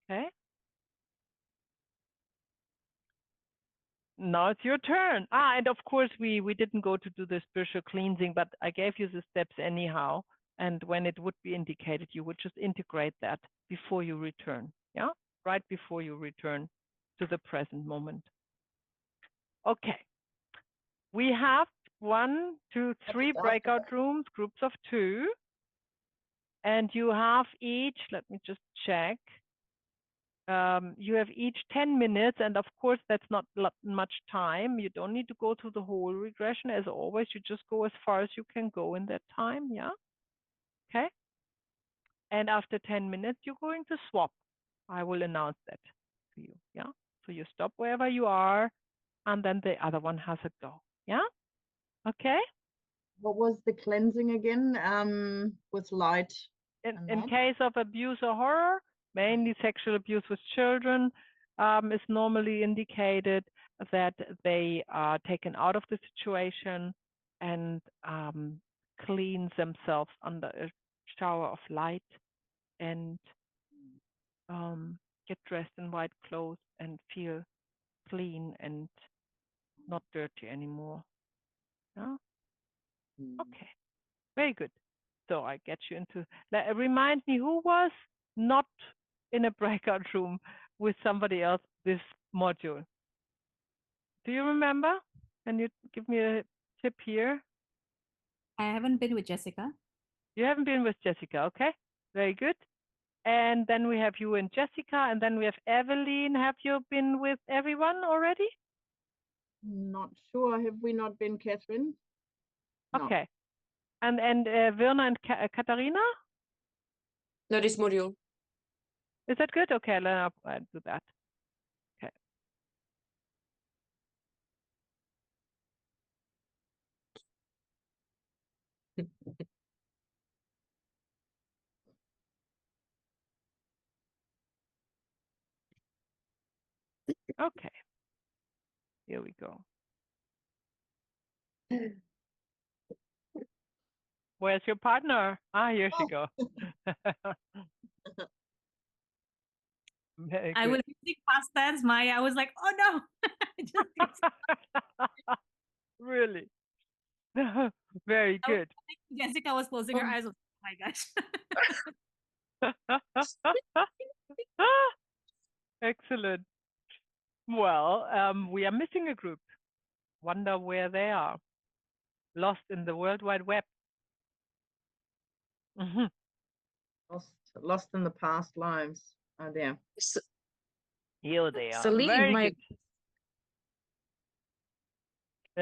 Speaker 1: Okay. Now it's your turn. And of course we didn't go to do the spiritual cleansing, but I gave you the steps anyhow. And when it would be indicated, you would just integrate that before you return. Yeah, right before you return to the present moment. Okay. We have 1, 2, 3 breakout rooms, groups of 2. And you have each, let me just check, You have each 10 minutes, and of course that's not much time. You don't need to go through the whole regression. As always, you just go as far as you can go in that time. Yeah. Okay. And after 10 minutes, you're going to swap. I will announce that to you. Yeah. So you stop wherever you are, and then the other one has a go. Yeah. Okay.
Speaker 7: What was the cleansing again? With light.
Speaker 1: In case of abuse or horror, mainly sexual abuse with children, is normally indicated that they are taken out of the situation and clean themselves under a shower of light and get dressed in white clothes and feel clean and not dirty anymore. Yeah? Okay, very good. So I get you into, remind me, who was not in a breakout room with somebody else this module? Do you remember? Can you give me a tip here?
Speaker 6: I haven't been with Jessica.
Speaker 1: You haven't been with Jessica, okay? Very good. And then we have you and Jessica, and then we have Evelyn. Have you been with everyone already?
Speaker 7: Not sure. Have we not been, Catherine? No.
Speaker 1: Okay. And Virna and Katharina?
Speaker 4: No, this module.
Speaker 1: Is that good? Okay, I'll do that. Okay. Okay. Here we go. Where's your partner? Ah, here she goes. Very
Speaker 6: I
Speaker 1: good.
Speaker 6: was using past tense, Maya. I was like, oh no.
Speaker 1: Really? Very good.
Speaker 6: Jessica was closing her eyes. Oh my gosh.
Speaker 1: Excellent. Well, we are missing a group. Wonder where they are. Lost in the World Wide Web.
Speaker 7: Lost in the past lives. Oh dear.
Speaker 1: Here they are.
Speaker 2: Celine,
Speaker 1: Very good.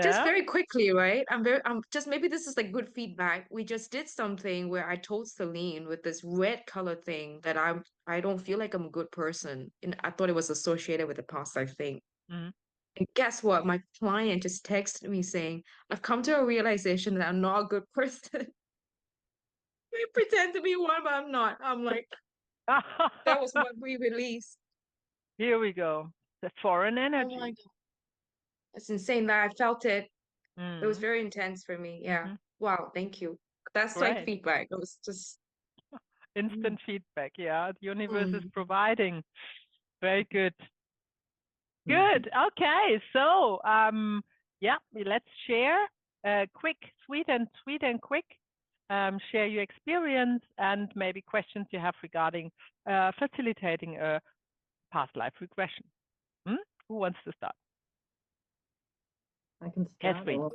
Speaker 2: Just
Speaker 1: Yeah?
Speaker 2: very quickly, right? I'm just, maybe this is like good feedback. We just did something where I told Celine with this red color thing that I don't feel like I'm a good person. And I thought it was associated with the past life thing.
Speaker 1: Mhm.
Speaker 2: And guess what? My client just texted me saying, I've come to a realization that I'm not a good person. I pretend to be one, but I'm not. I'm like, that was what we released.
Speaker 1: Here we go. The foreign energy.
Speaker 2: Oh my God. It's insane that I felt it. It was
Speaker 1: Mhm.
Speaker 2: very intense for me. Yeah.
Speaker 1: Mhm.
Speaker 2: Wow. Thank you. That's like
Speaker 1: Great.
Speaker 2: feedback. It was just
Speaker 1: Instant feedback. Yeah, the universe is
Speaker 2: Mm.
Speaker 1: providing. Very good. Good. Okay. So, yeah, let's share quick, sweet and quick. Share your experience and maybe questions you have regarding facilitating a past life regression. Who wants to start?
Speaker 7: I can start.
Speaker 1: Catherine.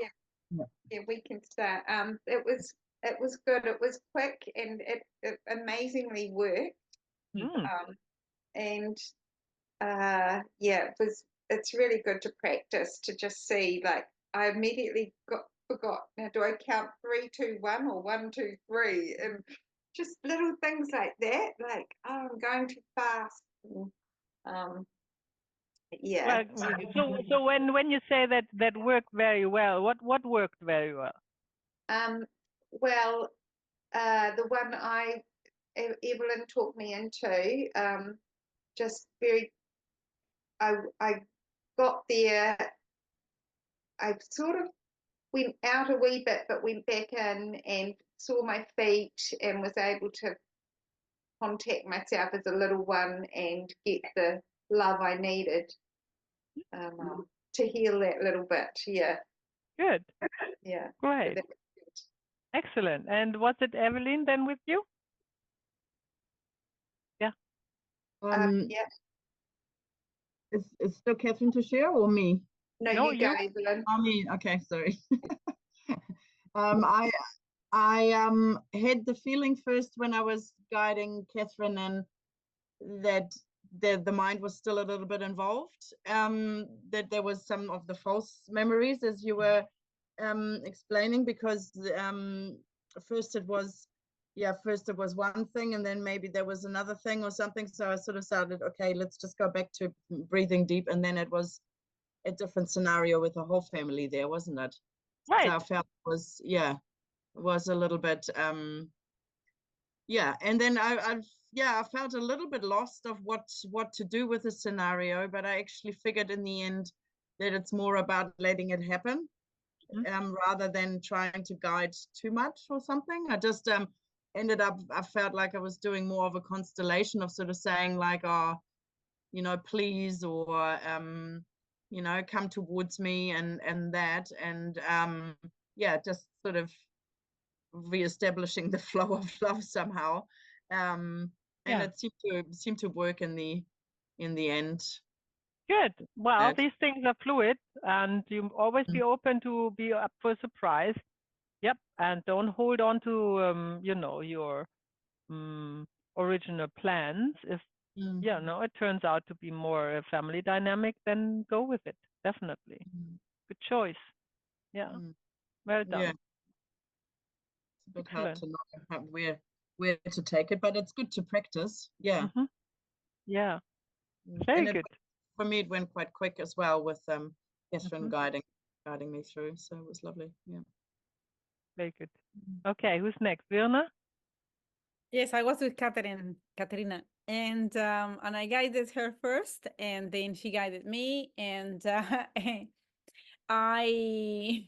Speaker 5: Yeah, we can start. It was good. It was quick, and it amazingly worked. And yeah, it's really good to practice, to just see, like, I immediately forgot, now do I count 3, 2, 1 or 1, 2, 3, and just little things like that, like, oh, I'm going too fast. And, yeah.
Speaker 1: Well, so when you say that worked very well, what worked very well?
Speaker 5: Well, the one Evelyn talked me into, just very, I got there, I sort of went out a wee bit, but went back in and saw my feet and was able to contact myself as a little one and get the love I needed to heal that little bit. Yeah.
Speaker 1: Good.
Speaker 5: Yeah.
Speaker 1: Great.
Speaker 5: So
Speaker 1: Excellent. And was it Evelyn then with you? Yeah.
Speaker 5: yeah.
Speaker 7: Is still Catherine to share or me?
Speaker 5: No, you go, Evelyn.
Speaker 7: Oh, me. Okay, sorry. I had the feeling first when I was guiding Catherine, and that the mind was still a little bit involved. That there was some of the false memories, as you were explaining, because first it was one thing, and then maybe there was another thing or something. So I sort of started, okay, let's just go back to breathing deep, and then it was a different scenario with the whole family there, wasn't it?
Speaker 1: Right.
Speaker 7: So I felt it was a little bit and then I felt a little bit lost of what to do with the scenario, but I actually figured in the end that it's more about letting it happen, rather than trying to guide too much or something. I just ended up, I felt like I was doing more of a constellation of sort of saying like, oh, please, or come towards me, and that, and just sort of re-establishing the flow of love somehow, and it seemed to work in the end.
Speaker 1: Good. Well, these things are fluid, and you always be open to be up for a surprise. Yep, and don't hold on to your original plans. If it turns out to be more a family dynamic, then go with it. Definitely. Good choice. Yeah. Well done.
Speaker 7: Yeah. It's a bit hard to know where to take it, but it's good to practice. Yeah.
Speaker 1: Yeah. Very good.
Speaker 7: For me, it went quite quick as well, with Catherine guiding me through. So it was lovely. Yeah.
Speaker 1: Very good. Okay, who's next? Virna?
Speaker 3: Yes, I was with Katerina, and I guided her first, and then she guided me, and I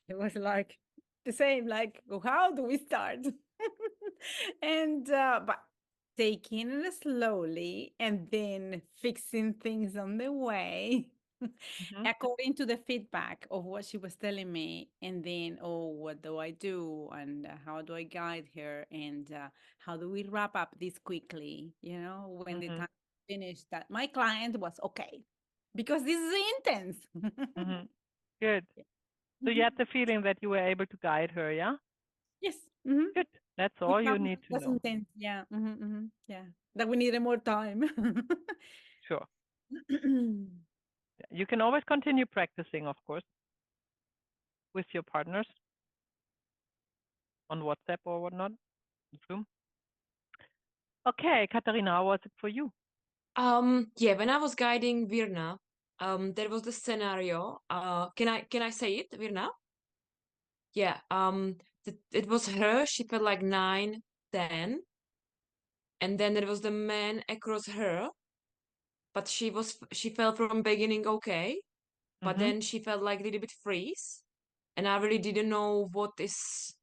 Speaker 3: it was like the same, like, how do we start? And but taking it slowly and then fixing things on the way according to the feedback of what she was telling me, and then, oh, what do I do, and how do I guide her, and how do we wrap up this quickly, when the time finished, that my client was okay, because this is intense.
Speaker 1: Good. So you had the feeling that you were able to guide her, yeah?
Speaker 3: Yes.
Speaker 1: Good. That's all you need to know.
Speaker 3: Intense. Yeah. Yeah. That we needed more time.
Speaker 1: Sure. You can always continue practicing, of course, with your partners on WhatsApp or whatnot, Zoom. Okay, Katharina, how was it for you?
Speaker 4: When I was guiding Virna, there was the scenario. Can I say it, Virna? Yeah. It was her. She felt like 9, 10, and then there was the man across her, but she felt from beginning okay, but then she felt like a little bit freeze, and I really didn't know what is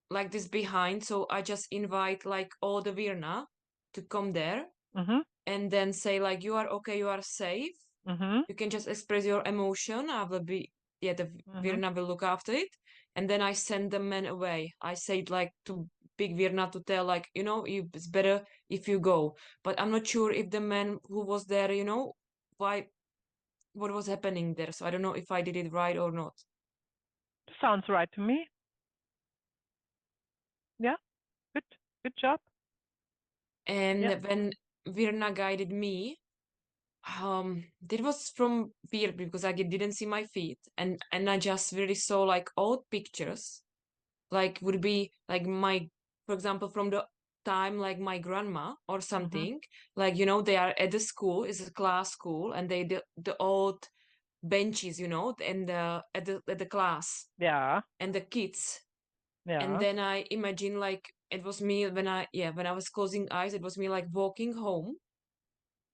Speaker 4: like this behind. So I just invite like all the Virna to come there, and then say like, you are okay, you are safe. You can just express your emotion. I will be, the Virna will look after it. And then I send the men away. I said like to big Virna to tell like, it's better if you go. But I'm not sure if the man who was there, what was happening there. So I don't know if I did it right or not.
Speaker 1: Sounds right to me. Yeah, good job.
Speaker 4: And when Virna guided me, that was from fear, because I didn't see my feet, and I just really saw like old pictures, like would be like for example, from the time like my grandma or something, like they are at the school, it's a class school, and they the old benches, and at the class, and the kids, and then I imagine like it was me when I was closing eyes, it was me like walking home.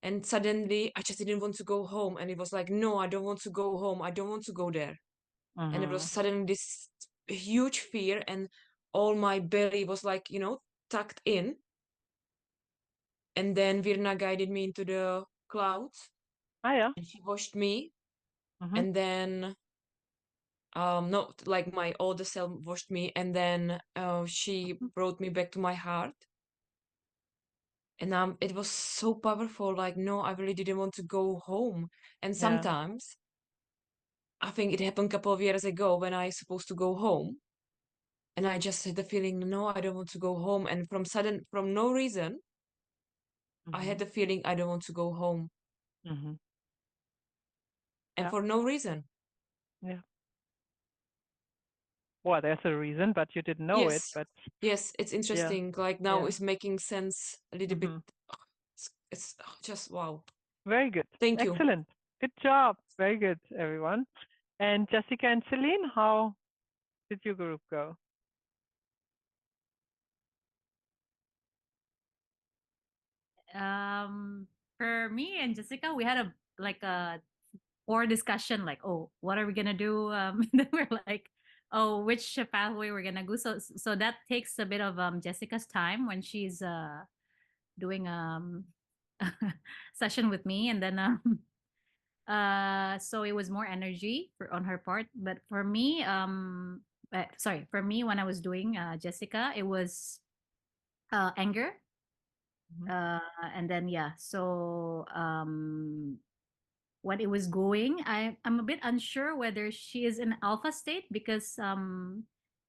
Speaker 4: And suddenly I just didn't want to go home. And it was like, no, I don't want to go home. I don't want to go there. And it was suddenly this huge fear, and all my belly was like, tucked in. And then Virna guided me into the clouds. And she washed me. And then, no, like my older self washed me. And then she brought me back to my heart. And it was so powerful. Like, no, I really didn't want to go home. And sometimes, I think it happened a couple of years ago when I supposed to go home. And I just had the feeling, no, I don't want to go home. And from no reason, I had the feeling I don't want to go home,
Speaker 1: Mm-hmm.
Speaker 4: and
Speaker 1: Yeah.
Speaker 4: for no reason.
Speaker 1: Yeah. Well, there's a reason, but you didn't know it.
Speaker 4: Yes,
Speaker 1: But
Speaker 4: yes, it's interesting. Like now
Speaker 1: Yeah.
Speaker 4: it's making sense a little bit.
Speaker 1: Mhm.
Speaker 4: It's just wow.
Speaker 1: Very good.
Speaker 4: Thank you.
Speaker 1: Excellent. Good job. Very good, everyone. And Jessica and Celine, how did your group go?
Speaker 6: For me and Jessica, we had a or discussion like, oh, what are we gonna do? And then we're like, oh, which pathway we're gonna go. So that takes a bit of Jessica's time when she's doing session with me, and then so it was more energy on her part. But for me, sorry, for me when I was doing Jessica, it was anger. And then yeah, so when it was going, I'm a bit unsure whether she is in alpha state, because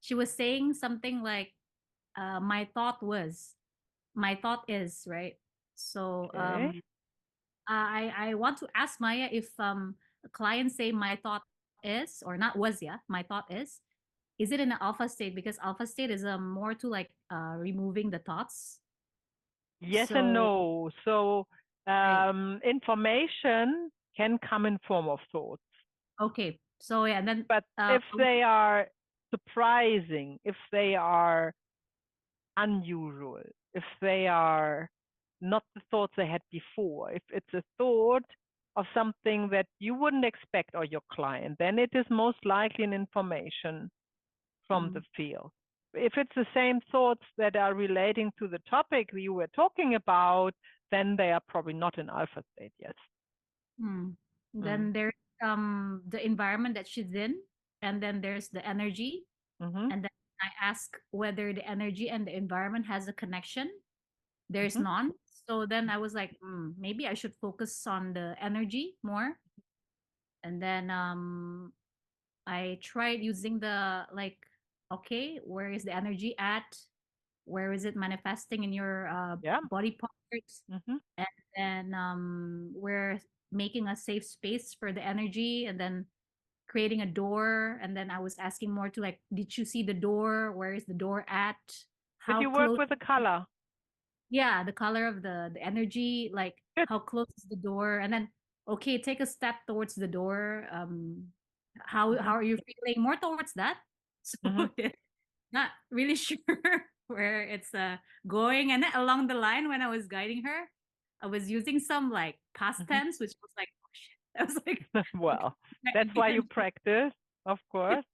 Speaker 6: she was saying something like my thought is, right? So
Speaker 1: Okay.
Speaker 6: I want to ask Maya if a client say my thought is, or not was, yeah, my thought is it in an alpha state? Because alpha state is more to like removing the thoughts.
Speaker 1: Yes
Speaker 6: So
Speaker 1: and no. So
Speaker 6: right.
Speaker 1: information can come in form of thoughts.
Speaker 6: Okay. So yeah, and then
Speaker 1: But if they are surprising, if they are unusual, if they are not the thoughts they had before, if it's a thought of something that you wouldn't expect or your client, then it is most likely an information from the field. If it's the same thoughts that are relating to the topic you were talking about, then they are probably not in alpha state yet.
Speaker 6: Then there's the environment that she's in, and then there's the energy, and then I ask whether the energy and the environment has a connection. There's none. So then I was like, maybe I should focus on the energy more. And then I tried using the like, okay, where is the energy at? Where is it manifesting in your body parts? And then we're making a safe space for the energy, and then creating a door. And then I was asking more to like, did you see the door? Where is the door at?
Speaker 1: Did
Speaker 6: How
Speaker 1: you work
Speaker 6: close?
Speaker 1: with the color?
Speaker 6: Yeah, the color of the energy, like
Speaker 1: Good.
Speaker 6: how close is the door? And then okay, take a step towards the door. How are you feeling more towards that? So not really sure where it's going. And then along the line when I was guiding her, I was using some like past tense, which was like, oh shit. I was like,
Speaker 1: well, that's why you practice, of course.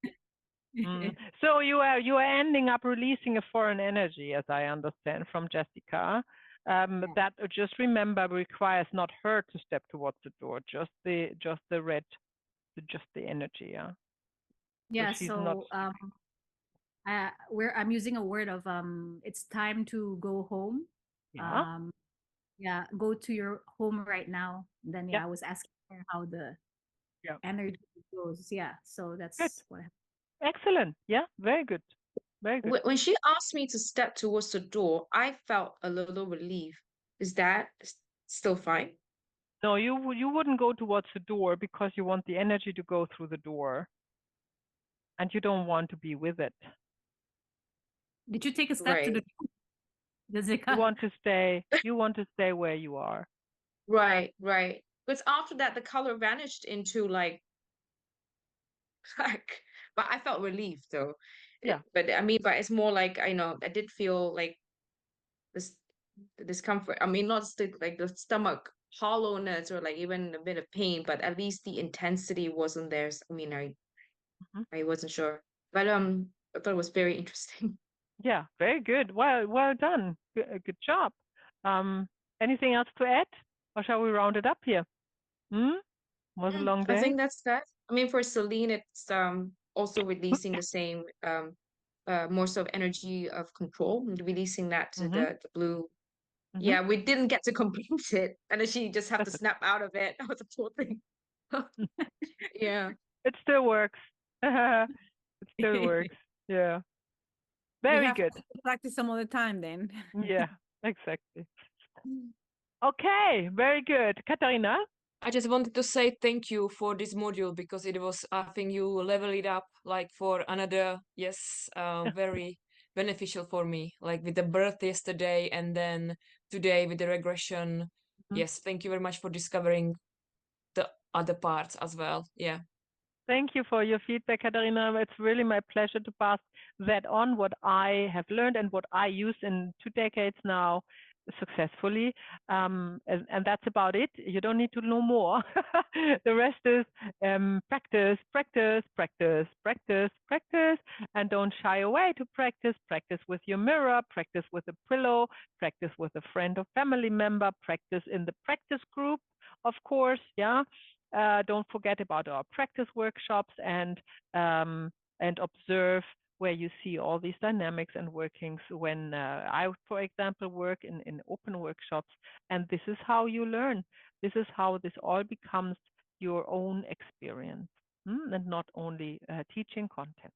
Speaker 1: So you are ending up releasing a foreign energy, as I understand from Jessica. That just remember requires not her to step towards the door, just the energy, yeah.
Speaker 6: Yeah,
Speaker 1: she's
Speaker 6: so
Speaker 1: not.
Speaker 6: I'm using a word of it's time to go home.
Speaker 1: Yeah.
Speaker 6: Yeah, go to your home right now. Then
Speaker 1: Yeah.
Speaker 6: I was asking her how the energy goes. Yeah, so that's
Speaker 1: Good.
Speaker 6: what happened.
Speaker 1: Excellent. Yeah, very good. Very good.
Speaker 2: When she asked me to step towards the door, I felt a little relief. Is that still fine?
Speaker 1: No, you wouldn't go towards the door because you want the energy to go through the door, and you don't want to be with it.
Speaker 6: Did you take a step to the door?
Speaker 1: You want to stay. You want to stay where you are.
Speaker 2: Right, right. Because after that, the color vanished into like, but I felt relief though.
Speaker 1: Yeah.
Speaker 2: But I mean, but it's more like I know I did feel like this discomfort. I mean, not like the stomach hollowness or like even a bit of pain, but at least the intensity wasn't there. I mean, I wasn't sure, but I thought it was very interesting.
Speaker 1: Yeah, very good. Well done. Good job. Anything else to add, or shall we round it up here? Was a long day.
Speaker 2: I think that's that. I mean, for Celine, it's also releasing the same more so of energy of control, releasing that to the blue. Yeah, we didn't get to complete it, and then she just have to snap out of it. That was the whole thing. Yeah.
Speaker 1: It still works. It still works. Yeah. Very good.
Speaker 3: Practice some other time then.
Speaker 1: Yeah, exactly. Okay, very good. Katharina?
Speaker 4: I just wanted to say thank you for this module because it was, I think you level it up like for another, yes, very beneficial for me, like with the birth yesterday and then today with the regression. Yes, thank you very much for discovering the other parts as well. Yeah.
Speaker 1: Thank you for your feedback, Katharina. It's really my pleasure to pass that on, what I have learned and what I use in 2 decades now successfully. And that's about it. You don't need to know more. The rest is practice, practice, practice, practice, practice, and don't shy away to practice. Practice with your mirror, practice with a pillow, practice with a friend or family member, practice in the practice group, of course, yeah. Don't forget about our practice workshops and observe where you see all these dynamics and workings when I, for example, work in open workshops. And this is how you learn. This is how this all becomes your own experience and not only teaching content.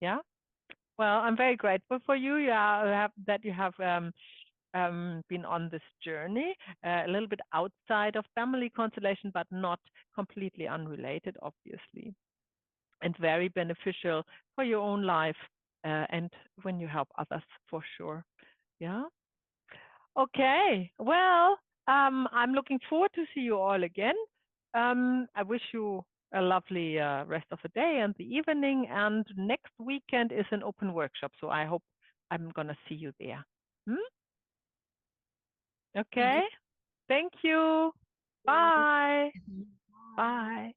Speaker 1: Yeah. Well, I'm very grateful for you. That you have been on this journey, a little bit outside of family constellation, but not completely unrelated, obviously, and very beneficial for your own life and when you help others, for sure. Yeah. Okay. Well, I'm looking forward to see you all again. I wish you a lovely rest of the day and the evening. And next weekend is an open workshop, so I hope I'm gonna see you there. Okay. Thank you. Bye. Bye.